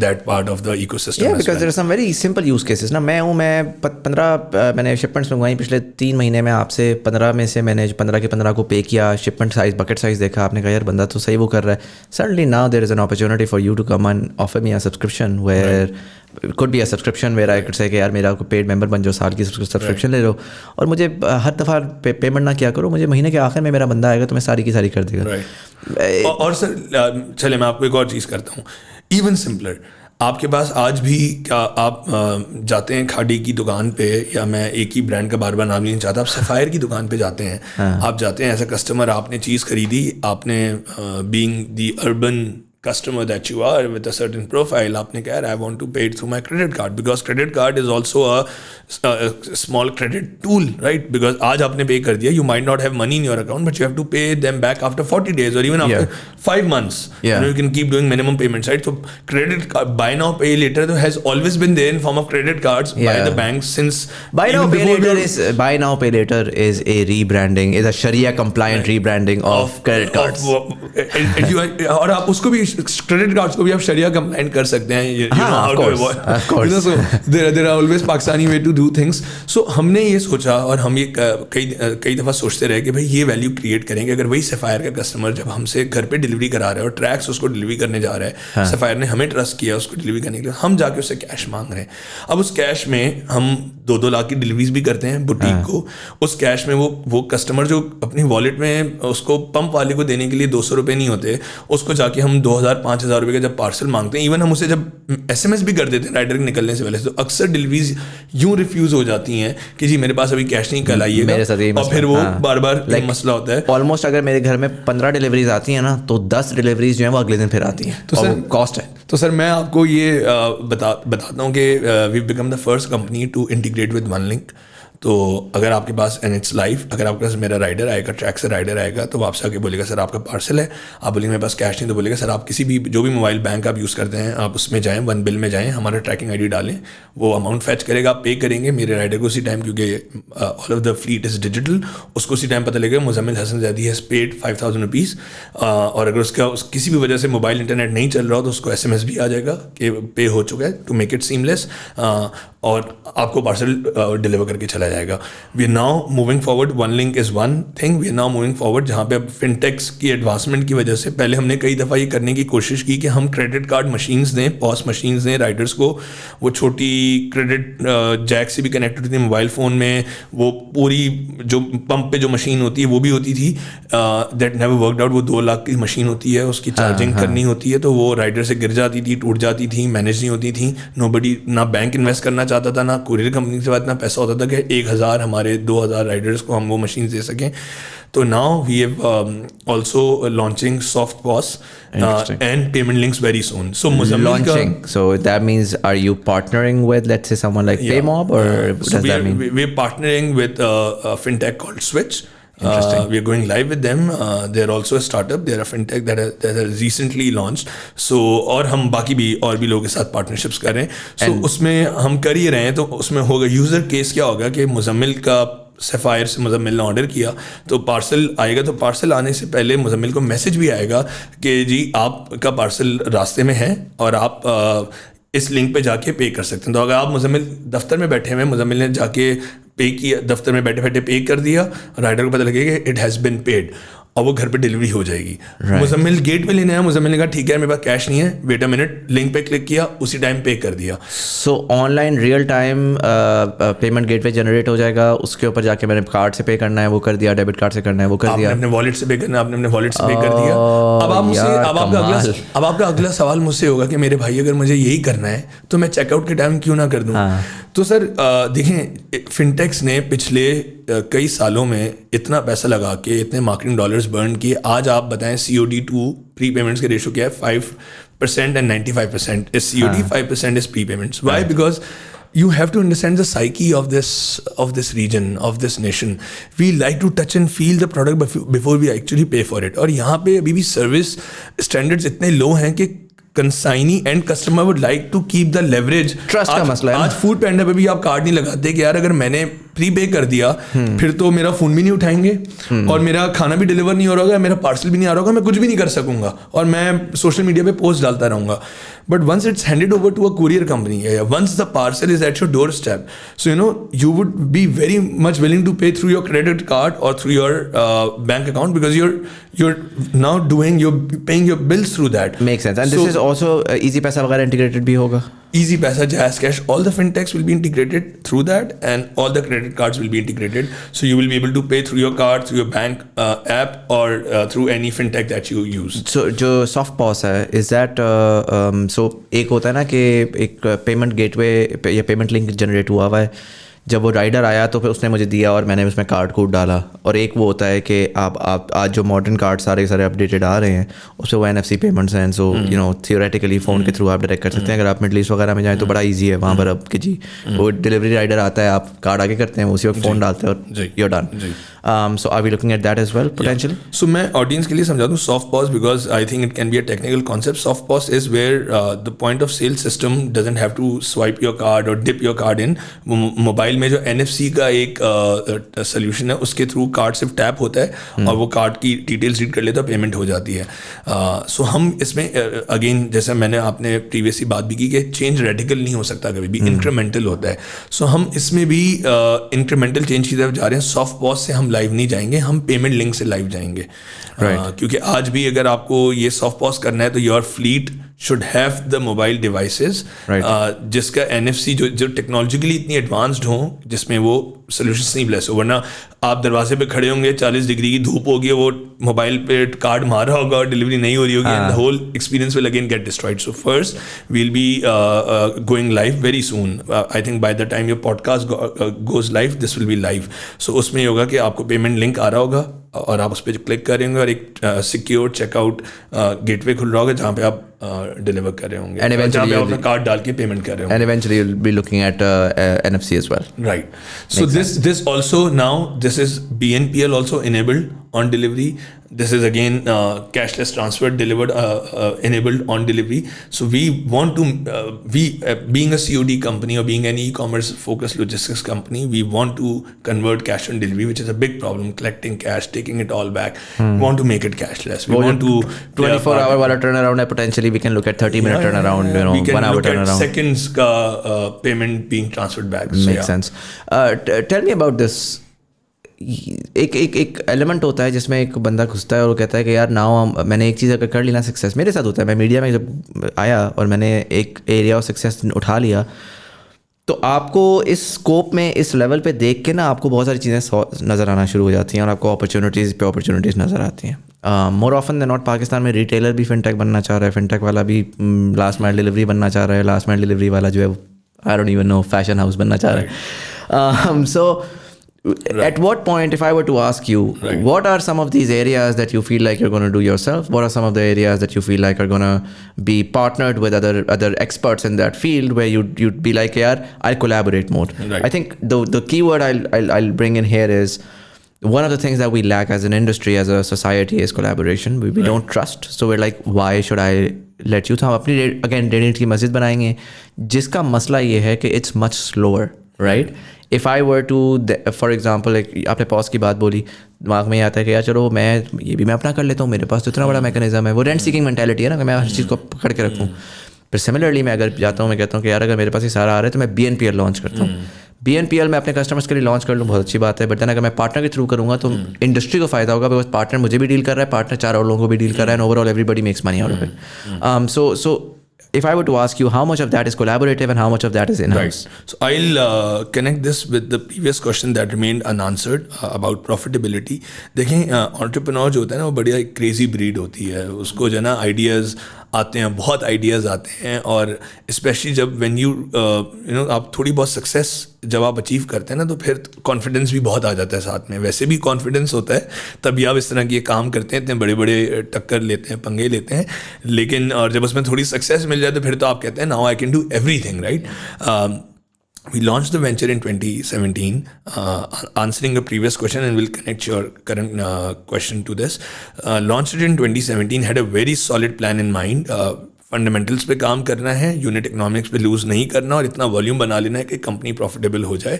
S2: that part of the ecosystem.
S1: Yeah, because there are some very simple use cases ना। मैं 15 मैंने शिपमेंट्स मंगवाई पिछले 3 महीने में आपसे, 15 में से मैंने 15 के 15 को पे किया, शिपमेंट साइज, बकेट साइज देखा, आपने कहा यार बंदा तो सही वो कर रहा है। Suddenly now there is an opportunity for you to come and offer me a subscription where it could be a subscription where I could say कि यार मेरा को पेड मेंबर बन जाओ, साल की सब्सक्रिप्शन ले लो, और मुझे हर दफ़ा पेमेंट ना किया करो, मुझे महीने के आखिर में मेरा बंदा आएगा तो मैं सारी की सारी कर देगा।
S2: और सर चले मैं आपको एक और चीज़ करता हूँ, इवन सिंपलर। आपके पास आज भी क्या आप जाते हैं खाड़ी की दुकान पे, या मैं एक ही ब्रांड का बार बार नाम लेना चाहता, आप सफ़ायर की दुकान पे जाते हैं, आप जाते हैं एज अ कस्टमर, आपने चीज़ खरीदी, आपने being the urban customer that you are with a certain profile, आपने कहा I want to pay it through my credit card, because credit card is also a small credit tool, right? Because आज आपने पे कर दिया, you might not have money in your account, but you have to pay them back after 40 days or even after 5 months. You can keep doing minimum payments, right? So credit card, buy now pay later has always been there in form of credit cards by the banks since
S1: buy now pay later is a rebranding, is a Sharia compliant rebranding of credit cards.
S2: और आप उसको भी credit cards को भी आप शरिया complaint कर सकते हैं। So there are always Pakistani way to do things. So हमने ये सोचा और हम ये कई दफ़ा सोचते रहे कि भाई ये वैल्यू क्रिएट करेंगे। अगर वही सफ़ायर का कस्टमर जब हमसे घर पे डिलीवरी करा रहा है और ट्रैक्स उसको डिलीवरी करने जा रहा है, सफ़ायर ने हमें ट्रस्ट किया उसको डिलीवरी करने के लिए, हम जाके उससे कैश मांग रहे हैं। अब उस कैश में हम 2-2 लाख की डिलीवरीज भी करते हैं बुटीक को। उस कैश में वो कस्टमर जो अपनी वॉलेट में उसको पंप वाले को देने के लिए 200 रुपये नहीं होते, उसको जाके हम 2,000-5,000 रुपये का जब पार्सल मांगते हैं, इवन हम उसे जब SMS भी कर देते हैं राइडर निकलने से पहले, तो अक्सर डिलीवरीज यूँ रिफ्यूज़ हो जाती हैं कि जी मेरे पास अभी कैश नहीं, कल आइएगा, और फिर वो बार बार मसला होता है।
S1: ऑलमोस्ट अगर मेरे घर में 15 डिलीवरीज आती हैं ना, तो 10 डिलीवरीज जो है वो अगले दिन फिर आती हैं, तो सर कॉस्ट है।
S2: तो सर मैं आपको ये बताता हूँ कि we become the first company to integrate with OneLink। तो अगर आपके पास एंड इट्स लाइव, अगर आपके पास मेरा राइडर आएगा, ट्रैक से राइडर आएगा, तो वो आपसे आके बोलेगा सर आपका पार्सल है, आप बोलेंगे मेरे पास कैश नहीं, तो बोलेगा सर आप किसी भी जो भी मोबाइल बैंक आप यूज़ करते हैं आप उसमें जाएँ, वन बिल में जाएँ, हमारा ट्रैकिंग ID डालें, वो अमाउंट फैच करेगा, आप पे करेंगे मेरे राइडर को उसी टाइम, क्योंकि all of the fleet is digital, उसको उसी टाइम पता लगेगा Muzammil Hasan Zaidi has paid 5,000 rupees, और अगर उसका किसी भी वजह से मोबाइल इंटरनेट नहीं चल रहा हो तो उसको SMS भी आ जाएगा कि पे हो चुका है, टू मेक इट सीमलेस, और आपको पार्सल डिलीवर करके चला जाएगा. We are now moving forward, OneLink is one thing, we are now moving forward, जहाँ पे अब फिनटेक्स की एडवांसमेंट की वजह से पहले हमने कई दफ़ा ये करने की कोशिश की कि हम क्रेडिट कार्ड मशीन्स दें, पॉस मशीन्स दें राइडर्स को, वो छोटी क्रेडिट जैक से भी कनेक्टेड होती थी मोबाइल फ़ोन में, वो पूरी जो पंप पे जो मशीन होती है वो भी होती थी, दैट नेवर वर्कड आउट, वो 2 लाख की मशीन होती है, उसकी चार्जिंग करनी होती है, तो वो राइडर से गिर जाती थी, टूट जाती थी, मैनेज नहीं होती थी, नोबडी, ना बैंक इन्वेस्ट करना चाहता था, ना कुरियर कंपनी से इतना पैसा होता था कि 1,000 हमारे 2,000 राइडर्स को हम वो मशीन दे सकें. तो now we have also launching soft POS and payment links very soon. So
S1: launching, so that means are you partnering with, let's say, someone like PayMob, or what does that mean?
S2: We're partnering with a fintech called Switch. We are going live with them. They're also a startup. They're a fintech that has recently launched. So और हम बाकी भी और भी लोगों के साथ partnerships कर रहे हैं. So उसमें हम कर ही रहे हैं. तो उसमें होगा यूज़र केस क्या होगा कि मुज़म्मिल का सफ़ायर से मुज़म्मिल ने ऑर्डर किया तो पार्सल आएगा, तो पार्सल आने से पहले मुज़म्मिल को मैसेज भी आएगा कि जी आपका पार्सल रास्ते में है और आप इस लिंक पे जाके पे कर सकते हैं. तो अगर आप मुज़म्मिल दफ्तर में बैठे हुए, मुज़म्मिल ने जाके पे किया, दफ्तर में बैठे बैठे पे कर दिया, राइडर को पता लगेगा इट हैज़ बिन पेड और वो घर पे डिलीवरी हो जाएगी. मुज़म्मिल गेट पे लेने आया, मुज़म्मिल ने कहा ठीक है मेरे पास कैश नहीं है, वेट अ मिनट, लिंक पे क्लिक किया, उसी टाइम पे कर दिया.
S1: सो online real time payment gateway generate हो जाएगा, उसके ऊपर जाके मैंने कार्ड से पे करना है वो कर दिया, डेबिट कार्ड से करना है वो कर दिया,
S2: अपने वॉलेट से पे करना है आपने अपने वॉलेट से पे कर दिया. अब आप मुझसे अब आपका अगला सवाल मुझसे होगा कि मेरे भाई अगर मुझे यही करना है तो मैं चेकआउट के टाइम क्यों ना कर दूँ. तो सर देखें, फिनटेक्स ने पिछले कई सालों में इतना पैसा लगा के इतने मार्केटिंग डॉलर्स बर्न किए. आज आप बताएं COD टू प्री पेमेंट्स का रेशो क्या है? 5% and 95% is COD, 5% is prepayments. Why? Because you have to understand the psyche of this region, of this nation. We like to touch and feel the product before we actually pay for it. और यहाँ पे अभी भी service standards इतने low हैं कि consignee and customer would like to keep the leverage.
S1: Trust का मसला है.
S2: आज फूड पैंडा पे भी आप कार्ड नहीं लगाते कि यार अगर मैंने प्री पे कर दिया फिर तो मेरा फ़ोन भी नहीं उठाएंगे और मेरा खाना भी डिलीवर नहीं हो रहा होगा, मेरा पार्सल भी नहीं आ रहा होगा, मैं कुछ भी नहीं कर सकूंगा और मैं सोशल मीडिया पे पोस्ट डालता रहूँगा. But once it's handed over to a courier company, once the parcel is at your doorstep, so you would be very much willing to pay through your credit card or through your bank account because you're now you're paying your bills through that.
S1: Makes sense. And this is also Easy Paisa वगैरह integrated भी होगा.
S2: Easy Paisa, Jazz Cash, all the fintechs will be integrated through that, and all the credit cards will be integrated. So you will be able to pay through your card, through your bank app, or through any fintech that you use.
S1: So जो soft POS है, is that so एक होता है ना कि एक payment gateway या payment link generate हुआ है, जब वो राइडर आया तो फिर उसने मुझे दिया और मैंने उसमें कार्ड कोड डाला. और एक वो होता है कि आप आज जो मॉडर्न कार्ड सारे अपडेटेड आ रहे हैं उससे वो NFC पेमेंट्स हैं. सो थियोरेटिकली फ़ोन के थ्रू आप डायरेक्ट कर सकते हैं. अगर आप मिडल ईस्ट वगैरह में जाएँ तो बड़ा ईजी है वहाँ पर अब कि जी वो डिलीवरी राइडर आता है, आप कार्ड आगे करते हैं, उसी वक्त फ़ोन डालते हैं और you're done. So are we looking at that as well potentially?
S2: So मैं ऑडियंस के लिए समझा दूँ soft POS because I think it can be a technical concept. Soft POS is where the point of sale system doesn't have to swipe your card or dip your card in. Mobile में जो NFC का एक solution है उसके through card सिर्फ tap होता है और वो कार्ड की डिटेल्स रीड कर लेता है, पेमेंट हो जाती है. सो हम इसमें अगेन जैसे मैंने आपने प्रीवियसली बात भी की कि चेंज रेडिकल नहीं हो सकता, कभी भी इंक्रीमेंटल होता है. सो हम इसमें भी इंक्रीमेंटल चेंज की तरफ जा रहे हैं. सॉफ्ट पॉस से हम लाइव नहीं जाएंगे, हम पेमेंट लिंक से लाइव जाएंगे. क्योंकि आज भी अगर आपको ये सॉफ्ट पॉस करना है तो your fleet should have the mobile devices जिसका NFC जो टेक्नोलॉजिकली इतनी एडवांस्ड हो जिसमें वो सोल्यूशन सीमलेस हो. वरना आप दरवाजे पे खड़े होंगे, 40 डिग्री की धूप होगी, वो मोबाइल पे कार्ड मारा होगा और डिलीवरी नहीं हो रही होगी, and the whole experience will again get destroyed. So first we'll be going live very soon. I think by the time your podcast goes live, this will be live. So उसमें होगा कि आपको payment link आ रहा होगा, और आप उस पर क्लिक करेंगे और एक सिक्योर चेकआउट गेटवे खुल रहा होगा जहाँ पे आप डिलीवर कर रहे होंगे,
S1: And eventually
S2: जहाँ पे आप
S1: you'll
S2: अपना कार्ड डाल के पेमेंट कर रहे होंगे.
S1: And eventually you'll be looking at NFC as well.
S2: Right. So this also now this is BNPL also enabled on delivery. This is again cashless transfer delivered enabled on delivery. So we want to being a COD company or being an e-commerce focused logistics company, we want to convert cash on delivery, which is a big problem. Collecting cash, taking it all back. We want to make it cashless. We want to
S1: 24-hour wala turnaround hai, potentially we can look at 30-minute turnaround, you know,
S2: we can
S1: 1 hour
S2: look at
S1: turnaround.
S2: seconds ka payment being transferred back. So,
S1: Makes sense. Tell me about this. एक element होता है जिसमें एक बंदा घुसता है और वो कहता है कि यार नाउ मैंने एक चीज़ अगर कर ली ना सक्सेस, मेरे साथ होता है, मैं मीडिया में जब आया और मैंने एक एरिया ऑफ सक्सेस उठा लिया, तो आपको इस स्कोप में इस लेवल पे देख के ना आपको बहुत सारी चीज़ें नज़र आना शुरू हो जाती हैं और आपको अपॉर्चुनिटीज़ पे अपॉर्चुनिटीज़ नज़र आती हैं. More often than not Pakistan में रिटेलर भी फिनटेक बनना चाह रहा है, फिनटेक वाला भी लास्ट माइल डिलीवरी बनना चाह रहा है, लास्ट माइल डिलीवरी वाला जो है I don't even know fashion house बनना चाह रहा है. सो at what point, if I were to ask you, what are some of these areas that you feel like you're going to do yourself? What are some of the areas that you feel like are going to be partnered with other experts in that field where you'd be like, yeah, I'll collaborate more? I think the key word I'll bring in here is one of the things that we lack as an industry, as a society, is collaboration. We don't trust. So we're like, why should I let you? तो हम अपनी again डेढ़ की मस्जिद बनाएंगे जिसका मसला ये है कि it's much slower, right? If I were to, for example, आपने पॉज की बात बोली, दिमाग में आता है कि यार चलो ये भी मैं अपना कर लेता हूँ, मेरे पास तो इतना बड़ा मैकेनिज्म है, वो रेंट सीकिंग मेंटालिटी है ना कि मैं हर चीज़ को पकड़ के रखूँ. फिर सिमिलरली मैं अगर जाता हूँ, मैं कहता हूँ कि यार अगर मेरे पास ये सारा आ रहा है तो मैं BNPL लॉन्च करता हूँ. BNPL मैं अपने कस्टमर्स के लिए लॉन्च कर लूँ, बहुत अच्छी बात है, बट देन अगर मैं पार्टनर के थ्रू करूँगा तो इंडस्ट्री को फ़ायदा होगा, बिकॉज पार्टनर मुझे भी डील कर रहा है, पार्टनर 4 और लोगों को भी डील कर रहा है, and overall everybody makes money out of it. So if I were to ask you, how much of that is collaborative and how much of that is in-house?
S2: Right. So I'll connect this with the previous question that remained unanswered about profitability. देखें, entrepreneur जो होता है ना वो बढ़िया एक crazy breed होती है. उसको जो है ना ideas आते हैं, बहुत आइडियाज़ आते हैं, और स्पेशली जब व्हेन यू नो आप थोड़ी बहुत सक्सेस जब आप अचीव करते हैं ना तो फिर कॉन्फिडेंस भी बहुत आ जाता है साथ में. वैसे भी कॉन्फिडेंस होता है तभी आप इस तरह के काम करते हैं, इतने बड़े बड़े टक्कर लेते हैं, पंगे लेते हैं, लेकिन और जब उसमें थोड़ी सक्सेस मिल जाए तो फिर तो आप कहते हैं now I can do everything, right. We launched the venture in 2017, answering a previous question, and we'll connect your current question to this. Launched it in 2017, had a very solid plan in mind. Fundamentals पे काम करना है, unit economics पे loose नहीं करना और इतना volume बना लेना है कि कंपनी प्रॉफिटेबल हो जाए.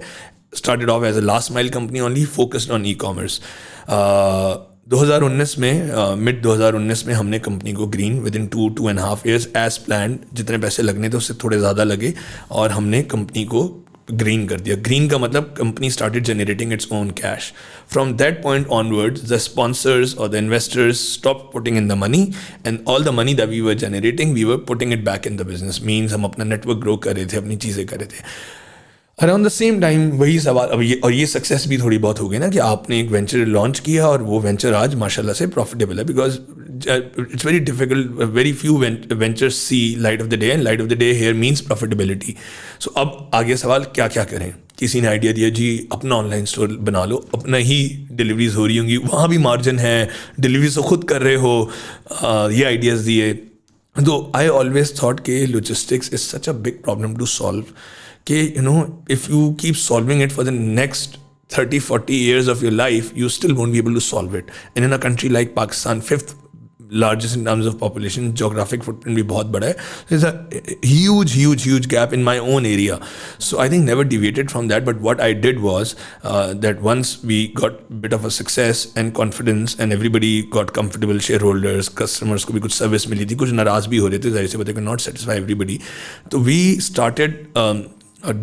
S2: Started off as a last mile company only, focused on e-commerce. 2019 में मिड 2019 में हमने कंपनी को green within 2.5 years as plan. जितने पैसे लगने थे उससे थोड़े ज़्यादा लगे और हमने कंपनी को ग्रीन कर दिया. ग्रीन का मतलब company started generating its own cash. From that point onwards the sponsors और the investors stop putting in the money, and all the money that we were generating we were putting it back in the business. Means हम अपना network grow कर रहे थे, अपनी चीज़ें कर रहे थे. अराउंड द सेम टाइम वही सवाल अब ये सक्सेस भी थोड़ी बहुत हो गई ना कि आपने एक वेंचर लॉन्च किया और वो वेंचर आज माशाल्लाह से प्रॉफिटेबल है, because it's very difficult. Very few ventures see light of the day, and light of the day here means profitability. So अब आगे सवाल क्या क्या करें. किसी ने आइडिया दिया जी अपना ऑनलाइन स्टोर बना लो, अपना ही डिलीवरीज हो रही होंगी, वहाँ भी मार्जिन है, डिलीवरीज तो खुद कर रहे हो, ये आइडियाज़ दिए. तो आई ऑलवेज थॉट कि logistics is such a big problem to solve कि you know if you keep solving it for the next 30-40 years of your life you still won't be able to solve it. And in a country like Pakistan, 5th largest in terms of population, geographic footprint भी बहुत बड़ा है, there's a huge gap in my own area. So I think never deviated from that, but what I did was that once we got bit of a success and confidence and everybody got comfortable, shareholders, customers को भी कुछ service मिली थी, कुछ नाराज़ भी हो रहे थे, जाहिर सी बात है, not satisfy everybody, तो we started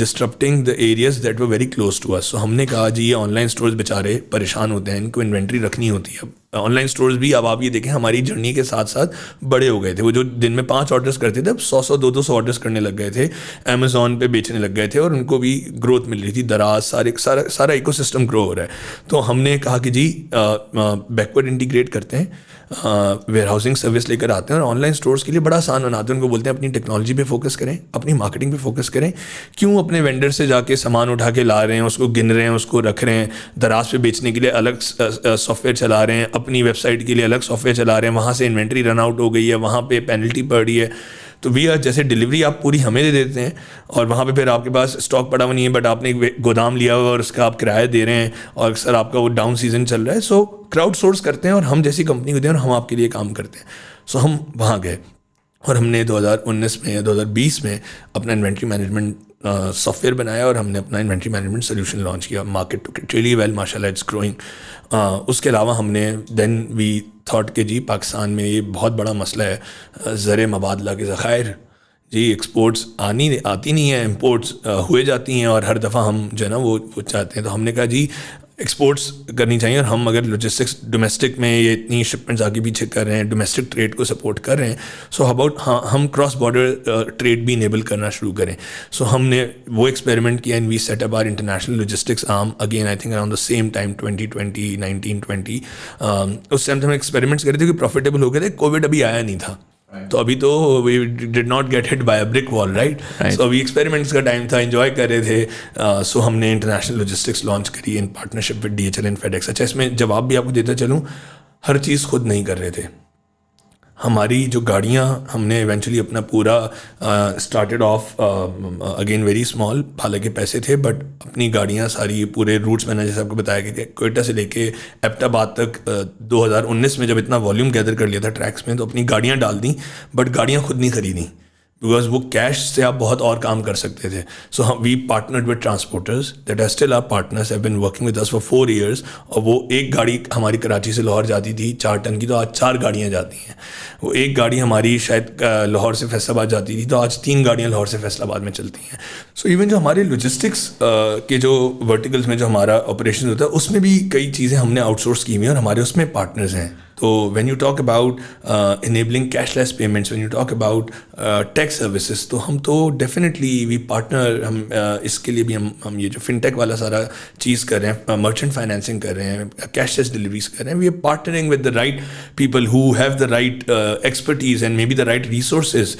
S2: disrupting the areas that were very close to us. So हमने कहा जी ये ऑनलाइन स्टोर्स बेचारे परेशान होते हैं, इनको इन्वेंट्री रखनी होती है. ऑनलाइन स्टोर्स भी अब आप ये देखें हमारी जर्नी के साथ साथ बड़े हो गए थे। वो जो दिन में 5 ऑर्डर्स करते थे अब 100 200 ऑर्डर्स करने लग गए थे, अमेजोन पे बेचने लग गए थे और उनको भी ग्रोथ मिल रही थी। दराज सारा इकोसिस्टम ग्रो हो रहा है। तो हमने कहा कि जी बैकवर्ड इंटीग्रेट करते हैं, वेयर हाउसिंग सर्विस लेकर आते हैं और ऑनलाइन स्टोर्स के लिए बड़ा आसान बनाते हैं। उनको बोलते हैं अपनी टेक्नोलॉजी पे फोकस करें, अपनी मार्केटिंग पे फोकस करें। क्यों अपने वेंडर से जाके सामान उठा के ला रहे हैं, उसको गिन रहे हैं, उसको रख रहे हैं, दराज पे बेचने के लिए अलग सॉफ्टवेयर चला रहे हैं, अपनी वेबसाइट के लिए अलग सॉफ्टवेयर चला रहे हैं, वहाँ से इन्वेंट्री रन आउट हो गई है, वहाँ पे पेनल्टी पड़ रही है। तो वी आर जैसे डिलीवरी आप पूरी हमें दे देते हैं और वहाँ पे फिर आपके पास स्टॉक पड़ा हुआ नहीं है बट आपने एक गोदाम लिया हुआ और उसका आप किराया दे रहे हैं और सर आपका वो डाउन सीजन चल रहा है। सो क्राउड सोर्स करते हैं और हम जैसी कंपनी को दें और हम आपके लिए काम करते हैं। सो हम वहाँ गए और हमने 2019 में या 2020 में अपना इन्वेंट्री मैनेजमेंट सॉफ्टवेयर बनाया और हमने अपना इन्वेंट्री मैनेजमेंट सोल्यूशन लॉन्च किया। Market to it really well, माशाल्लाह इट्स ग्रोइंग। उसके अलावा हमने देन वी थॉट के जी पाकिस्तान में ये बहुत बड़ा मसला है ज़र मबादला के ज़खायर जी, एक्सपोर्ट्स आती नहीं है, इम्पोर्ट्स हुए जाती हैं और हर दफ़ा हम जो है ना वो चाहते हैं। तो हमने कहा जी एक्सपोर्ट्स करनी चाहिए और हम अगर लॉजिस्टिक्स डोमेस्टिक में ये इतनी शिपमेंट्स आगे पीछे कर रहे हैं, डोमेस्टिक ट्रेड को सपोर्ट कर रहे हैं, सो अबाउट हम क्रॉस बॉर्डर ट्रेड भी इनेबल करना शुरू करें। सो हमने वो एक्सपेरिमेंट किया and we set up our international logistics arm again I think around the same time 2020 1920। उस टाइम हम एक्सपेरिमेंट्स कर रहे थे कि प्रॉफिटेबल हो गए थे, कोविड अभी आया नहीं था। तो अभी तो we did not get hit by a brick wall, right. So अभी एक्सपेरिमेंट्स का टाइम था, एंजॉय कर रहे थे। सो हमने इंटरनेशनल लॉजिस्टिक्स लॉन्च करी इन partnership with DHL and FedEx। अच्छा, इसमें जवाब भी आपको देता चलूँ, हर चीज़ खुद नहीं कर रहे थे। हमारी जो गाड़ियाँ हमने इवेंचुअली अपना पूरा started off again very small, हालांकि पैसे थे बट अपनी गाड़ियाँ सारी पूरे रूट्स मैंने जैसे आपको बताया कि कोयटा से लेके एबटाबाद तक 2019 में जब इतना वॉल्यूम गैदर कर लिया था ट्रैक्स में, तो अपनी गाड़ियाँ डाल दी बट गाड़ियाँ खुद नहीं खरीदी बिकॉज वो कैश से आप बहुत और काम कर सकते थे। सो हम we partnered with transporters that are still our partners, have been working with us for 4 years। और वो एक गाड़ी हमारी कराची से लाहौर जाती थी 4 टन की, तो आज 4 गाड़ियाँ जाती हैं। वो एक गाड़ी हमारी शायद लाहौर से फैसलाबाद जाती थी, तो आज 3 गाड़ियाँ लाहौर से फैसलाबाद में चलती हैं। सो इवन जो हमारे लॉजिस्टिक्स के जो वर्टिकल्स में जो हमारा ऑपरेशन होता है उसमें भी कई चीज़ें हमने आउटसोर्स की हुई हैं और हमारे उसमें पार्टनर्स हैं। तो when you talk about enabling cashless payments, when you talk about tech services, तो हम तो definitely we partner, हम इसके लिए भी हम ये जो fintech वाला सारा चीज़ कर रहे हैं, merchant financing कर रहे हैं, cashless deliveries कर रहे हैं, we are partnering with the right people who have the right expertise and maybe the right resources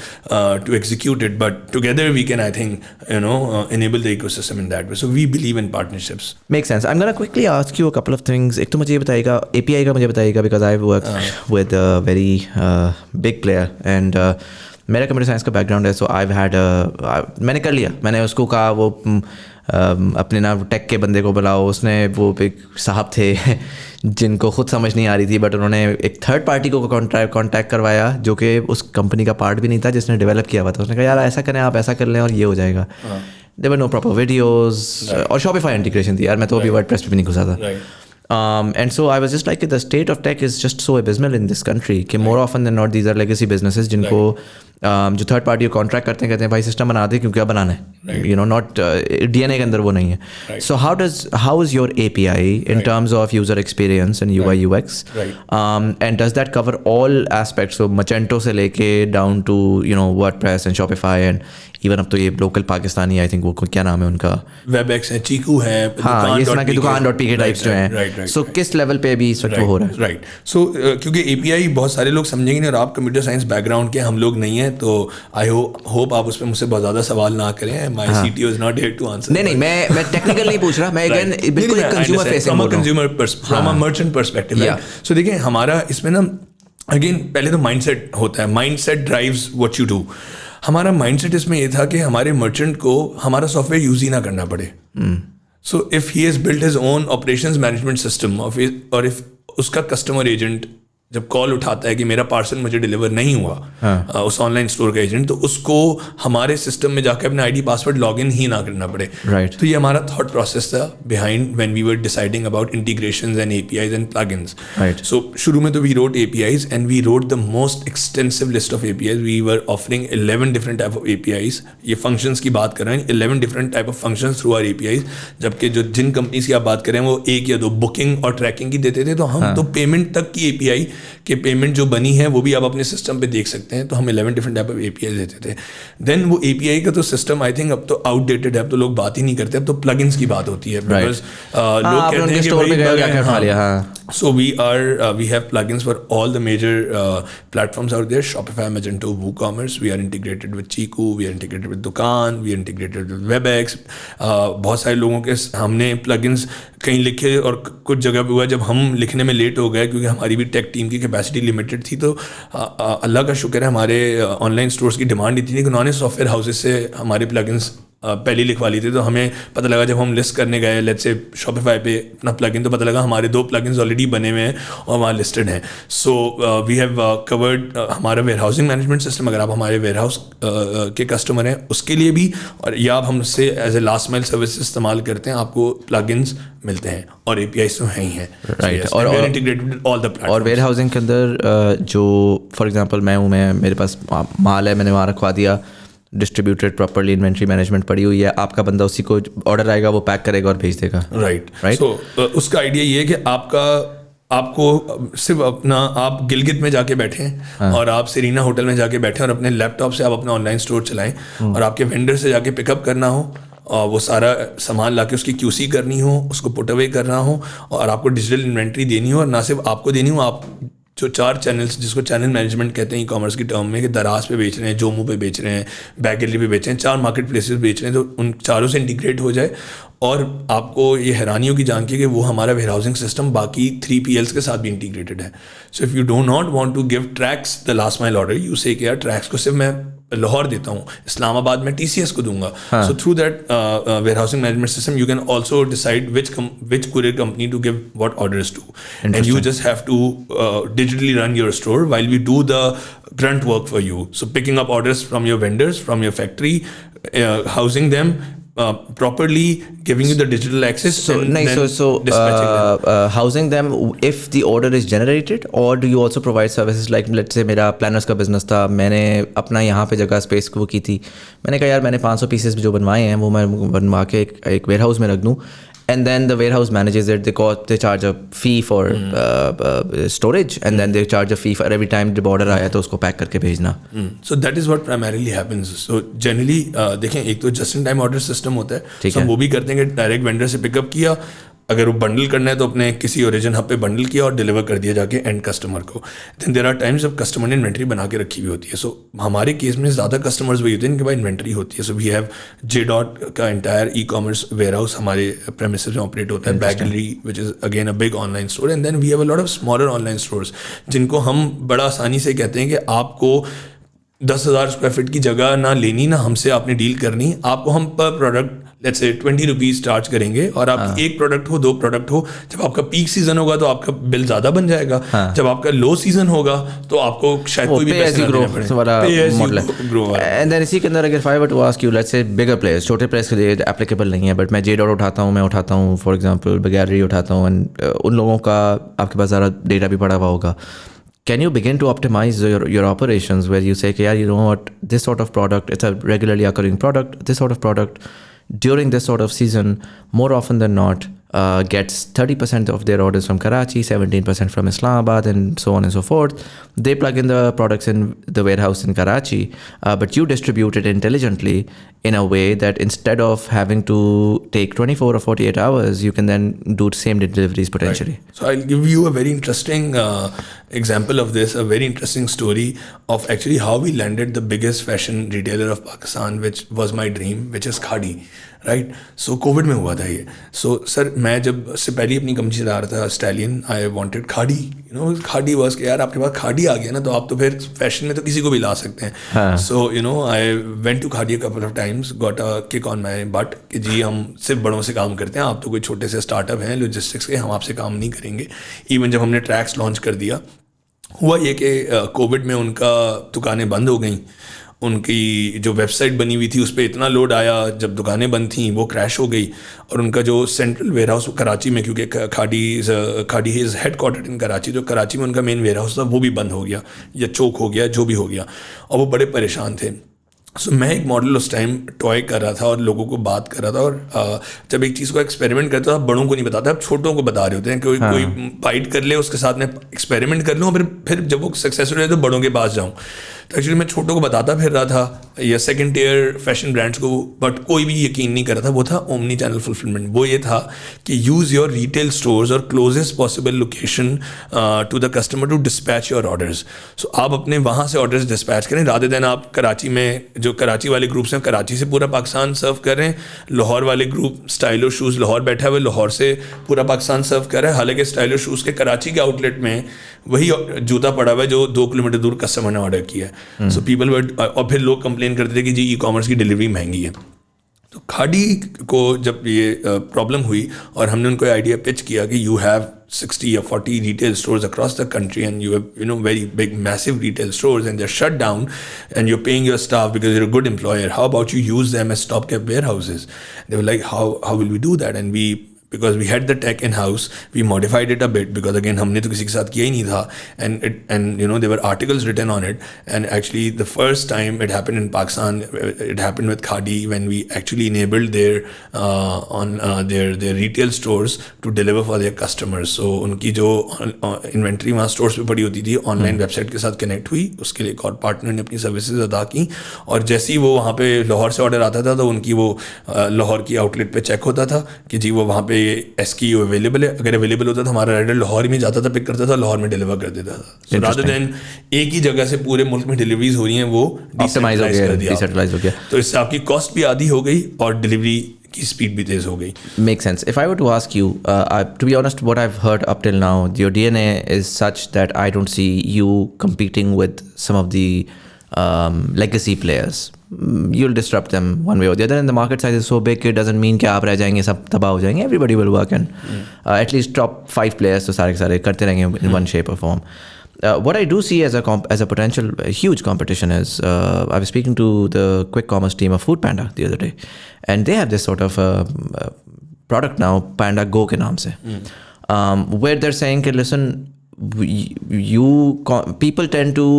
S2: to execute it, but together we can, I think, enable the ecosystem in that way. So we believe in partnerships.
S1: Makes sense. I'm gonna quickly ask you a couple of things. एक तो मुझे ये बताइएगा, API का मुझे बताइएगा, because I've worked with a very big player and मेरा computer science का बैकग्राउंड है, सो I've had मैंने कर लिया, मैंने उसको कहा वो अपने ना टेक के बंदे को बुलाओ, उसने वो एक साहब थे जिनको खुद समझ नहीं आ रही थी बट उन्होंने एक थर्ड पार्टी को कॉन्टैक्ट करवाया जो कि उस कंपनी का पार्ट भी नहीं था जिसने डेवलप किया हुआ था। उसने कहा यार ऐसा करें, आप ऐसा कर लें और ये हो जाएगा। There were no proper videos और शॉपिफाई इंटीग्रेशन थी यार, मैं तो अभी वर्डप्रेस पे भी नहीं घुसा था। And so I was just like, the state of tech is just so abysmal in this country कि more often than not these are legacy businesses जिनको जो थर्ड पार्टी को कॉन्ट्रैक्ट करते हैं, कहते हैं भाई सिस्टम बना दे क्योंकि अब बनाना है, यू नो, नॉट DNA के अंदर वो नहीं है। So how is your API in terms of user experience and UI UX, and does that cover all aspects, so Magento से लेके down to WordPress and Shopify and even अब तो ये लोकल पाकिस्तानी आई थिंक वो क्या नाम है उनका,
S2: WebEx है, चीकू है,
S1: हाँ ये सुना कि दुकान.pk टाइप्स जो हैं, सो किस लेवल पे भी इस वक्त वो हो रहा है?
S2: राइट। सो क्योंकि API बहुत सारे लोग समझेंगे नहीं और आप कंप्यूटर साइंस बैकग्राउंड के हम लोग नहीं हैं, तो आई होप आप उस पर मुझसे बहुत ज़्यादा सवाल ना करें। My CTO is not here to answer.
S1: नहीं मैं टेक्निकल नहीं पूछ रहा, मैं अगेन बिल्कुल कंज्यूमर फेसिंग बोल रहा हूं,
S2: फ्रॉम अ मर्चेंट पर्सपेक्टिव। सो देखिए हमारा इसमें ना अगेन पहले तो माइंडसेट होता है, mindset drives what you do. हमारा माइंडसेट इसमें ये था कि हमारे मर्चेंट को हमारा सॉफ्टवेयर यूज ही ना करना पड़े। So if he has built his own operations management system और इफ उसका कस्टमर एजेंट जब कॉल उठाता है कि मेरा पार्सल मुझे डिलीवर नहीं हुआ उस ऑनलाइन स्टोर का एजेंट, तो उसको हमारे सिस्टम में जाकर अपना आईडी पासवर्ड लॉगिन ही ना करना पड़े.
S1: Right.
S2: तो ये हमारा थॉट प्रोसेस था behind when we were deciding about integrations and APIs and plugins.
S1: Right.
S2: So शुरू में तो we wrote APIs and we wrote the most extensive list of APIs. We were offering 11 different type of APIs. ये functions की बात कर रहे हैं, 11 different type of functions through our APIs. जबकि जो जिन कंपनीज की आप बात कर रहे हैं वो एक या दो बुकिंग और ट्रैकिंग की देते थे, तो हम तो पेमेंट तक की एपीआई के पेमेंट जो बनी है वो भी आप अपने सिस्टम पे देख सकते हैं. तो हम 11 डिफरेंट टाइप ऑफ एपीआई देते थे. देन वो एपीआई का तो सिस्टम आई थिंक अब तो आउटडेटेड है, अब तो लोग बात ही नहीं करते, अब तो प्लगइन्स की बात होती है. बिकॉज लोग कहते हैं कि भाई so we have plugins for all the major platforms out there: Shopify, Magento, WooCommerce. We are integrated with Chiku, we are integrated with Dukaan, we are integrated with WebEx. बहुत सारे लोगों के हमने plugins कहीं लिखे और कुछ जगह पे हुआ जब हम लिखने में लेट हो गए क्योंकि हमारी भी टेक टीम की कैपेसिटी लिमिटेड थी. तो अल्लाह का शुक्र है हमारे ऑनलाइन स्टोर्स की डिमांड इतनी थी कि उन्होंने सॉफ्टवेयर हाउसेस से हमारे प्लगइन्स पहले लिखवा ली थी. तो हमें पता लगा जब हम लिस्ट करने गए लेट्स से शॉपिफाई पे अपना प्लगइन, तो पता लगा हमारे 2 प्लगइन्स ऑलरेडी बने हुए हैं और वहाँ लिस्टेड हैं. सो वी हैव कवर्ड हमारा वेयर हाउसिंग मैनेजमेंट सिस्टम. अगर आप हमारे वेयर हाउस के कस्टमर हैं उसके लिए भी, और या आप हमसे as a last mile service इस्तेमाल करते हैं, आपको प्लगइन्स मिलते हैं और एपीआई तो हैं ही हैं.
S1: राइट.
S2: और इंटीग्रेटेड ऑल द प्लेटफॉर्म.
S1: और वेयर हाउसिंग के अंदर जो फॉर एग्जांपल मैं मेरे पास माल है, मैंने वहाँ रखवा दिया, डिस्ट्रीब्यूटेड प्रॉपर्ली, इन्वेंट्री मैनेजमेंट पड़ी हुई है, आपका बंदा उसी को ऑर्डर आएगा वो पैक करेगा और भेज देगा.
S2: राइट.
S1: राइट.
S2: सो उसका आइडिया ये है कि आपको सिर्फ अपना, आप गिलगित में जाके बैठे हैं और आप सेरीना होटल में जाके बैठे हैं और अपने लैपटॉप से आप अपना ऑनलाइन स्टोर चलाएं और आपके वेंडर से जाके पिकअप करना हो और वो सारा सामान लाके उसकी क्यूसी करनी हो, उसको पुट अवे करना हो और आपको डिजिटल इन्वेंट्री देनी हो. और ना सिर्फ आपको देनी हो, आप जो 4 चैनल्स जिसको चैनल मैनेजमेंट कहते हैं ई कॉमर्स की टर्म में, कि दराज पे बेच रहे हैं, जोमो पे बेच रहे हैं, बैक गैलरी पे बेच रहे हैं, 4 मार्केट प्लेसेस बेच रहे हैं, तो उन चारों से इंटीग्रेट हो जाए. और आपको ये हैरानी होगी जान के कि वो हमारा वेयर हाउसिंग सिस्टम बाकी 3PLs के साथ भी इंटीग्रेटेड है. So if you do not want to give tracks the last mile order, you say कि यार ट्रैक्स को सिर्फ मैं लाहौर देता हूँ, इस्लामाबाद में TCS को दूंगा. So through that warehousing management system you can also decide which courier company to give what orders to, and you just have to digitally run your store while we do the grunt work for you. So picking up orders from your vendors, from your factory, housing them properly, giving you the digital access.
S1: So
S2: and
S1: nice.
S2: then
S1: So
S2: dispatching them.
S1: housing them if the order is generated, or do you also provide services like let's say मेरा planners का business था, मैंने अपना यहाँ पे जगह space को की थी, मैंने कहा यार मैंने 500 पीसेस जो बनवाए हैं वो मैं बनवा के एक वेयर हाउस में रख दूँ, and then the warehouse manages it. They charge a fee for storage, and then they charge a fee for every time the order आया तो उसको पैक करके भेजना.
S2: So that is what primarily happens. So generally देखें, एक तो just in time order system होता है, so हम वो भी करते हैं कि डायरेक्ट वेंडर से पिकअप किया, अगर वो बंडल करना है तो अपने किसी ओरिजिन हब पे बंडल किया और डिलीवर कर दिया जाके एंड कस्टमर को. देन देयर आर टाइम्स जब कस्टमर ने इन्वेंट्री बना के रखी हुई होती है. सो हमारे केस में ज़्यादा कस्टमर्स वही होते हैं इनके पास इन्वेंट्री होती है. सो वी हैव JDOT का entire e commerce warehouse हमारे प्रेमिसेस में ऑपरेट होता है, Bagallery which is again a big online store, and then we have a lot of smaller online stores जिनको हम बड़ा आसानी से कहते हैं कि आपको 10,000 स्क्वायर फीट की जगह ना लेनी, ना हमसे आपने डील करनी, आपको हम पर product let's say 20 rupees charge करेंगे और आप एक प्रोडक्ट हो, 2 प्रोडक्ट हो. जब आपका पीक सीजन होगा तो आपका बिल ज़्यादा बन जाएगा. जब आपका लो सीजन होगा तो आपको शायद कोई भी पैसे ना देना पड़े. Pay as you grow वाला.
S1: एंड देन इसी के अंदर अगर if I were to ask you, let's say bigger players, छोटे प्लेयर्स के लिए एप्लीकेबल नहीं है, बट मैं JDOT उठाता हूँ, मैं उठाता हूँ फॉर एग्जांपल गैलरी उठाता हूँ, एंड उन लोगों का आपके पास ज़्यादा डेटा भी पड़ा हुआ होगा. Can you begin to optimize your operations where you say, okay, yeah, you know what, this sort of product, it's a regularly occurring product, this sort of product during this sort of season, more often than not, gets 30% of their orders from Karachi, 17% from Islamabad, and so on and so forth. They plug in the products in the warehouse in Karachi, but you distribute it intelligently in a way that instead of having to take 24 or 48 hours, you can then do same day deliveries potentially.
S2: Right. So I'll give you a very interesting example of this, a very interesting story of actually how we landed the biggest fashion retailer of Pakistan, which was my dream, which is Khadi. Right. So Covid में हुआ था ये. So sir मैं जब से पहले अपनी company चला रहा था स्टैलियन, आई वांटेड खाड़ी, यू नो, खाड़ी वाज कि यार आपके पास खाड़ी आ गया ना तो आप तो फिर फैशन में तो किसी को भी ला सकते हैं. So you know I went to Khaadi a couple of times, got a kick on my but कि जी हम सिर्फ बड़ों से काम करते हैं, आप तो कोई छोटे से स्टार्टअप हैं लॉजिस्टिक्स के, हम आपसे काम नहीं करेंगे. इवन जब हमने ट्रैक्स लॉन्च कर दिया हुआ ये कि कोविड में उनका दुकानें बंद हो गई, उनकी जो वेबसाइट बनी हुई थी उस पर इतना लोड आया, जब दुकानें बंद थीं वो क्रैश हो गई, और उनका जो सेंट्रल वेयर हाउस कराची में, क्योंकि खाड़ी is head quarter in Karachi, जो कराची में उनका मेन वेयर हाउस था वो भी बंद हो गया या चोक हो गया, जो भी हो गया, और वो बड़े परेशान थे। सो मैं एक मॉडल उस टाइम टॉय कर रहा था और लोगों को बात कर रहा था, और जब एक चीज़ को एक्सपेरिमेंट करता था बड़ों को नहीं बताता, अब छोटों को बता रहे होते हैं, कोई बाइट कर ले उसके साथ में एक्सपेरिमेंट कर लूँ, फिर जब वो सक्सेसफुल है तो बड़ों के पास जाऊँ। तो एक्चुअली मैं छोटों को बताता फिर रहा था या सेकंड टियर फैशन ब्रांड्स को, बट कोई भी यकीन नहीं कर रहा था। वो था ओमनी चैनल फुलफिलमेंट। वो ये था कि यूज़ योर रिटेल स्टोर्स और closest possible location to the customer to dispatch your orders. So आप अपने वहाँ से ऑर्डर्स डिस्पैच करें, रादर देन आप कराची में, जो कराची वाले ग्रुप्स हैं कराची से पूरा पाकिस्तान सर्व कर रहे हैं, लाहौर वाले ग्रुप स्टाइलो शूज़ लाहौर बैठा हुआ लाहौर से पूरा पाकिस्तान सर्व कर रहा है। हालांकि स्टाइलो शूज़ के कराची के आउटलेट में वही जूता पड़ा हुआ है जो 2 किलोमीटर दूर कस्टमर ने ऑर्डर किया है। सो पीपल और फिर लोग कंप्लेन करते थे कि जी ई कॉमर्स की डिलीवरी महंगी है। तो खाड़ी को जब ये प्रॉब्लम हुई और हमने उनको आइडिया पिच किया कि you have 60 or 40 retail stores across the country, and you have very big massive retail stores, and they're shut down, and you're paying your staff because you're a good employer. How about you use them as stopgap warehouses? They were like, how will we do that? And because we had the tech in house, we modified it a bit, because again हमने तो किसी के साथ किया ही नहीं था, and there were articles written on it, and actually the first time it happened in Pakistan, it happened with Khadi when we actually enabled their retail stores to deliver for their customers. So उनकी जो inventory वहाँ stores पे पड़ी होती थी online website के साथ connect हुई, उसके लिए एक और पार्टनर ने अपनी सर्विसेज अदा की, और जैसे ही वो वहाँ पे लाहौर से ऑर्डर आता था तो उनकी वो लाहौर की आउटलेट पे चेक होता था कि जी वो वहाँ पे SKU अवेलेबल है। अगर अवेलेबल होता तो हमारा राइडर लाहौर में जाता था, पिक करता था, लाहौर में डिलीवर कर देता था। सो रादर देन एक ही जगह से पूरे मुल्क में डिलीवरीज हो रही हैं, वो
S1: ऑप्टिमाइज हो गया,
S2: तो इससे आपकी कॉस्ट भी आधी हो गई और डिलीवरी की स्पीड भी तेज हो गई।
S1: Makes sense. If I were to ask you, to be honest, what I've heard up till now, your DNA is such that I don't see you competing with some of the legacy players. You'll disrupt them one way or the other, and the market size is so big, it doesn't mean कि आप रह जाएंगे, सब तबाह हो जाएंगे. Everybody will work, and at least top 5 players तो सारे के सारे करते रहेंगे in one shape or form. What I do see as a potential huge competition is I was speaking to the quick commerce team of Foodpanda the other day, and they have this sort of product now, Panda Go के नाम से, where they're saying कि listen, people tend to,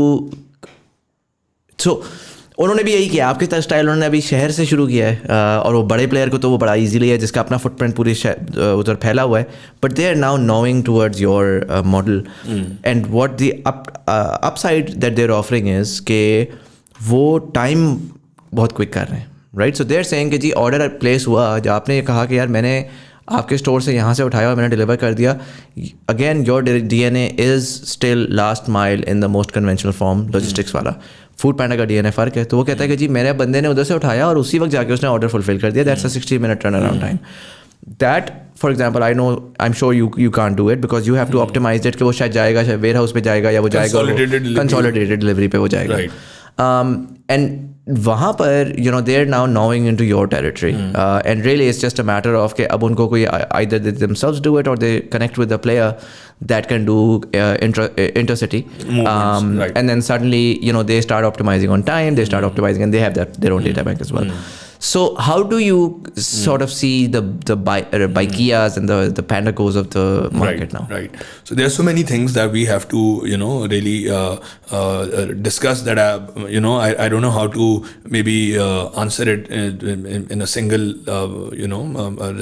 S1: so उन्होंने भी यही किया, आपके style उन्होंने अभी शहर से शुरू किया है, और वो बड़े प्लेयर को तो वो बड़ा इजीली है जिसका अपना फुटप्रिंट पूरी उधर फैला हुआ है, but they are now knowing towards your model, and what the upside that they are offering is के वो टाइम बहुत क्विक कर रहे हैं, right? So they are saying कि जी ऑर्डर प्लेस हुआ, जब आपने कहा कि यार मैंने आपके स्टोर से यहाँ से उठाया और मैंने डिलीवर कर दिया, again your DNA is still last mile in the most conventional form, logistics वाला। फूड पैंडा का DNA फ़र्क है, तो वो कहता है कि जी मेरे बंदे ने उधर से उठाया और उसी वक्त जाके उसने ऑर्डर फुलफिल कर दिया, that's a 60 minute turn around time. That for example I am sure you can't do it because you have to optimise it कि वो शायद जाएगा, शायद वेयर हाउस पे जाएगा, या वो जाएगा कंसोलिडेटेड डिलीवरी पे वो जाएगा, एंड वहाँ पर they are now gnawing into your territory, and really it's just a matter of कि अब उनको कोई either they themselves do it or they connect with a player that can do intercity,
S2: right.
S1: and then suddenly they start optimizing on time, they start optimizing, and they have their own data bank as well. So how do you sort of see the Bikeas and the Panda Go's of the market now?
S2: Right. So there are so many things that we have to really discuss that I don't know how to maybe answer it in a single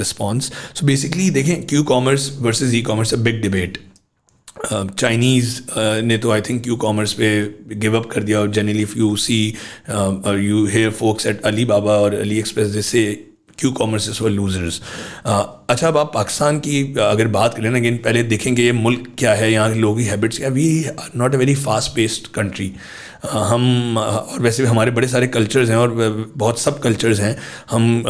S2: response. So basically देखें Q-commerce versus e-commerce a big debate. Chinese ने तो I think Q commerce पे give up कर दिया, और generally if you see you hear folks at Alibaba और AliExpress जैसे Q commerce is for losers. अच्छा, अब आप पाकिस्तान की अगर बात करें ना, अगेन पहले देखेंगे ये मुल्क क्या है, यहाँ के लोगों की हैबिट्स क्या। We are not a very fast paced country. हम और वैसे भी हमारे बड़े सारे कल्चर्स हैं और बहुत सब कल्चर्स हैं। हम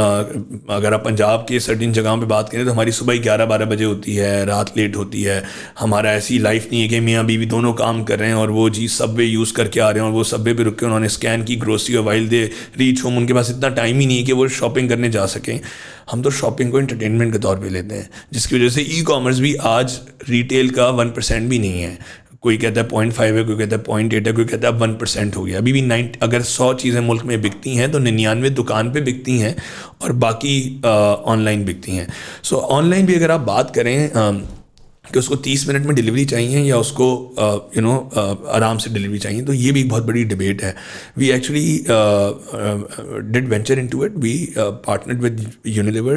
S2: अगर आप पंजाब के सर्टेन जगहों पे बात करें तो हमारी सुबह 11-12 बजे होती है, रात लेट होती है। हमारा ऐसी लाइफ नहीं है कि मियाँ बीवी दोनों काम कर रहे हैं और वो जी सबवे यूज़ करके आ रहे हैं और वो सबवे पे रुक के उन्होंने स्कैन की ग्रोसरी और वाइल दे रीच होम, उनके पास इतना टाइम ही नहीं है कि वो शॉपिंग करने जा सकें। हम तो शॉपिंग को एंटरटेनमेंट के तौर पे लेते हैं, जिसकी वजह से ई कॉमर्स भी आज रिटेल का 1% भी नहीं है। कोई कहता है 0.5 है, कोई कहता है 0.8 है, कोई कहता है 1% हो गया। अभी भी अगर 100 चीज़ें मुल्क में बिकती हैं तो 99 दुकान पे बिकती हैं और बाकी ऑनलाइन बिकती हैं। सो ऑनलाइन भी अगर आप बात करें कि उसको 30 मिनट में डिलीवरी चाहिए या उसको आराम से डिलीवरी चाहिए, तो ये भी एक बहुत बड़ी डिबेट है। We actually did venture into it. We partnered with Unilever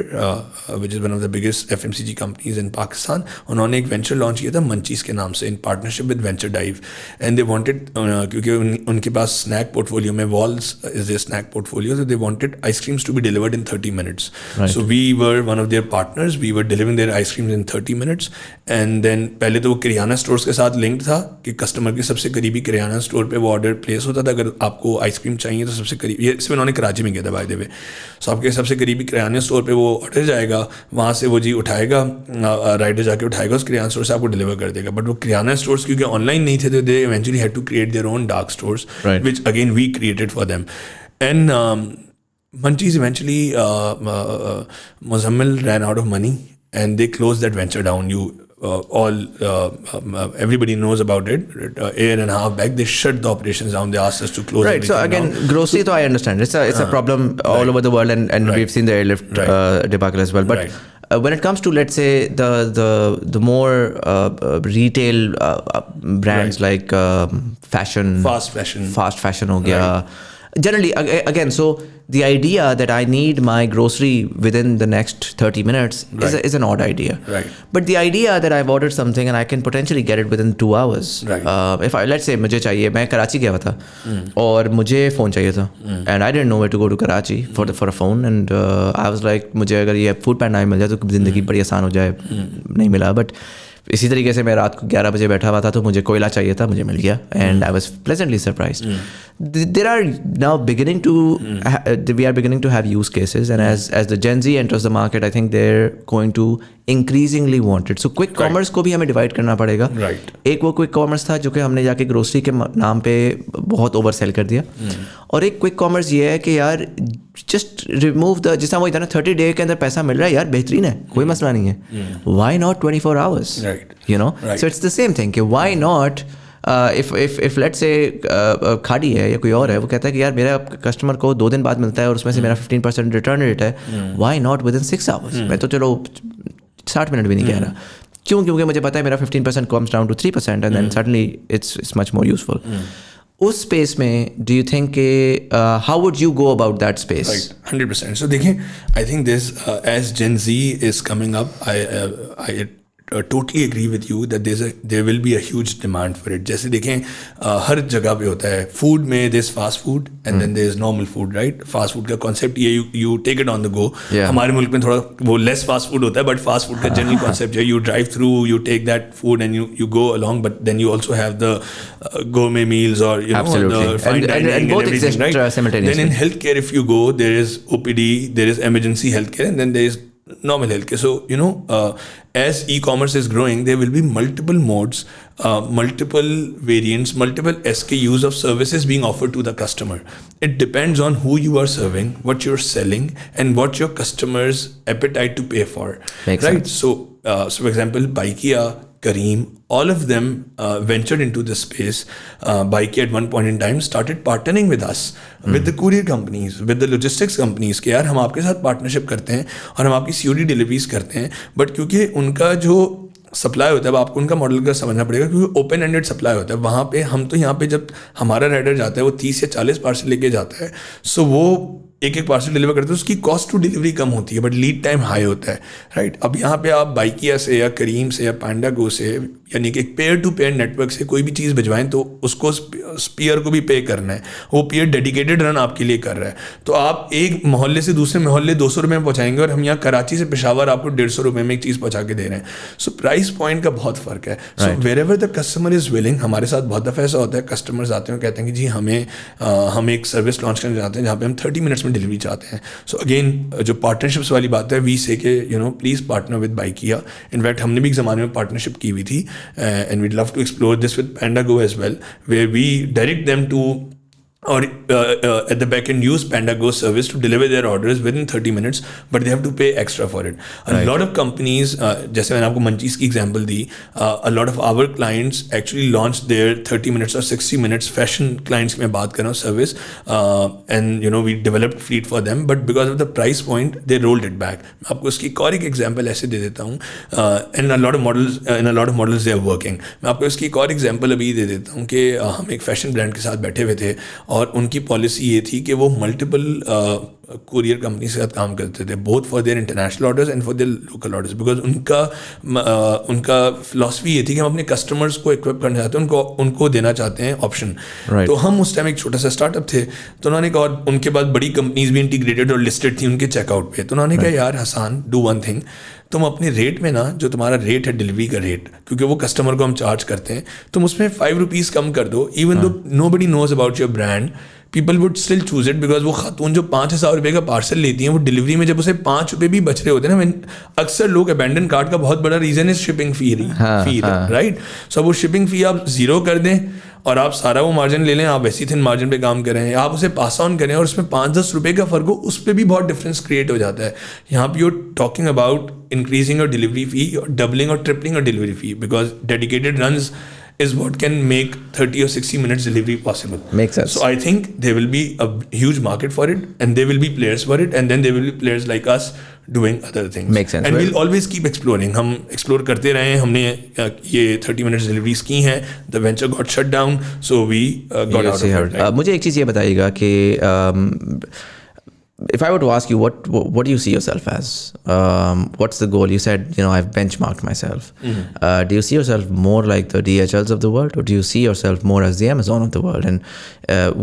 S2: which is one of the biggest FMCG companies in Pakistan. उन्होंने एक वेंचर लॉन्च किया था मंचीज़ के नाम से इन partnership with venture dive, and they wanted क्योंकि उनके पास स्नैक पोर्टफोलियो में walls is a snack portfolio, so they wanted ice creams to be delivered in 30 minutes.
S1: Right.
S2: So we were one of their partners. We were delivering their ice creams in 30 minutes. And then पहले तो वो किराना stores के साथ linked था कि customer के सबसे करीबी किराना स्टोर पे वो ऑर्डर प्लेस होता था। अगर आपको आइसक्रीम चाहिए तो सबसे करीब, ये इसमें उन्होंने कराची में किया था बाय द वे। सो आपके सबसे करीबी किराना स्टोर पे वो ऑर्डर जाएगा, वहाँ से वो जी उठाएगा, राइडर जाके उठाएगा उस किराना स्टोर से, आपको डिलीवर कर देगा। बट वो किराना स्टोर्स क्योंकि ऑनलाइन नहीं थे तो they eventually had to create their own dark stores, which again we created for them. And Munchies eventually Muzammil ran out of money and they closed that venture down. Everybody knows about it. A year and a half back, they shut the operations down. They asked us to close.
S1: Right. So again,
S2: down.
S1: grocery, so I understand it's a problem all over the world, and we've seen the airlift debacle as well. But when it comes to, let's say, the more retail brands like fast fashion हो गया. Generally, again, so the idea that I need my grocery within the next 30 minutes is an odd idea.
S2: Right.
S1: But the idea that I've ordered something and I can potentially get it within 2 hours.
S2: Right.
S1: If let's say मुझे चाहिए, मैं कराची गया था और मुझे phone चाहिए था, and I didn't know where to go to Karachi for a phone, and I was like, मुझे अगर ये फूड पैंड मिल जाए तो ज़िंदगी बड़ी आसान हो जाए। नहीं मिला, बट इसी तरीके से मैं रात को 11 बजे बैठा हुआ था तो मुझे कोयला चाहिए था, मुझे मिल गया, and I was pleasantly surprised. There are now beginning to we are beginning to have use cases, and as the Gen Z enters the market, I think they're going to increasingly want it. So quick commerce को भी हमें divide करना पड़ेगा। एक वो quick commerce था जो कि हमने जाके ग्रोसरी के नाम पे बहुत ओवर सेल कर दिया, और एक क्विक कॉमर्स ये है कि यार जस्ट रिमूव द, जिस तरह वो इतना 30 डे के अंदर पैसा मिल रहा है यार, बेहतरीन है, कोई मसला नहीं है। Why not 24 hours? You know, so it's the same thing कि why not if let's say खाड़ी है या कोई और है, वो कहता है कि यार मेरा कस्टमर को 2 दिन बाद मिलता है और उसमें से मेरा 15% रिटर्न रेट है, why not within 6 hours? मैं तो चलो 60 मिनट भी नहीं कह रहा, क्यों? क्योंकि मुझे पता है मेरा 15% comes down to 3% and then suddenly it's much more useful. उस स्पेस में do you think how would you go about that space?
S2: Right, 100%. So देखिए, I think this as Gen Z is coming up, I totally agree with you that there will be a huge demand for it. जैसे देखें हर जगह पे होता है food में, there's fast food and then there's normal food, right? Fast food का concept ये you take it on the go. हमारे मुल्क में थोड़ा वो less fast food होता है, but fast food का general concept है you drive through, you take that food and you go along, but then you also have the gourmet meals or you know the fine dining and
S1: both
S2: everything,
S1: exist
S2: right?
S1: simultaneously.
S2: Then in healthcare, if you go, there is OPD, there is emergency healthcare, and then there is normal healthcare. So you know, as e-commerce is growing, there will be multiple modes, multiple variants, multiple SKUs of services being offered to the customer. It depends on who you are serving, what you're selling, and what your customers' appetite to pay for.
S1: Makes
S2: right?
S1: sense.
S2: So for example, Baikia, Careem, all of them ventured into this space. Baikia at one point in time started partnering with us, with the courier companies, with the logistics companies कि यार हम आपके साथ partnership करते हैं और हम आपकी COD डिलीवरीज करते हैं, बट क्योंकि उनका जो सप्लाई होता है, अब आपको उनका मॉडल का समझना पड़ेगा क्योंकि ओपन एंडेड सप्लाई होता है वहाँ पे। हम तो यहाँ पे जब हमारा राइडर जाता है वो 30 या 40 पार्सल लेके जाता है, सो वो एक पार्सल डिलीवर करते हैं, उसकी कॉस्ट टू डिलीवरी कम होती है बट लीड टाइम हाई होता है, राइट? अब यहाँ पे आप बाइकिया से या करीम से या पांडा गो से, यानी कि एक पेयर टू पेयर नेटवर्क से कोई भी चीज़ भिजवाएं तो उसको स्पीयर को भी पे करना है, वो पेयर डेडिकेटेड रन आपके लिए कर रहा है। तो आप एक मोहल्ले से दूसरे मोहल्ले 200 रुपये में पहुँचाएंगे और हम यहाँ कराची से पेशावर आपको 150 रुपये में एक चीज़ पहुँचा के दे रहे हैं। सो प्राइस पॉइंट का बहुत फ़र्क है। So wherever the customer is willing, हमारे साथ बहुत दफ़ा ऐसा होता है कस्टमर्स आते हैं कहते हैं कि जी हम एक सर्विस लॉन्च करना चाहते हैं जहाँ पे हम 30 मिनट्स में डिलीवरी चाहते हैं। सो अगेन जो पार्टनरशिप्स वाली बात है, वी से के you know please partner with Bykea. In fact हमने भी एक ज़माने में पार्टनरशिप की हुई थी, and we'd love to explore this with PandaGo as well, where we direct them to or at the back end use PandaGo service to deliver their orders within 30 minutes, but they have to pay extra for it. A lot of companies, जैसे मैंने आपको Munchies की example the, a lot of our clients actually launched their 30 minutes or 60 minutes fashion clients की मैं बात कर रहा हूँ service, and you know we developed fleet for them, but because of the price point they rolled it back. मैं आपको इसकी एक और एक example ऐसे दे देता हूँ, and a lot of models they are working. मैं आपको इसकी एक और example अभी दे देता हूँ कि हम एक fashion brand के साथ बैठे हुए थे और उनकी पॉलिसी ये थी कि वो मल्टीपल कुरियर कंपनी के साथ काम करते थे, both for their international orders and for their local orders, because उनका फिलॉसफी ये थी कि हम अपने कस्टमर्स को इक्विप करना चाहते हैं, उनको देना चाहते हैं ऑप्शन. तो हम उस टाइम एक छोटा सा स्टार्टअप थे, तो उन्होंने कहा, और उनके बाद बड़ी कंपनीज भी इंटीग्रेटेड और लिस्टेड थी उनके चेकआउट पे, तो उन्होंने कहा यार हसान, डू वन थिंग, तुम अपने रेट में ना, जो तुम्हारा रेट है डिलीवरी का रेट, क्योंकि वो कस्टमर को हम चार्ज करते हैं, तुम उसमें 5 रुपीज़ कम कर दो. Even though nobody knows about your brand, people would still choose it, because वो खातून जो 5,000 रुपये का पार्सल लेती हैं, वो डिलीवरी में जब उसे 5 रुपये भी बच रहे होते हैं ना, अक्सर लोग अबैंडन कार्ट का बहुत बड़ा रीज़न है शिपिंग फी, राइट. सो वो शिपिंग फी आप ज़ीरो कर दें और आप सारा वो मार्जिन ले लें, आप वैसी थिन मार्जिन पे काम कर रहे हैं, आप उसे पास ऑन करें और उसमें 5-10 रुपये का फ़र्क हो, उस पर भी बहुत डिफरेंस क्रिएट हो जाता है. यहाँ पे you're talking about increasing your delivery fee, doubling और tripling your delivery fee, because dedicated runs is what can make 30 or 60 minutes delivery possible.
S1: Makes sense.
S2: So I think there will be a huge market for it, and there will be players for it, and then there will be players like us doing other things.
S1: Makes sense.
S2: And we'll always keep exploring. हम explore करते रहे हैं. हमने ये 30 minutes deliveries की हैं. The venture got shut down, so we got out of it. Right?
S1: मुझे एक चीज़ ये बताइएगा कि if I were to ask you, what do you see yourself as? What's the goal? You said, I've benchmarked myself. Do you see yourself more like the DHLs of the world, or do you see yourself more as the Amazon of the world? And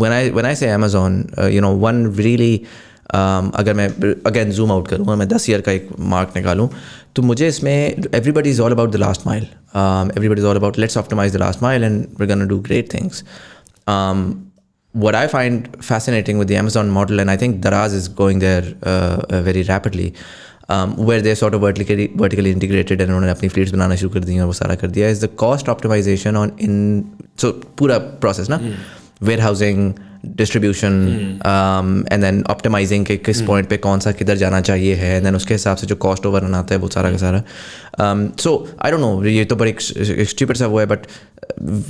S1: when I say Amazon, one really, अगर मैं again zoom out करूँ और मैं 10 year का एक mark निकालूँ, तो मुझे इसमें everybody is all about the last mile. Everybody is all about let's optimize the last mile and we're going to do great things. What I find fascinating with the Amazon model, and I think Daraz is going there very rapidly, where they're sort of vertically integrated and उन्होंने अपनी fleets बनाना शुरू कर दी और वो सारा कर दिया, is the cost optimization so पूरा process ना, warehousing, distribution, and then optimizing के किस point पे कौन सा किधर जाना चाहिए है, and then उसके हिसाब से जो cost overrun आता है वो सारा का सारा. So I don't know, ये तो बड़ी stupid सा वो है, but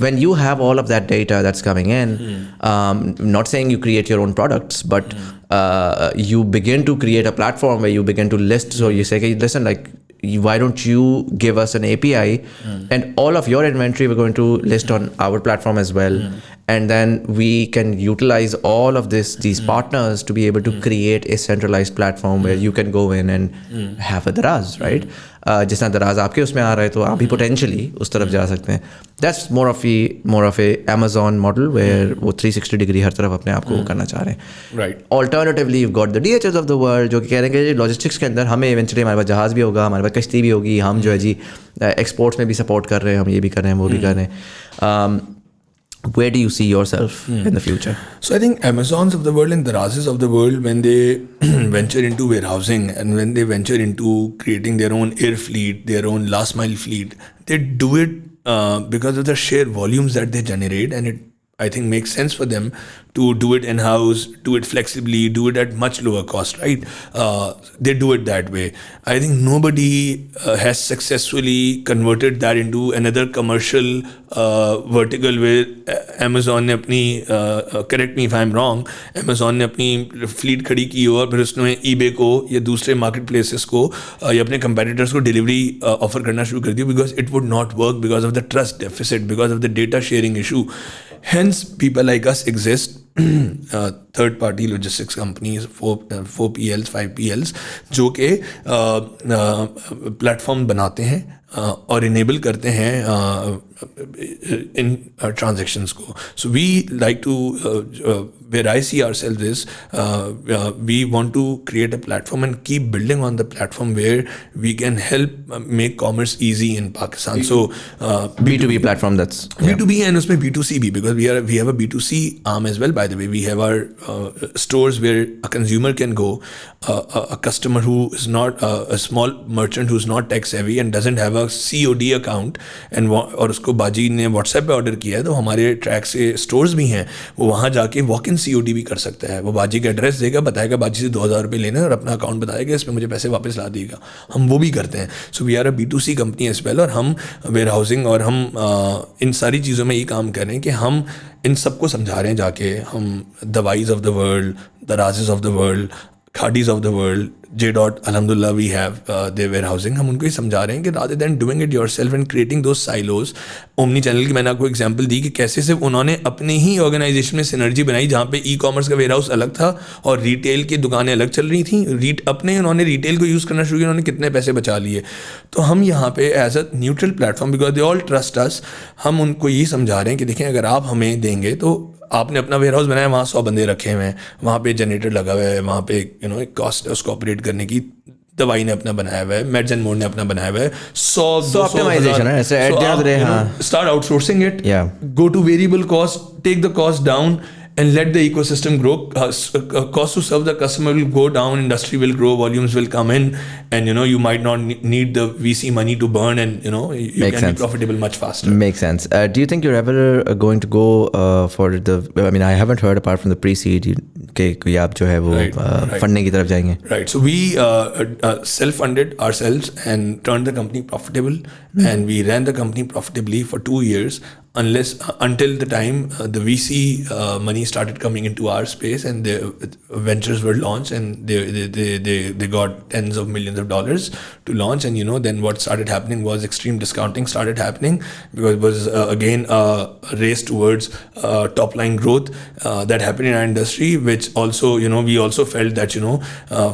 S1: when you have all of that data that's coming in, not saying you create your own products, but you begin to create a platform where you begin to list. So you say, okay, listen, like, why don't you give us an API and all of your inventory we're going to list on our platform as well, and then we can utilize all of these partners to be able to create a centralized platform where you can go in and have a Daraz, right? जिस तरह दराज आपके उसमें आ रहा है, तो आप भी पोटेंशियली उस तरफ जा सकते हैं. That's more of a Amazon model where वो 360 डिग्री हर तरफ अपने आप को करना चाह रहे हैं.
S2: Right.
S1: Alternatively you got the DHLs of the world, जो कि कह रहे हैं कि लॉजिस्टिक्स के अंदर हमें इवेंचुअली हमारे पास जहाज़ भी होगा, हमारे पास कश्ती भी होगी, हम जो है जी एक्सपोर्ट्स में भी सपोर्ट कर रहे हैं, हम ये भी कर रहे हैं, वो भी कर रहे हैं. Where do you see yourself in the future?
S2: So I think Amazons of the world and Darazes of the world, when they venture into warehousing and when they venture into creating their own air fleet, their own last mile fleet, they do it because of the sheer volumes that they generate, and it, I think, makes sense for them to do it in-house, do it flexibly, do it at much lower cost, right? They do it that way. I think nobody has successfully converted that into another commercial vertical where Amazon ने अपनी, correct me if I'm wrong, Amazon ने अपनी fleet खड़ी की और फिर उसने eBay को या दूसरे market places को या अपने competitors को delivery offer करना शुरू कर दिया, because it would not work because of the trust deficit, because of the data sharing issue. Hence, people like us exist. Third-party logistics companies, 4 PLs, 5 PLs, जो कि प्लेटफॉर्म बनाते हैं और इनेबल करते हैं इन ट्रांजेक्शंस को. So we like to, where I see ourselves is we want to create a platform and keep building on the platform where we can help make commerce easy in Pakistan. So
S1: B2B platform, that's
S2: B2B and उसमें B2C भी, because we have a B2C arm as well, by the way. We have our stores where a consumer can go, a customer who is not a small merchant who's not tech savvy and doesn't have a COD account and और उसको बाजी ने WhatsApp पे order किया है, तो हमारे track से स्टोर्स भी हैं, वो वहाँ जाके वॉक इन COD भी कर सकता है. वो बाजी का एड्रेस देगा, बताएगा बाजी से 2,000 रुपये लेना है और अपना अकाउंट बताएगा, इसमें मुझे पैसे वापस ला देगा. हम वो भी करते हैं. So we are a B2C company as well, और हम वेयर हाउसिंग और हम इन सारी चीज़ों में ये काम कर रहे हैं कि हम इन सबको समझा रहे हैं जाके. हम Dawaais of the world, Darazes of the world, Khaadis of the world, J-Dot, alhamdulillah, we have their warehousing. हम उनको ही समझा रहे हैं कि rather than doing it yourself and creating those silos, omni channel की मैंने आपको एग्जांपल दी कि कैसे सिर्फ उन्होंने अपने ही ऑर्गेनाइजेशन में सिनर्जी बनाई, जहाँ पे ई-कॉमर्स का वेयरहाउस अलग था और रिटेल की दुकानें अलग चल रही थी. अपने उन्होंने रिटेल को यूज़ करना शुरू किया, उन्होंने कितने पैसे बचा लिए. तो हम यहाँ पे as a neutral platform, because they all trust us, हम उनको ये समझा रहे हैं कि देखें, अगर आप हमें देंगे तो आपने अपना वेयर हाउस बनाया, वहाँ 100 बंदे रखे हुए हैं, वहाँ पे जनरेटर लगा हुआ है, वहाँ पे एक कॉस्ट है उसको ऑपरेट करने की. दवाई ने अपना बनाया हुआ है, मेड्स एंड मोर ने अपना बनाया हुआ है. 100
S1: ऑप्टिमाइजेशन है. ऐसे at the end of the day, हाँ,
S2: start outsourcing it, go to variable cost, take the cost down and let the ecosystem grow. Cost to serve the customer will go down, industry will grow, volumes will come in, and you might not need the VC money to burn, and you
S1: Makes
S2: can
S1: sense.
S2: be profitable much faster.
S1: Makes sense. Do you think you're ever going to go for the, I mean, I haven't heard apart from the pre-seed कि कोई आप जो है वो फंडने की तरफ जाएंगे?
S2: Right. So we self-funded ourselves and turned the company profitable, and we ran the company profitably for 2 years. Until the time the VC money started coming into our space and the ventures were launched, and they got tens of millions of dollars to launch, and then what started happening was extreme discounting started happening, because it was again a race towards top line growth that happened in our industry, which also we also felt that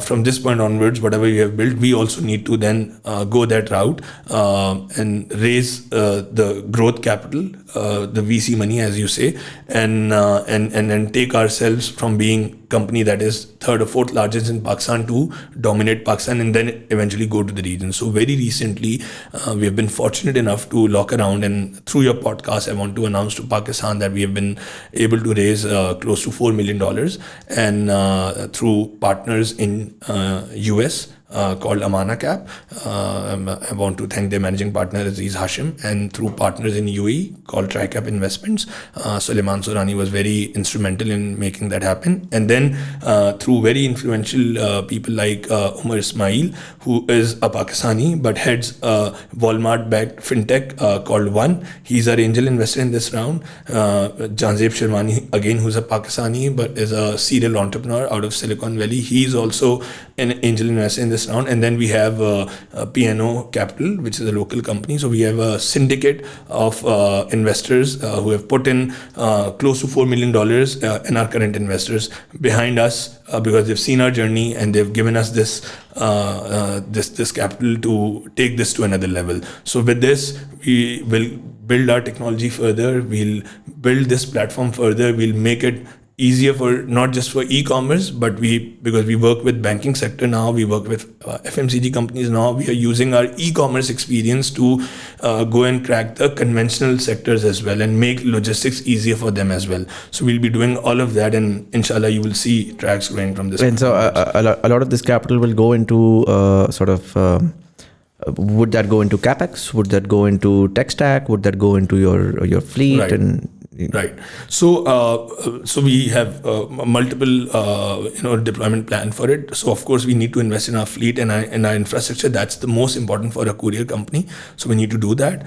S2: from this point onwards, whatever we have built, we also need to then go that route and raise the growth capital, the VC money, as you say, and take ourselves from being company that is 3rd or 4th largest in Pakistan to dominate Pakistan and then eventually go to the region. So very recently we have been fortunate enough to lock around, and through your podcast I want to announce to Pakistan that we have been able to raise close to $4 million, and through partners in US called Amana Cap. I want to thank their managing partner Aziz Hashim, and through partners in UAE called TriCap Investments. Suleiman Surani was very instrumental in making that happen, and then through very influential people like Umar Ismail, who is a Pakistani but heads Walmart-backed fintech called One. He's our angel investor in this round. Janzeb Shirwani, again, who's a Pakistani but is a serial entrepreneur out of Silicon Valley. He's also an angel investor in this round. And then we have P&O Capital, which is a local company. So we have a syndicate of investors who have put in close to $4 million, and our current investors behind us because they've seen our journey and they've given us this this capital to take this to another level. So with this, we will build our technology further. We'll build this platform further. We'll make it easier for not just for e-commerce, but because we work with banking sector now, we work with FMCG companies now, we are using our e-commerce experience to go and crack the conventional sectors as well and make logistics easier for them as well. So we'll be doing all of that, and inshallah you will see tracks growing from this.
S1: And so a lot of this capital will go into would that go into CapEx? Would that go into tech stack? Would that go into your fleet?
S2: Right. Right. So we have multiple deployment plan for it. So of course we need to invest in our fleet and our infrastructure. That's the most important for a courier company. So we need to do that.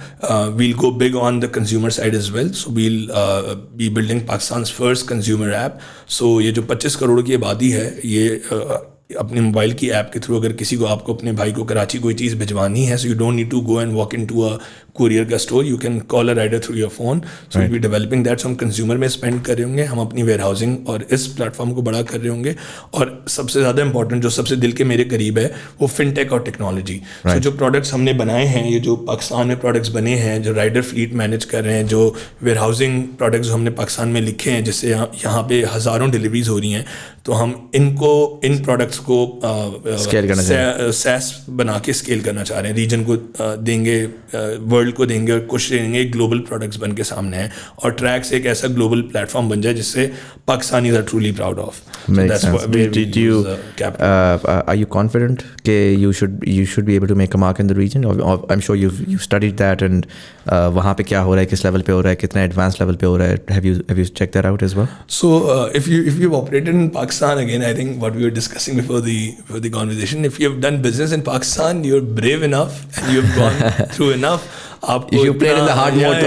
S2: We'll go big on the consumer side as well. So we'll be building Pakistan's first consumer app. So ये जो 25 करोड़ की आबादी है, ये अपने mobile की app के through अगर किसी को आपको अपने भाई को कराची कोई चीज़ भिजवानी है, so you don't need to go and walk into a courier का store, you can call a rider through your phone. So will be developing that. So हम कंज्यूमर में स्पेंड कर रहे होंगे, हम अपनी वेयर हाउसिंग और इस प्लेटफॉर्म को बड़ा कर रहे होंगे. और सबसे ज़्यादा इंपॉर्टेंट जो सबसे दिल के मेरे करीब है वो फिनटेक और टेक्नोलॉजी. सो जो प्रोडक्ट्स हमने बनाए हैं, ये जो पाकिस्तान में प्रोडक्ट्स बने हैं, जो राइडर फ्लीट मैनेज कर रहे हैं, जो वेयर हाउसिंग प्रोडक्ट्स हमने पाकिस्तान में लिखे हैं जिससे यहाँ पे हज़ारों डिलीवरीज हो रही हैं, तो हम इन प्रोडक्ट्स प्रोडक्ट्स को
S1: Scale करना
S2: SaaS बना के स्केल करना चाह रहे हैं, रीजन को देंगे, वर्ल्ड को देंगे, और कुछ देंगे, ग्लोबल प्रोडक्ट्स बन के सामने हैं, और ट्रैक्स एक ऐसा ग्लोबल प्लेटफॉर्म बन जाए जिससे Pakistanis are truly proud of.
S1: Makes sense. Do you are you confident that you should be able to make a mark in the region? Or I'm sure you've studied that, and वहाँ पे क्या हो रहा है, किस लेवल पे हो रहा है, कितना एडवांस लेवल पे हो रहा है. Have you checked that out as well?
S2: So if you've operated in Pakistan, again, I think what we were discussing before the conversation, if you've done business in Pakistan, you're brave enough and you've gone through enough.
S1: You played in the hard mode.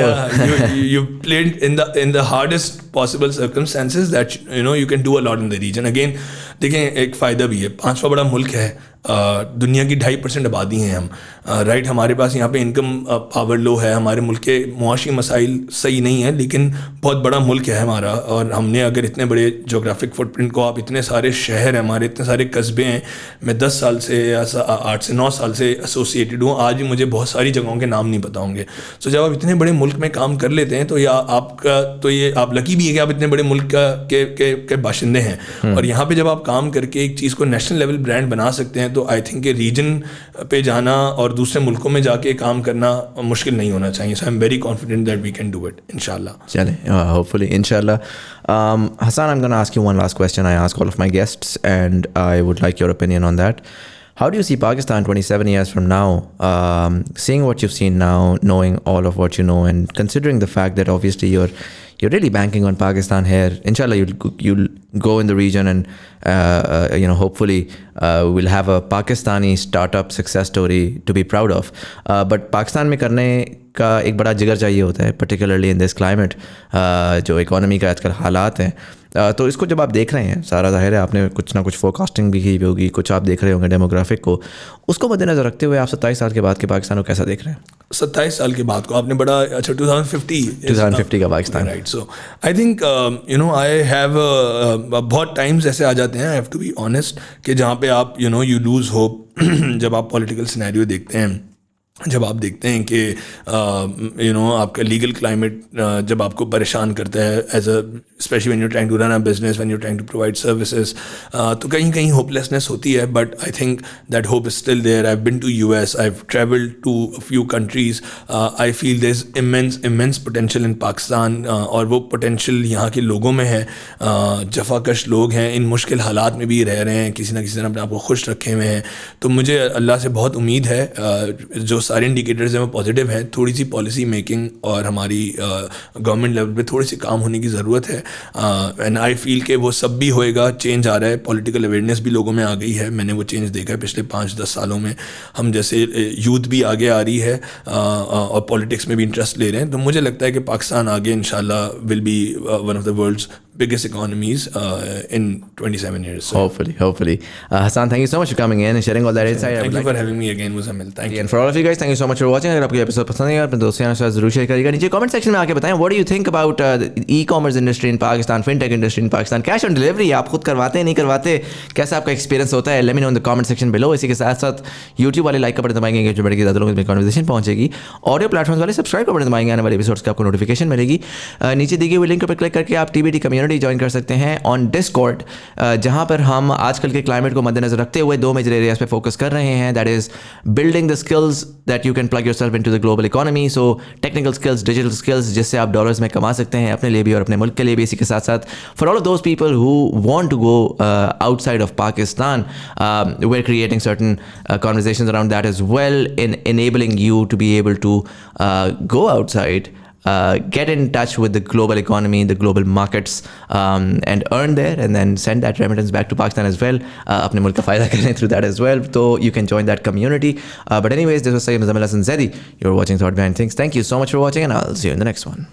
S2: You played in the hardest possible circumstances that you can do a lot in the region. Again, देखें, एक फ़ायदा भी है, 5वां बड़ा मुल्क है, दुनिया की 2.5% आबादी हैं हम, राइट. हमारे पास यहाँ पे इनकम पावर लो है, हमारे मुल्क के मुआशी मसाइल सही नहीं है, लेकिन बहुत बड़ा मुल्क है हमारा. और हमने अगर इतने बड़े जोग्राफिक फुटप्रिंट को, आप इतने सारे शहर हैं हमारे, इतने सारे कस्बे हैं, मैं 10 साल से या 8 से 9 साल से एसोसिएटेड हूँ, आज भी मुझे बहुत सारी जगहों के नाम नहीं पता होंगे. सो जब आप इतने बड़े मुल्क में काम कर लेते हैं, तो ये आप लकी भी है कि आप इतने बड़े मुल्क के बाशिंदे हैं. और यहाँ पे जब आप काम करके एक चीज़ को नेशनल लेवल ब्रांड बना सकते हैं, तो आई थिंक रीजन पे जाना और दूसरे मुल्कों में जाके काम करना मुश्किल नहीं होना चाहिए. So I am very confident that we can do it, इंशाल्लाह.
S1: चले, hopefully, inshallah. Hassan, I'm going to ask you one last question I ask all of my guests, and I would like your opinion on that. How do you see Pakistan 27 years from now, seeing what you've seen now, knowing all of what you know, and considering the fact that obviously you're really banking on Pakistan here. Inshallah, you'll go in the region, and hopefully we'll have a Pakistani startup success story to be proud of. But Pakistan में करने का एक बड़ा जिगर चाहिए होता है, particularly in this climate, जो इकोनॉमी का आजकल हालात हैं. तो इसको जब आप देख रहे हैं, सारा ज़ाहिर है आपने कुछ ना कुछ फोरकास्टिंग भी की होगी, कुछ आप देख रहे होंगे डेमोग्राफिक को, उसको मद्देनज़र रखते हुए आप 27 साल के बाद के पाकिस्तान को कैसा देख रहे हैं?
S2: 27 साल के बाद को आपने बड़ा अच्छा 2050
S1: का Pakistan,
S2: right. So I think I have बहुत टाइम्स ऐसे आ जाते हैं, I have to be honest, कि जहाँ पे आप यू लूज़ होप जब आप पॉलिटिकल सिनेरियो देखते हैं, जब आप देखते हैं कि आपका लीगल क्लाइमेट जब आपको परेशान करता है, as a especially when you trying to run a business, when you trying to provide services, तो कहीं कहीं होपलेसनेस होती है. But I think that hope is still there. I have been to US, I have travelled to a few countries. I feel there is immense potential in Pakistan, और वो potential यहाँ के लोगों में है. जफाकश लोग हैं, इन मुश्किल हालात में भी रह रहे हैं, किसी ना किसी तरह अपने आप को खुश रखे हुए हैं. तो मुझे अल्लाह से बहुत उम्मीद है, जो सारे इंडिकेटर्स हैं वो पॉजिटिव हैं. थोड़ी सी पॉलिसी मेकिंग और हमारी गवर्नमेंट लेवल पे थोड़ी सी काम होने की ज़रूरत है. एंड आई फील कि वो सब भी होएगा. चेंज आ रहा है, पॉलिटिकल अवेयरनेस भी लोगों में आ गई है. मैंने वो चेंज देखा है पिछले 5-10 सालों में. हम जैसे यूथ भी आगे आ रही है और पॉलिटिक्स में भी इंटरेस्ट ले रहे हैं. तो मुझे लगता है कि पाकिस्तान आगे इंशाल्लाह will be one of the world's biggest economies in 27 years. So.
S1: Hopefully. Hassan, thank you so much for coming in and sharing all that insight.
S2: Thank you for having me again, Muzammil. Thank you.
S1: And for all of you guys, thank you so much for watching. अगर आपको ये episode पसंद आया, अपने दोस्तों के साथ ज़रूर शेयर करिएगा. नीचे कमेंट सेक्शन में आके बताएं what do you think about e-commerce industry in Pakistan, fintech industry in Pakistan, cash on delivery आप खुद करवाते हैं नहीं करवाते, कैसा आपका एक्सपीरियंस होता है? Let me know in the comment section below. इसी के साथ साथ YouTube वाले लाइक का बटन दबाएंगे, एंगेजमेंट की ज़्यादा लोगों में कन्वर्सेशन पहुंचेगी. ऑडियो प्लेटफॉर्म्स वाले सब्सक्राइब का बटन दबाएंगे, आने वाले एपिसोड्स की आपको नोटिफिकेशन मिलेगी. नीचे दिए हुए लिंक पर क्लिक करके आप TBD कम्युनिटी ज्वाइन कर सकते हैं ऑन डिस्कॉर्ड, जहां पर हम आजकल के क्लाइमेट को मद्देनजर रखते हुए 2 मेजर एरियाज पे फोकस कर रहे हैं. That is building the skills that you can plug yourself into the global economy. So technical skills, digital skills, जिससे आप डॉलर्स में कमा सकते हैं अपने लिए भी और अपने मुल्क के लिए भी. इसी के साथ साथ for all of those people who want to go outside of Pakistan, we are creating certain conversations around that as well, in enabling you to be able to go outside, get in touch with the global economy, the global markets, and earn there, and then send that remittance back to Pakistan as well. अपने मुल्क का फ़ायदा करें through that as well. So you can join that community. But anyways, this was Sayyid Muzammil Hassan Zaidi. You're watching Thought Behind Things. Thank you so much for watching, and I'll see you in the next one.